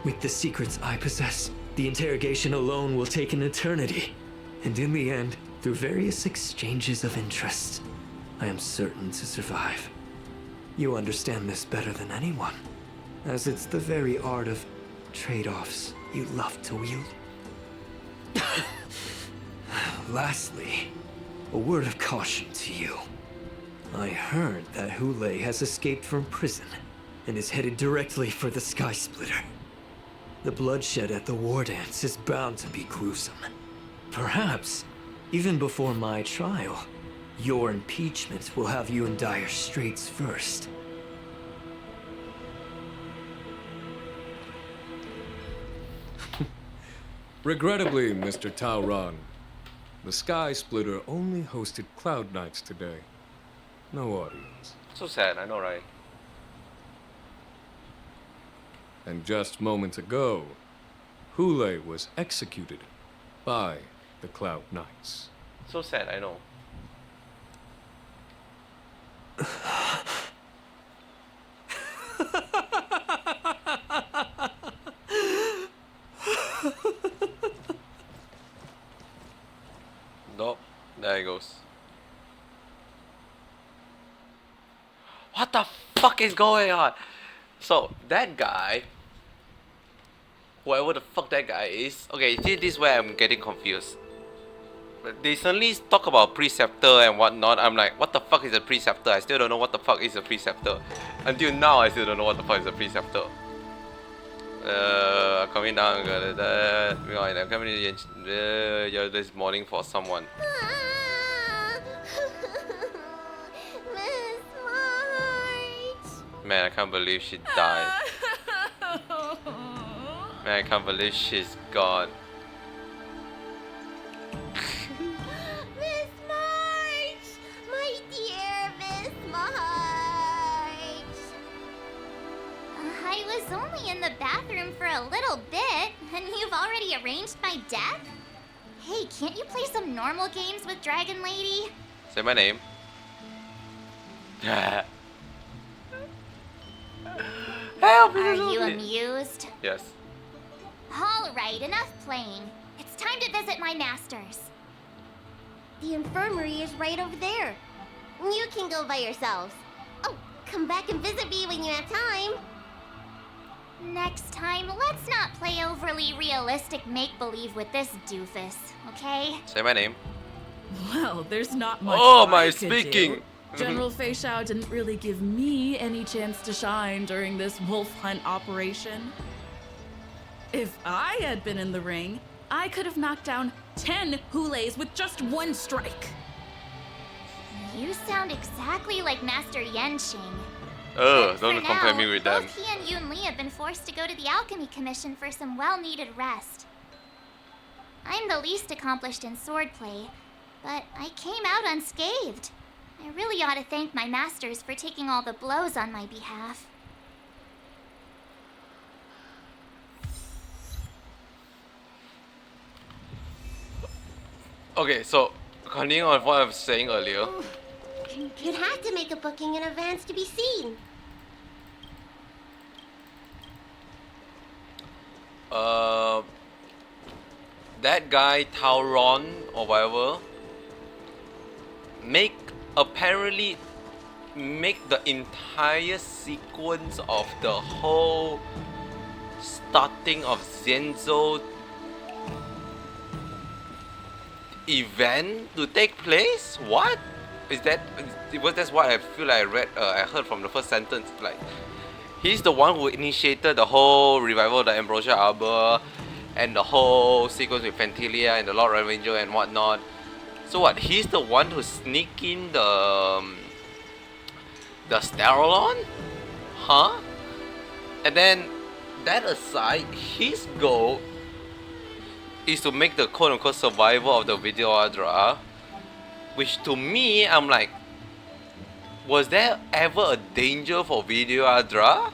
With the secrets I possess, the interrogation alone will take an eternity. And in the end, through various exchanges of interest, I am certain to survive. You understand this better than anyone, as it's the very art of trade-offs you love to wield. Lastly, a word of caution to you. I heard that Hule has escaped from prison and is headed directly for the Sky Splitter. The bloodshed at the war dance is bound to be gruesome. Perhaps, even before my trial, your impeachment will have you in dire straits first. Regrettably, Mr. Taoran, the Sky Splitter only hosted Cloud Knights today. No audience. So sad, I know, right? And just moments ago, Hule was executed by the Cloud Knights. So sad, I know. Nope, there it goes. What the fuck is going on? So, that guy, whoever the fuck that guy is, okay, see, this is where I'm getting confused. They suddenly talk about preceptor and whatnot. I'm like, what the fuck is a preceptor? I still don't know what the fuck is a preceptor. Until now, I still don't know what the fuck is a preceptor. Coming down, I'm coming this morning for someone. Miss March. Man, I can't believe she died. Man, I can't believe she's gone. Miss March! My dear Miss March! I was only in the bathroom for a little bit, and you've already arranged my death? Hey, can't you play some normal games with Dragon Lady? Say my name. Help! Are you amused? Yes. Alright, enough playing. It's time to visit my masters. The infirmary is right over there. You can go by yourselves. Oh, come back and visit me when you have time. Next time, let's not play overly realistic make-believe with this doofus, okay? Say my name. Well, there's not much. Oh, I my could speaking! do. General Fei Xiao didn't really give me any chance to shine during this wolf hunt operation. If I had been in the ring, I could have knocked down 10 Hules with just one strike. You sound exactly like Master Yenqing. Ugh, For don't compare now, me with them. both he and Yun Li have been forced to go to the Alchemy Commission for some well-needed rest. I'm the least accomplished in swordplay, but I came out unscathed. I really ought to thank my masters for taking all the blows on my behalf. Okay, so continuing on what I was saying earlier. You'd have to make a booking in advance to be seen. That guy Tauron or whatever apparently make the entire sequence of the whole starting of Zenzo event to take place? What is that? That's what I feel like I heard from the first sentence. Like, he's the one who initiated the whole revival of the Ambrosia Arbor and the whole sequence with Fantilia and the Lord Revenger and whatnot. So what? He's the one who sneak in the Sterolon? Huh? And then, that aside, his goal is to make the quote-unquote survival of the Videoadra, which to me, I'm like, was there ever a danger for Videoadra?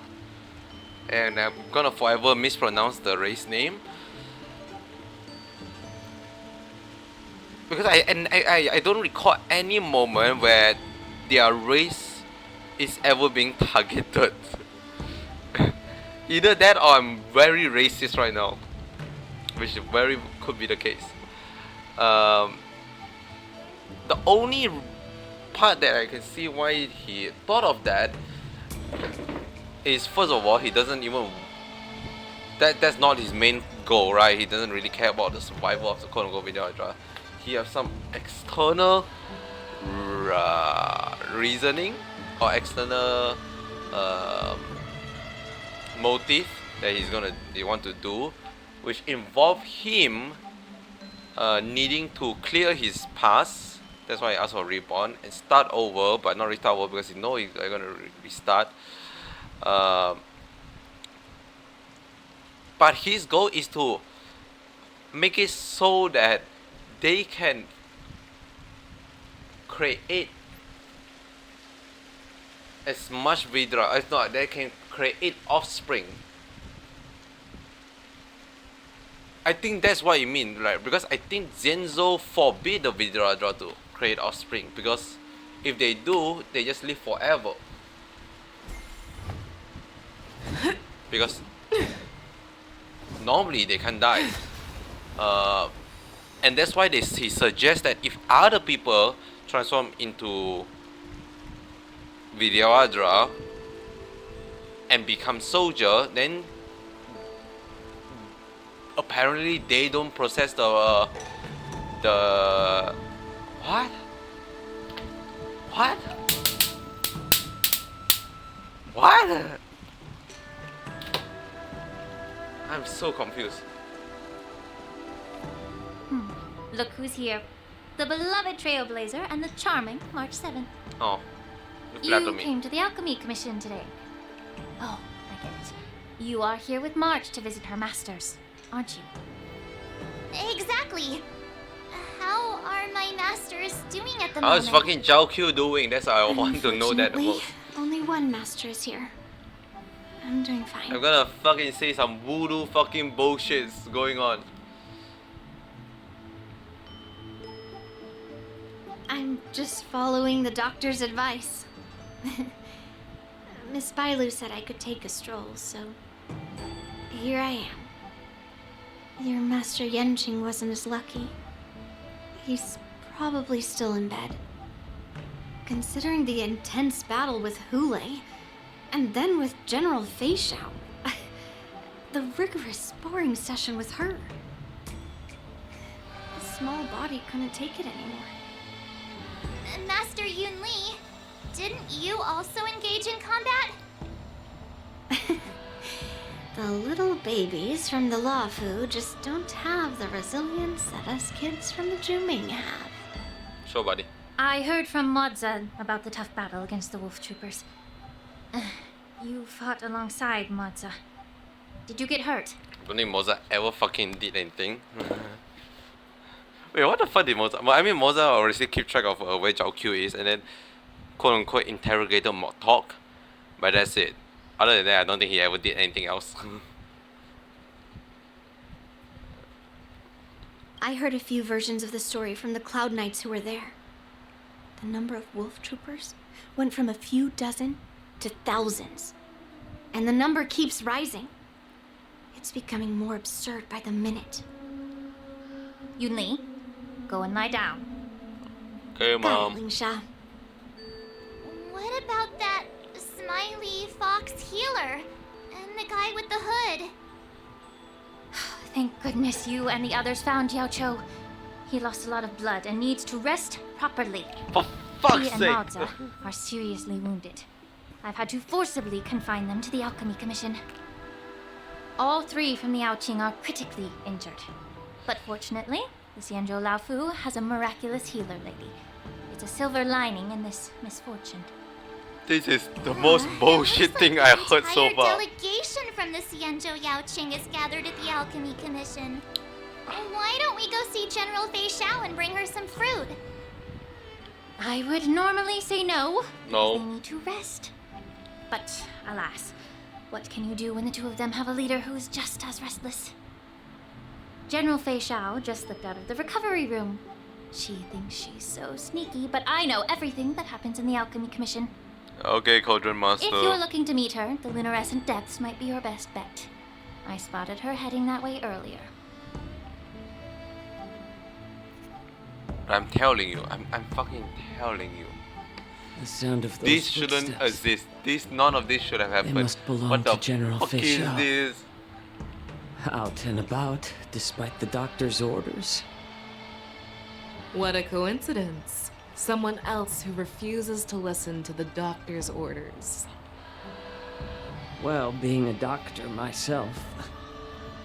And I'm gonna forever mispronounce the race name. Because I don't recall any moment where their race is ever being targeted. Either that or I'm very racist right now, which very could be the case. The only part that I can see why he thought of that is, first of all, he doesn't even, that's not his main goal, right? He doesn't really care about the survival of the quote-unquote Videoadra. He has some external reasoning or external motive that he want to do, which involve him needing to clear his past. That's why he asked for reborn and start over, but not restart over because he knows he's gonna restart. But his goal is to make it so that they can create as much Vidra as not, they can create offspring. I think that's what you mean, right? Because I think Zenzo forbid the Vidradra to create offspring, because if they do, they just live forever. Because normally they can die. And that's why he suggests that if other people transform into Videoadra and become soldier, then apparently they don't process the what? I'm so confused. Look who's here. The beloved Trailblazer and the charming March 7th. Oh, you flatter You me. came to the Alchemy Commission today. Oh, I get it. You are here with March to visit her masters, aren't you? Exactly. How are my masters doing at the How's moment? fucking Zhao Q doing? That's what I want to know that the most. Only one master is here. I'm doing fine. I'm gonna fucking say some voodoo fucking bullshit's going on. I'm just following the doctor's advice. Miss Bailu said I could take a stroll, so here I am. Your Master Yenching wasn't as lucky. He's probably still in bed. Considering the intense battle with Hule, and then with General Fei Xiao, the rigorous sparring session with her. His small body couldn't take it anymore. Master Yun Li, didn't you also engage in combat? The little babies from the Luofu just don't have the resilience that us kids from the Juming have. Sure, buddy. I heard from Modza about the tough battle against the wolf troopers. You fought alongside Modza. Did you get hurt? I don't think Mozart ever fucking did anything. Wait, what the fuck did Mozart? Well, I mean, Mozart already keep track of where Zhao Q is and then quote unquote interrogator talk. But that's it. Other than that, I don't think he ever did anything else. I heard a few versions of the story from the Cloud Knights who were there. The number of wolf troopers went from a few dozen to thousands. And the number keeps rising. It's becoming more absurd by the minute. Yun Li, go and lie down. Okay, Mom. Lingsha. What about smiley fox healer. And the guy with the hood. Thank goodness you and the others found Yaocho. He lost a lot of blood and needs to rest properly. For fuck's He and sake! Malta are seriously wounded. I've had to forcibly confine them to the Alchemy Commission. All 3 from the Yaoqing are critically injured. But fortunately, the Xianzhou Laofu has a miraculous healer lady. It's a silver lining in this misfortune. This is the most bullshit thing I heard so Entire far. delegation from the Xianzhou Yaoqing is gathered at the Alchemy Commission. Why don't we go see General Fei Xiao and bring her some fruit? I would normally say no. No. They need to rest. But alas, what can you do when the 2 of them have a leader who is just as restless? General Fei Xiao just slipped out of the recovery room. She thinks she's so sneaky, but I know everything that happens in the Alchemy Commission. Okay, Cauldron Master. If you're looking to meet her, the luminescent depths might be your best bet. I spotted her heading that way earlier. I'm telling you, I'm fucking telling you. The sound of those This shouldn't footsteps. exist. None of this should have happened. They must belong what the to General fuck Fei is Xiao. this? Out and about, despite the doctor's orders. What a coincidence. Someone else who refuses to listen to the doctor's orders. Well, being a doctor myself,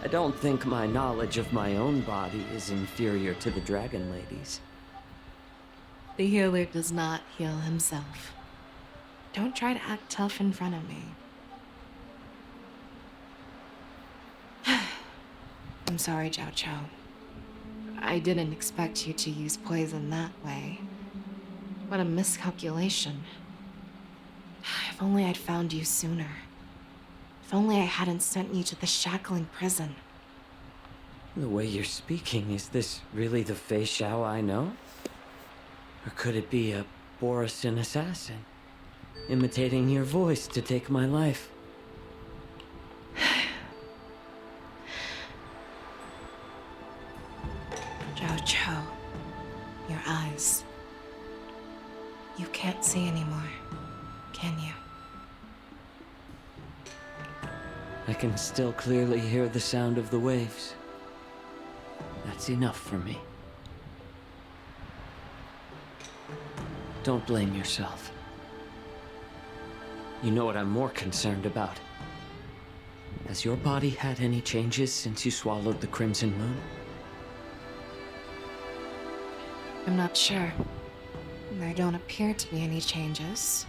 I don't think my knowledge of my own body is inferior to the Dragon Lady's. The healer does not heal himself. Don't try to act tough in front of me. I'm sorry, Jiao Chou. I didn't expect you to use poison that way. What a miscalculation. If only I'd found you sooner. If only I hadn't sent you to the shackling prison. The way you're speaking, is this really the Fei Xiao I know? Or could it be a Borisin assassin, imitating your voice to take my life? Jiao Chou, your eyes. You can't see anymore, can you? I can still clearly hear the sound of the waves. That's enough for me. Don't blame yourself. You know what I'm more concerned about? Has your body had any changes since you swallowed the Crimson Moon? I'm not sure. There don't appear to be any changes.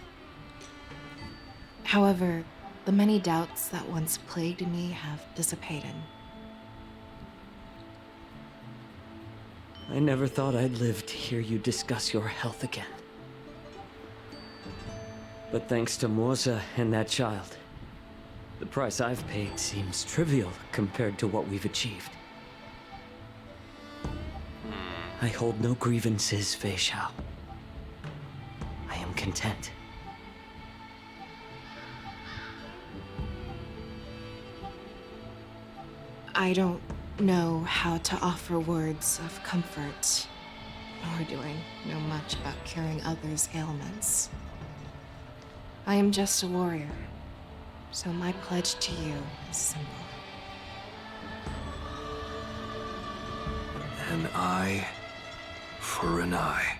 However, the many doubts that once plagued me have dissipated. I never thought I'd live to hear you discuss your health again. But thanks to Moza and that child, the price I've paid seems trivial compared to what we've achieved. I hold no grievances, Fei Xiao. I am content. I don't know how to offer words of comfort, nor do I know much about curing others' ailments. I am just a warrior, so my pledge to you is simple. An eye for an eye.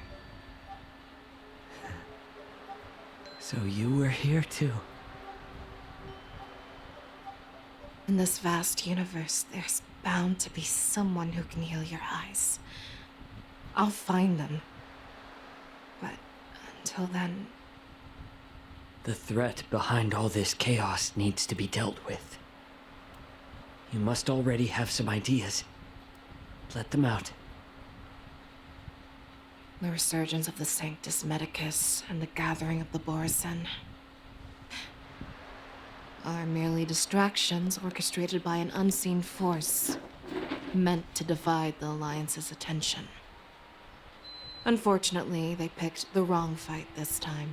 So you were here too. In this vast universe, there's bound to be someone who can heal your eyes. I'll find them. But until then... The threat behind all this chaos needs to be dealt with. You must already have some ideas. Let them out. The resurgence of the Sanctus Medicus and the gathering of the Borisin are merely distractions orchestrated by an unseen force, meant to divide the Alliance's attention. Unfortunately, they picked the wrong fight this time.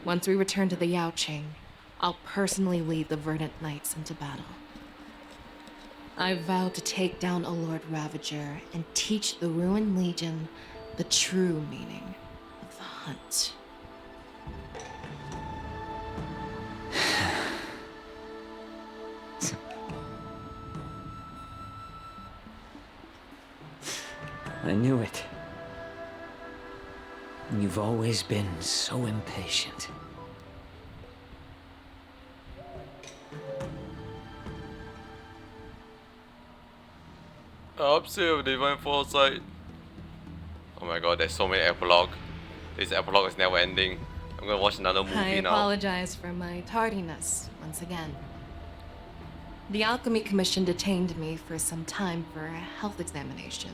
Once we return to the Yaoqing, I'll personally lead the Verdant Knights into battle. I vow to take down a Lord Ravager and teach the Ruined Legion the true meaning of the hunt. I knew it. You've always been so impatient. Upset of divine foresight. Oh my god, there's so many epilogue. This epilogue is never ending. I'm gonna watch another movie I now. apologize for my tardiness once again. The Alchemy Commission detained me for some time for a health examination.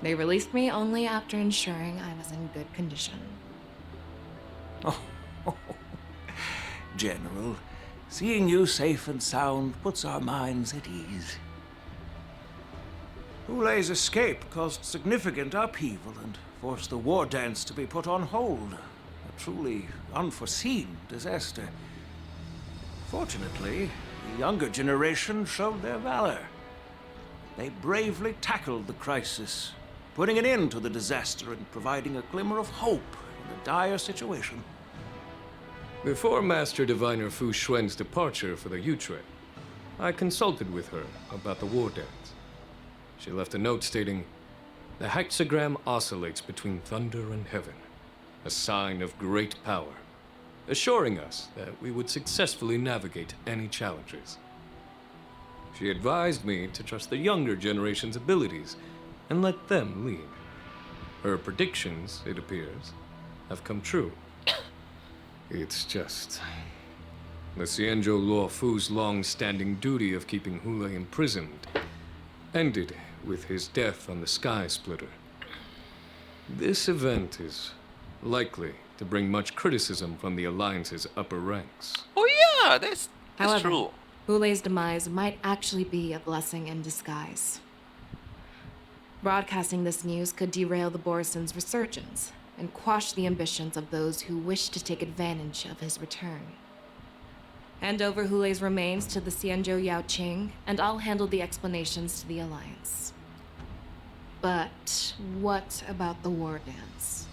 They released me only after ensuring I was in good condition. Oh, General, seeing you safe and sound puts our minds at ease. Hulei's escape caused significant upheaval and forced the war dance to be put on hold. A truly unforeseen disaster. Fortunately, the younger generation showed their valor. They bravely tackled the crisis, putting an end to the disaster and providing a glimmer of hope in a dire situation. Before Master Diviner Fu Xuan's departure for the Yutre, I consulted with her about the war dance. She left a note stating, "The hexagram oscillates between thunder and heaven, a sign of great power, assuring us that we would successfully navigate any challenges." She advised me to trust the younger generation's abilities and let them lead. Her predictions, it appears, have come true. It's just... the Xianzhou Luo Fu's long-standing duty of keeping Hulei imprisoned ended with his death on the Sky Splitter. This event is likely to bring much criticism from the Alliance's upper ranks. Oh yeah, that's However, true. Hulei's demise might actually be a blessing in disguise. Broadcasting this news could derail the Borison's resurgence and quash the ambitions of those who wish to take advantage of his return. Hand over Hulei's remains to the Xianzhou Yaoqing, and I'll handle the explanations to the Alliance. But what about the war dance?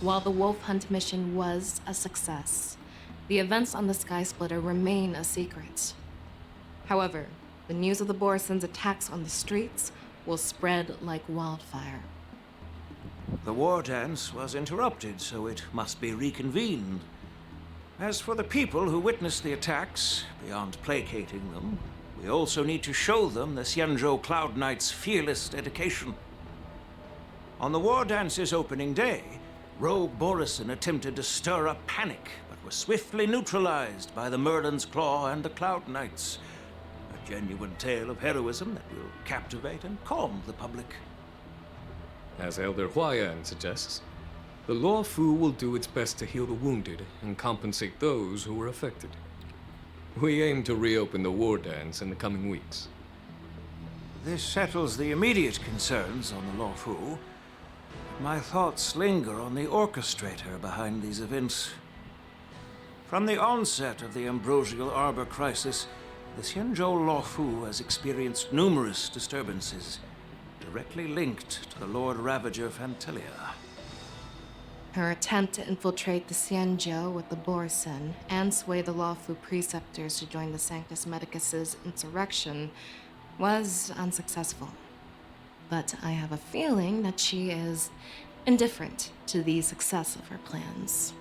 While the Wolf Hunt mission was a success, the events on the Sky Splitter remain a secret. However, the news of the Borison's attacks on the streets will spread like wildfire. The war dance was interrupted, so it must be reconvened. As for the people who witnessed the attacks, beyond placating them, we also need to show them the Xianzhou Cloud Knight's fearless dedication. On the war dance's opening day, rogue Borison attempted to stir up panic, but was swiftly neutralized by the Merlin's Claw and the Cloud Knights. A genuine tale of heroism that will captivate and calm the public. As Elder Huayan suggests, the Luo Fu will do its best to heal the wounded and compensate those who were affected. We aim to reopen the war dance in the coming weeks. This settles the immediate concerns on the Luo Fu. My thoughts linger on the orchestrator behind these events. From the onset of the Ambrosial Arbor crisis, the Xianzhou Luo Fu has experienced numerous disturbances, directly linked to the Lord Ravager Fantilia. Her attempt to infiltrate the Xianzhou with the Borison and sway the Luo Fu preceptors to join the Sanctus Medicus's insurrection was unsuccessful. But I have a feeling that she is indifferent to the success of her plans.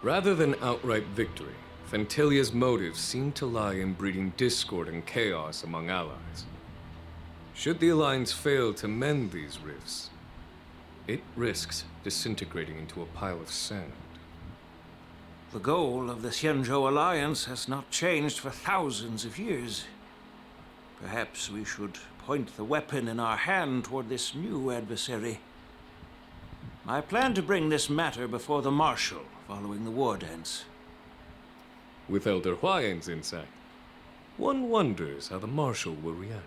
Rather than outright victory, Fantilia's motives seem to lie in breeding discord and chaos among allies. Should the Alliance fail to mend these rifts, it risks disintegrating into a pile of sand. The goal of the Xianzhou Alliance has not changed for thousands of years. Perhaps we should point the weapon in our hand toward this new adversary. I plan to bring this matter before the Marshal following the war dance. With Elder Huayan's insight, one wonders how the Marshal will react.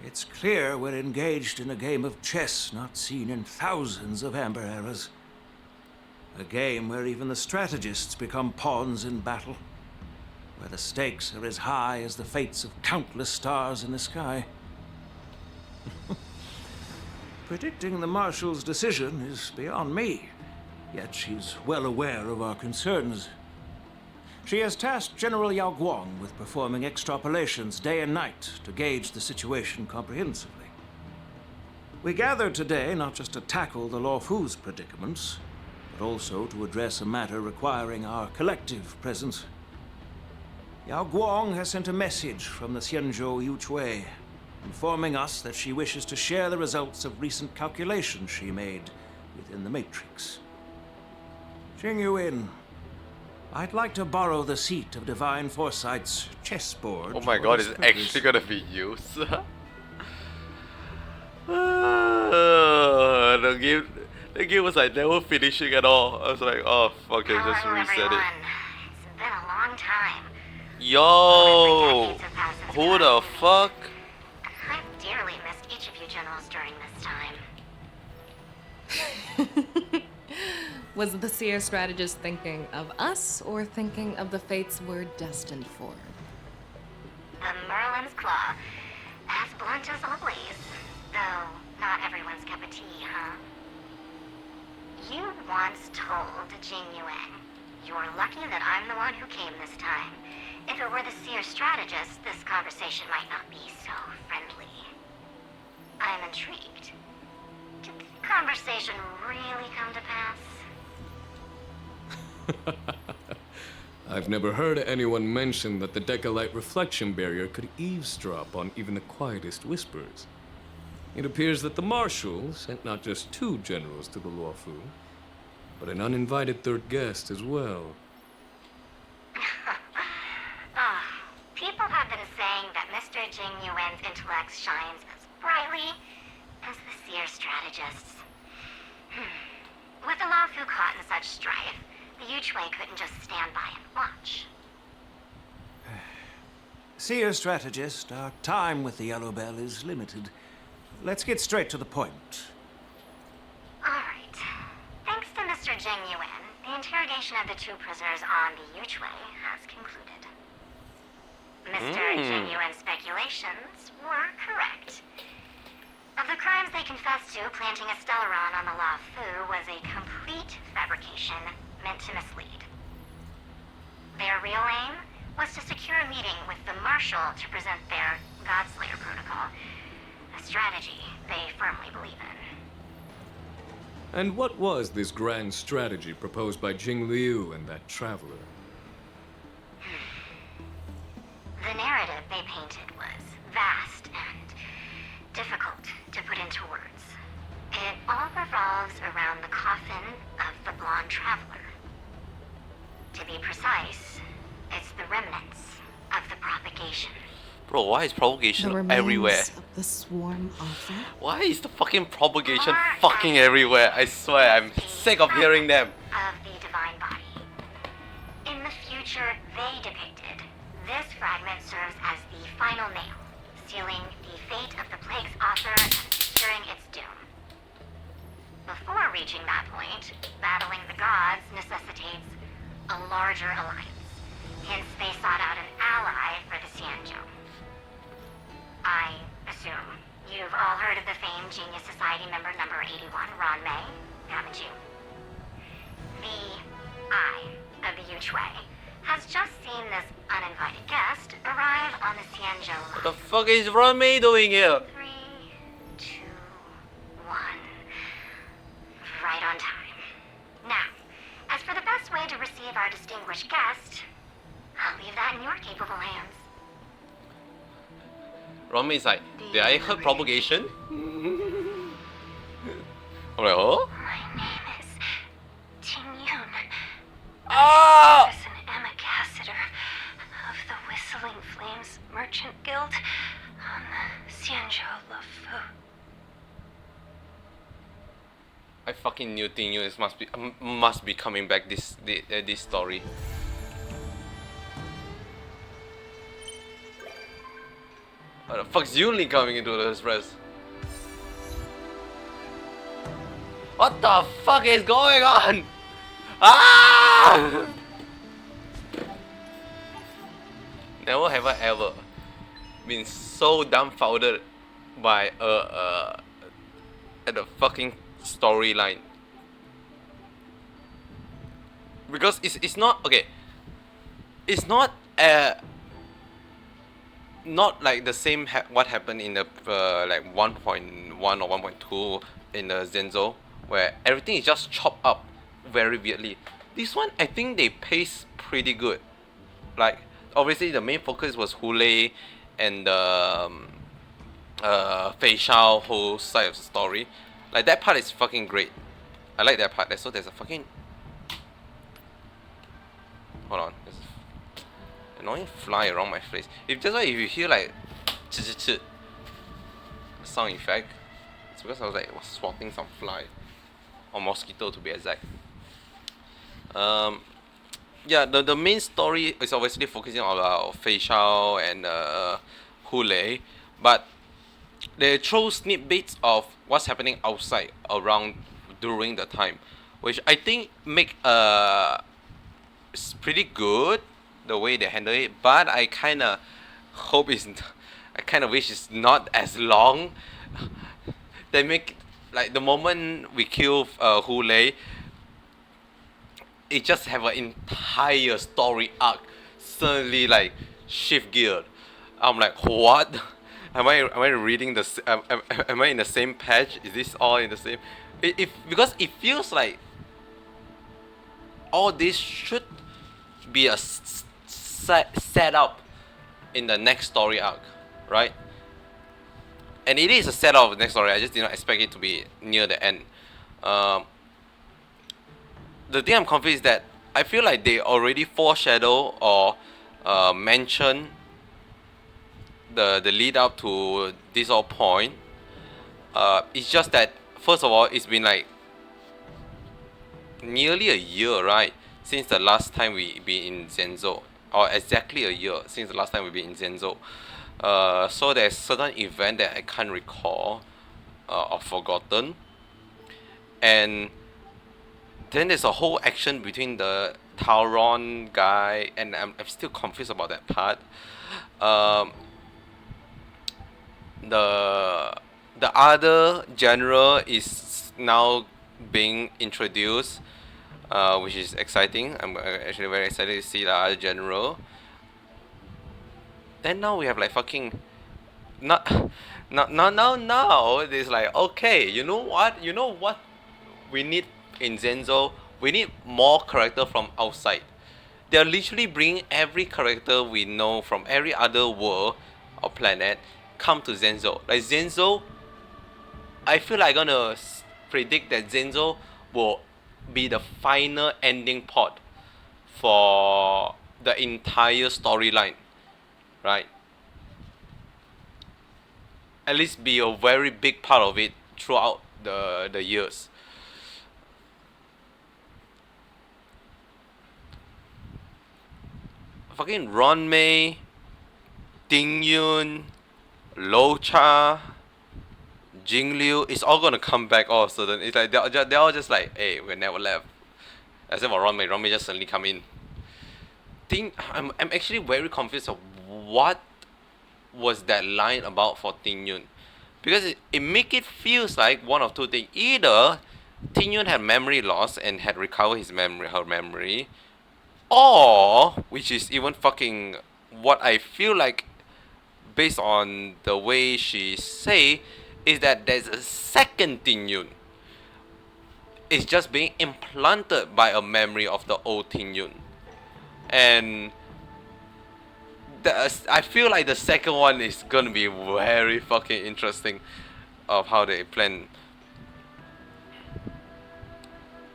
It's clear we're engaged in a game of chess not seen in thousands of Amber eras. A game where even the strategists become pawns in battle, where the stakes are as high as the fates of countless stars in the sky. Predicting the Marshal's decision is beyond me, yet she's well aware of our concerns. She has tasked General Yao Guang with performing extrapolations day and night to gauge the situation comprehensively. We gathered today not just to tackle the Luofu's predicaments, but also to address a matter requiring our collective presence. Yao Guang has sent a message from the Xianzhou Yuchui, informing us that she wishes to share the results of recent calculations she made within the Matrix. Jing Yuan, I'd like to borrow the seat of Divine Foresight's chessboard. Oh my for god, this it's purpose. actually gonna be used. the game was like never finishing at all. I was like, oh fuck it, just reset it. It's been a long time. Yo, who the fuck? I've dearly missed each of you generals during this time. Was the seer strategist thinking of us or thinking of the fates we're destined for? The Merlin's Claw. As blunt as always. Though, not everyone's cup of tea, huh? You once told Jing Yuan, "You're lucky that I'm the one who came this time. If it were the seer strategist, this conversation might not be so friendly." I'm intrigued. Did the conversation really come to pass? I've never heard anyone mention that the Decalite reflection barrier could eavesdrop on even the quietest whispers. It appears that the Marshal sent not just 2 generals to the Luofu, but an uninvited 3rd guest as well. People have been saying that Mr. Jing Yuan's intellect shines as brightly as the seer strategist's. With the Luofu caught in such strife, the Yuchui couldn't just stand by and watch. Seer strategist, our time with the Yellow Bell is limited. Let's get straight to the point. Alright. Thanks to Mr. Jing Yuan, the interrogation of the 2 prisoners on the Yuchui has concluded. Mr. Jing Yuan's speculations were correct. Of the crimes they confessed to, planting a Stellaron on the Luofu was a complete fabrication meant to mislead. Their real aim was to secure a meeting with the Marshal to present their Godslayer protocol, a strategy they firmly believe in. And what was this grand strategy proposed by Jing Liu and that traveler? The narrative they painted was vast and difficult to put into words. It all revolves around the coffin of the blonde traveler. To be precise, it's the remnants of the propagation. Bro, why is propagation The remains everywhere? of the swarm author? Why is the fucking propagation fucking everywhere? I swear, I'm sick of hearing them. Of the divine body. In the future they depicted, this fragment serves as the final nail, sealing the fate of the plague's author and securing its doom. Before reaching that point, battling the gods necessitates a larger alliance. Hence, they sought out an ally for the Xianzhou. I assume you've all heard of the famed Genius Society member number 81, Ron May, haven't you? The Eye of the Yuchui has just seen this uninvited guest arrive on the Xianzhou line. What the fuck is Ron May doing here? 3, 2, 1. Right on time. Now, as for the best way to receive our distinguished guest, I'll leave that in your capable hands. Ron May is like, did I heard propagation? I'm like, oh? My name is Ting Yun. Ah! I'm an ambassador of the Whistling Flames Merchant Guild on the Xianzhou Luofu. I fucking knew Ting Yun must be coming back this story. What the fuck's Yunli coming into the express? What the fuck is going on? Ah! Never have I ever been so dumbfounded by at the fucking storyline. Because it's not okay. it's not not like the same what happened in the like 1.1 or 1.2 in the Zenzo, where everything is just chopped up very weirdly. This one, I think they pace pretty good. Like, obviously the main focus was Hule and the Fei Shao whole side of the story. Like, that part is fucking great. I like that part. So there's a fucking... Hold on. There's an annoying fly around my face. If that's why if you hear like sound effect, it's because I was like swatting some fly. Or mosquito to be exact. Yeah, the main story is obviously focusing on Fei Shao and Hule, but they throw snippets of what's happening outside around during the time, which I think make it's pretty good the way they handle it, but I kind of hope I kind of wish it's not as long. They make like the moment we kill Hule, it just have an entire story arc suddenly like shift gear. I'm like, what? Am I reading the am I in the same page? Is this all in the same? Because it feels like all this should be a set up in the next story arc, right? And it is a setup of the next story. I just did not expect it to be near the end. The thing I'm confused is that I feel like they already foreshadow or mention the lead up to this whole point. It's just that first of all, it's been like nearly a year, right, since the last time we been in Zenzo, or exactly a year since the last time we been in Zenzo. So there's certain event that I can't recall or forgotten, and then there's a whole action between the Tauron guy, and I'm still confused about that part. The other general is now being introduced, which is exciting. I'm actually very excited to see the other general. Then now we have like fucking not now it's like, okay, you know what we need in Zenzo? We need more character from outside. They're literally bringing every character we know from every other world or planet come to Zenzo. Like Zenzo, I feel like I'm gonna predict that Zenzo will be the final ending pot for the entire storyline, right? At least be a very big part of it throughout the years. Fucking Ron Mei, Ding Yun, Lo Cha, Jing Liu, it's all gonna come back all of a sudden. It's like they're all just like, hey, we never left. Except for Ron Mei. Ron Mei just suddenly come in. I'm actually very confused of what was that line about for Ting Yun. Because it make it feels like one of two things. Either Ting Yun had memory loss and had recovered her memory, or, which is even fucking what I feel like based on the way she say, is that there's a second Ting Yun. It's just being implanted by a memory of the old Ting Yun. And I feel like the second one is gonna be very fucking interesting of how they plan.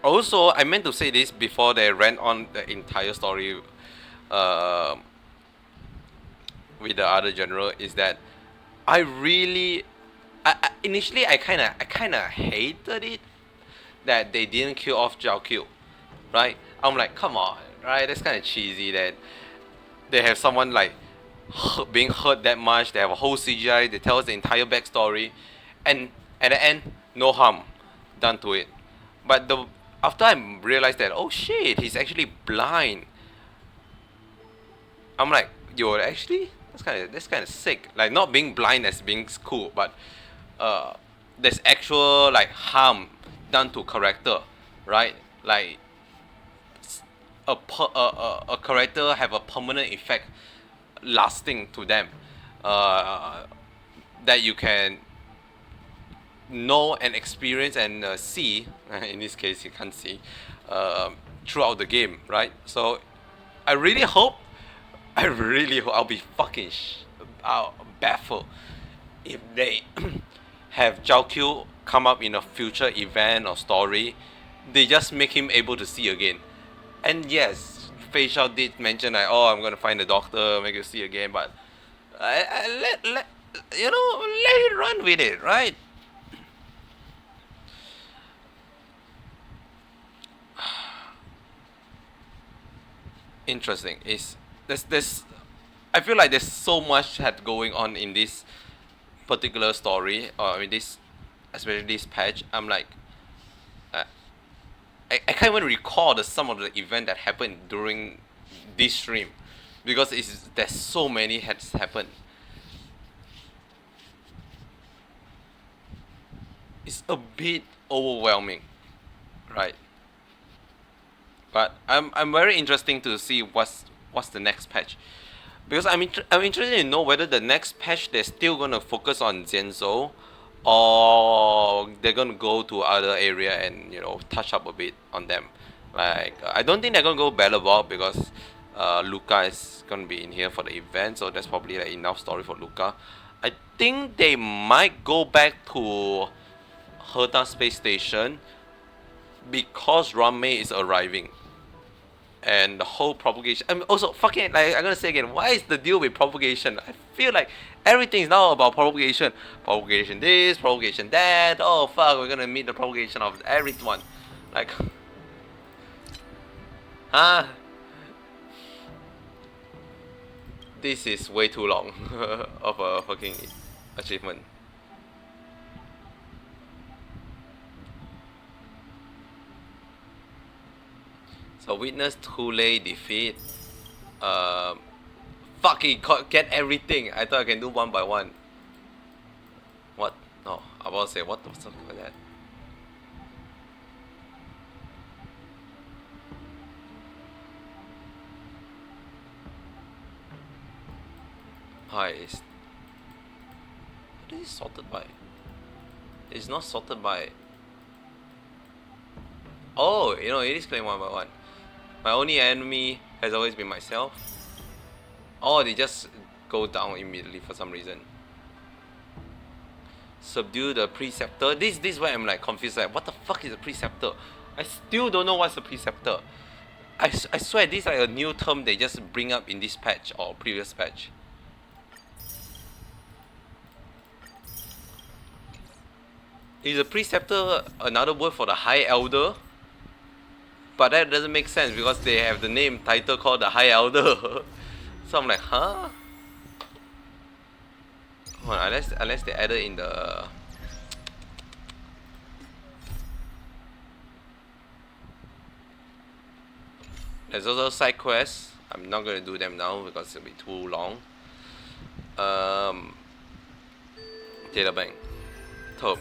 Also, I meant to say this before they ran on the entire story with the other general, is that I really initially I kinda hated it that they didn't kill off Zhao Q, right? I'm like, come on, right? That's kind of cheesy that they have someone like being hurt that much. They have a whole CGI. They tell us the entire backstory, and at the end, no harm done to it. But after I realized that, oh shit, he's actually blind. I'm like, yo, actually, that's kind of sick. Like, not being blind as being cool, but there's actual like harm done to character, right? Like a character have a permanent effect lasting to them, that you can know and experience and see. In this case, you can't see throughout the game, right? So I really hope, I'll be fucking baffled if they have Zhao Q come up in a future event or story. They just make him able to see again. And yes, Fei Shao did mention like, oh, I'm gonna find the doctor, make you see again, but let you know, let it run with it, right? Interesting. Is there's I feel like there's so much had going on in this particular story, or I mean this, especially this patch. I'm like, I can't even recall some of the event that happened during this stream, because there's so many has happened. It's a bit overwhelming, right? But I'm very interesting to see what's the next patch, because I'm interested to know whether the next patch they're still gonna focus on Zenzo, or they're gonna go to other area and, you know, touch up a bit on them. Like I don't think they're gonna go Battle Ball, because Luca is gonna be in here for the event, so that's probably like enough story for Luca. I think they might go back to Herta Space Station, because Ranmei is arriving. And the whole propagation. I'm also fucking like, I'm gonna say again, why is the deal with propagation? I feel like everything is now about propagation. Propagation this, propagation that. Oh fuck, we're gonna meet the propagation of everyone. Like, huh? This is way too long of a fucking achievement. So witness Hule defeat. Fuck it, get everything. I thought I can do one by one. What? No, I was say what the fuck was that? Hi, what is it sorted by? It's not sorted by. Oh, you know, it is playing one by one. My only enemy has always been myself. Oh, they just go down immediately for some reason. Subdue the preceptor. This is where I'm like confused. Like, what the fuck is a preceptor? I still don't know what's a preceptor. I swear this is like a new term they just bring up in this patch or previous patch. Is a preceptor another word for the High Elder? But that doesn't make sense because they have the name title called the High Elder. So I'm like, huh? Well, unless they added in the. There's also side quests. I'm not gonna do them now because it'll be too long. Data bank. Tome.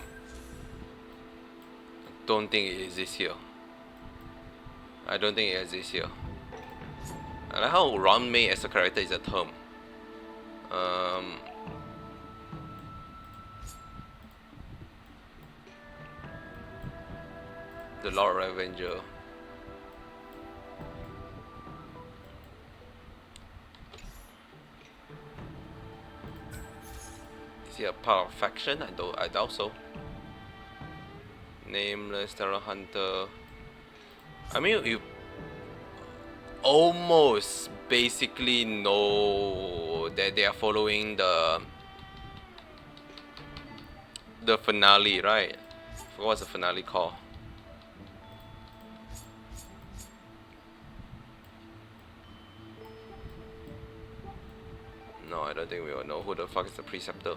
Don't think it exists here. I don't think it exists here. I like how Ranmei as a character is a term. The Lord Revenger. Is he a part of faction? I doubt so. Nameless Terror Hunter. I mean, you almost basically know that they are following the finale, right? I forgot what's the finale called. No, I don't think we will know who the fuck is the preceptor.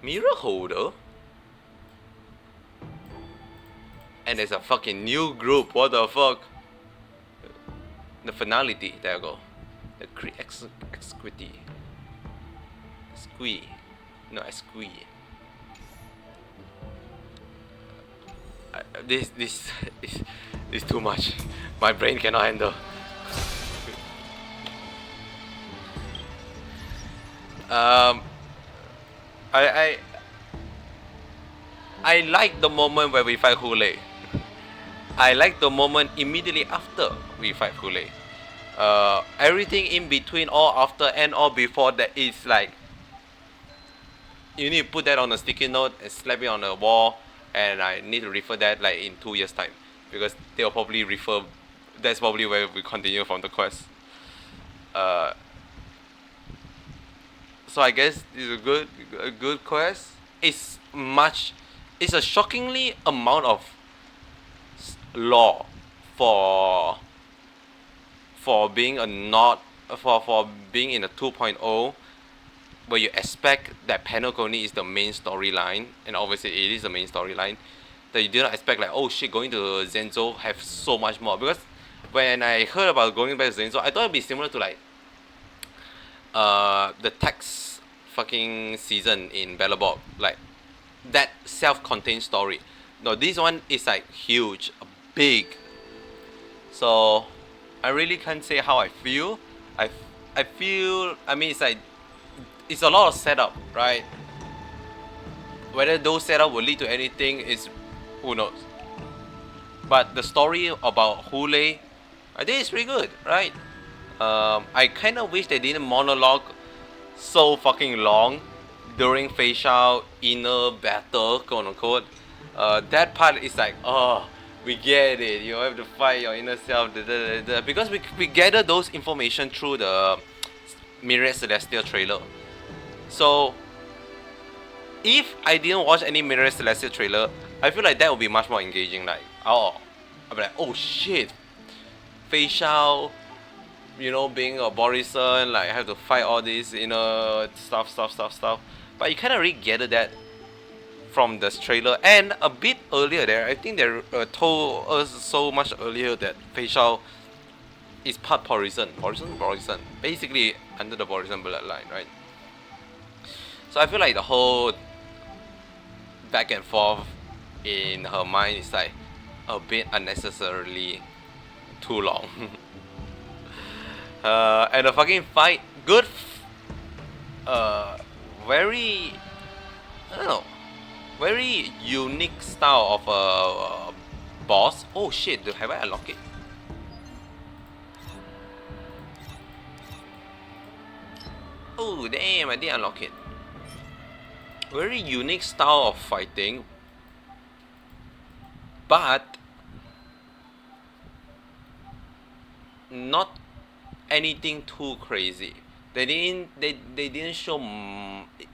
Mirror holder? And there's a fucking new group, what the fuck? The finality, there you go. The exquity. Squee. No, squee. This It's too much. My brain cannot handle. um, I I like the moment where we fight Hule. I like the moment immediately after we fight Hule. Everything in between or after and or before that is like you need to put that on a sticky note and slap it on the wall, and I need to refer that like in 2 years time, because they'll probably refer. That's probably where we continue from the quest. So I guess it's a good quest. It's a shockingly amount of lore for being a not for being in a 2.0, where you expect that Panel Colony is the main storyline, and obviously it is the main storyline, that you didn't expect like, oh shit, going to Zenzo have so much more. Because when I heard about going back to Zenzo, I thought it'd be similar to like the Tax fucking season in Bellabog, like that self-contained story. No, this one is like huge, big. So I really can't say how I feel. I feel, I mean, it's like it's a lot of setup, right? Whether those setup will lead to anything is who knows. But the story about Hule, I think it's pretty good, right? I kind of wish they didn't monologue so fucking long during Fei Shao inner battle, quote unquote. That part is like, oh, we get it. You have to fight your inner self, because we gather those information through the Myriad Celestial trailer. So if I didn't watch any Myriad Celestial trailer, I feel like that would be much more engaging. Like, I'll be like, oh shit, Fei Shao, you know, being a Borison, like have to fight all this, you know, stuff. But you kind of really gathered that from this trailer, and a bit earlier there. I think they told us so much earlier that Fei Shao is part Borison, basically under the Borison bloodline, right? So I feel like the whole back and forth in her mind is like a bit unnecessarily too long. And the fucking fight, good. Very, I don't know, very unique style of a boss. Oh shit, have I unlocked it? Oh damn, I did unlock it. Very unique style of fighting, but not anything too crazy. They didn't show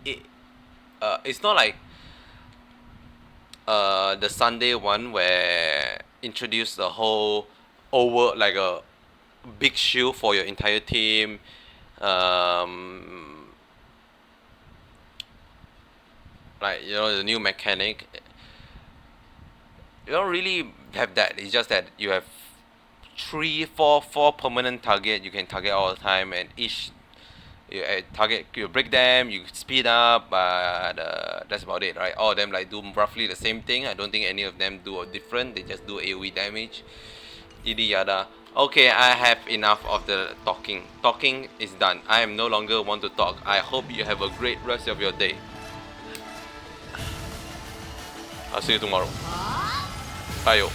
it. It's not like the Sunday one where introduce the whole over like a big shield for your entire team. Like, you know, the new mechanic. You don't really have that. It's just that you have four permanent target you can target all the time, and each you target, you break them, you speed up, but that's about it, right? All of them like do roughly the same thing. I don't think any of them do a different. They just do AoE damage. Yada yada. Okay, I have enough of the talking. Talking is done. I am no longer want to talk. I hope you have a great rest of your day. I'll see you tomorrow. Ayo.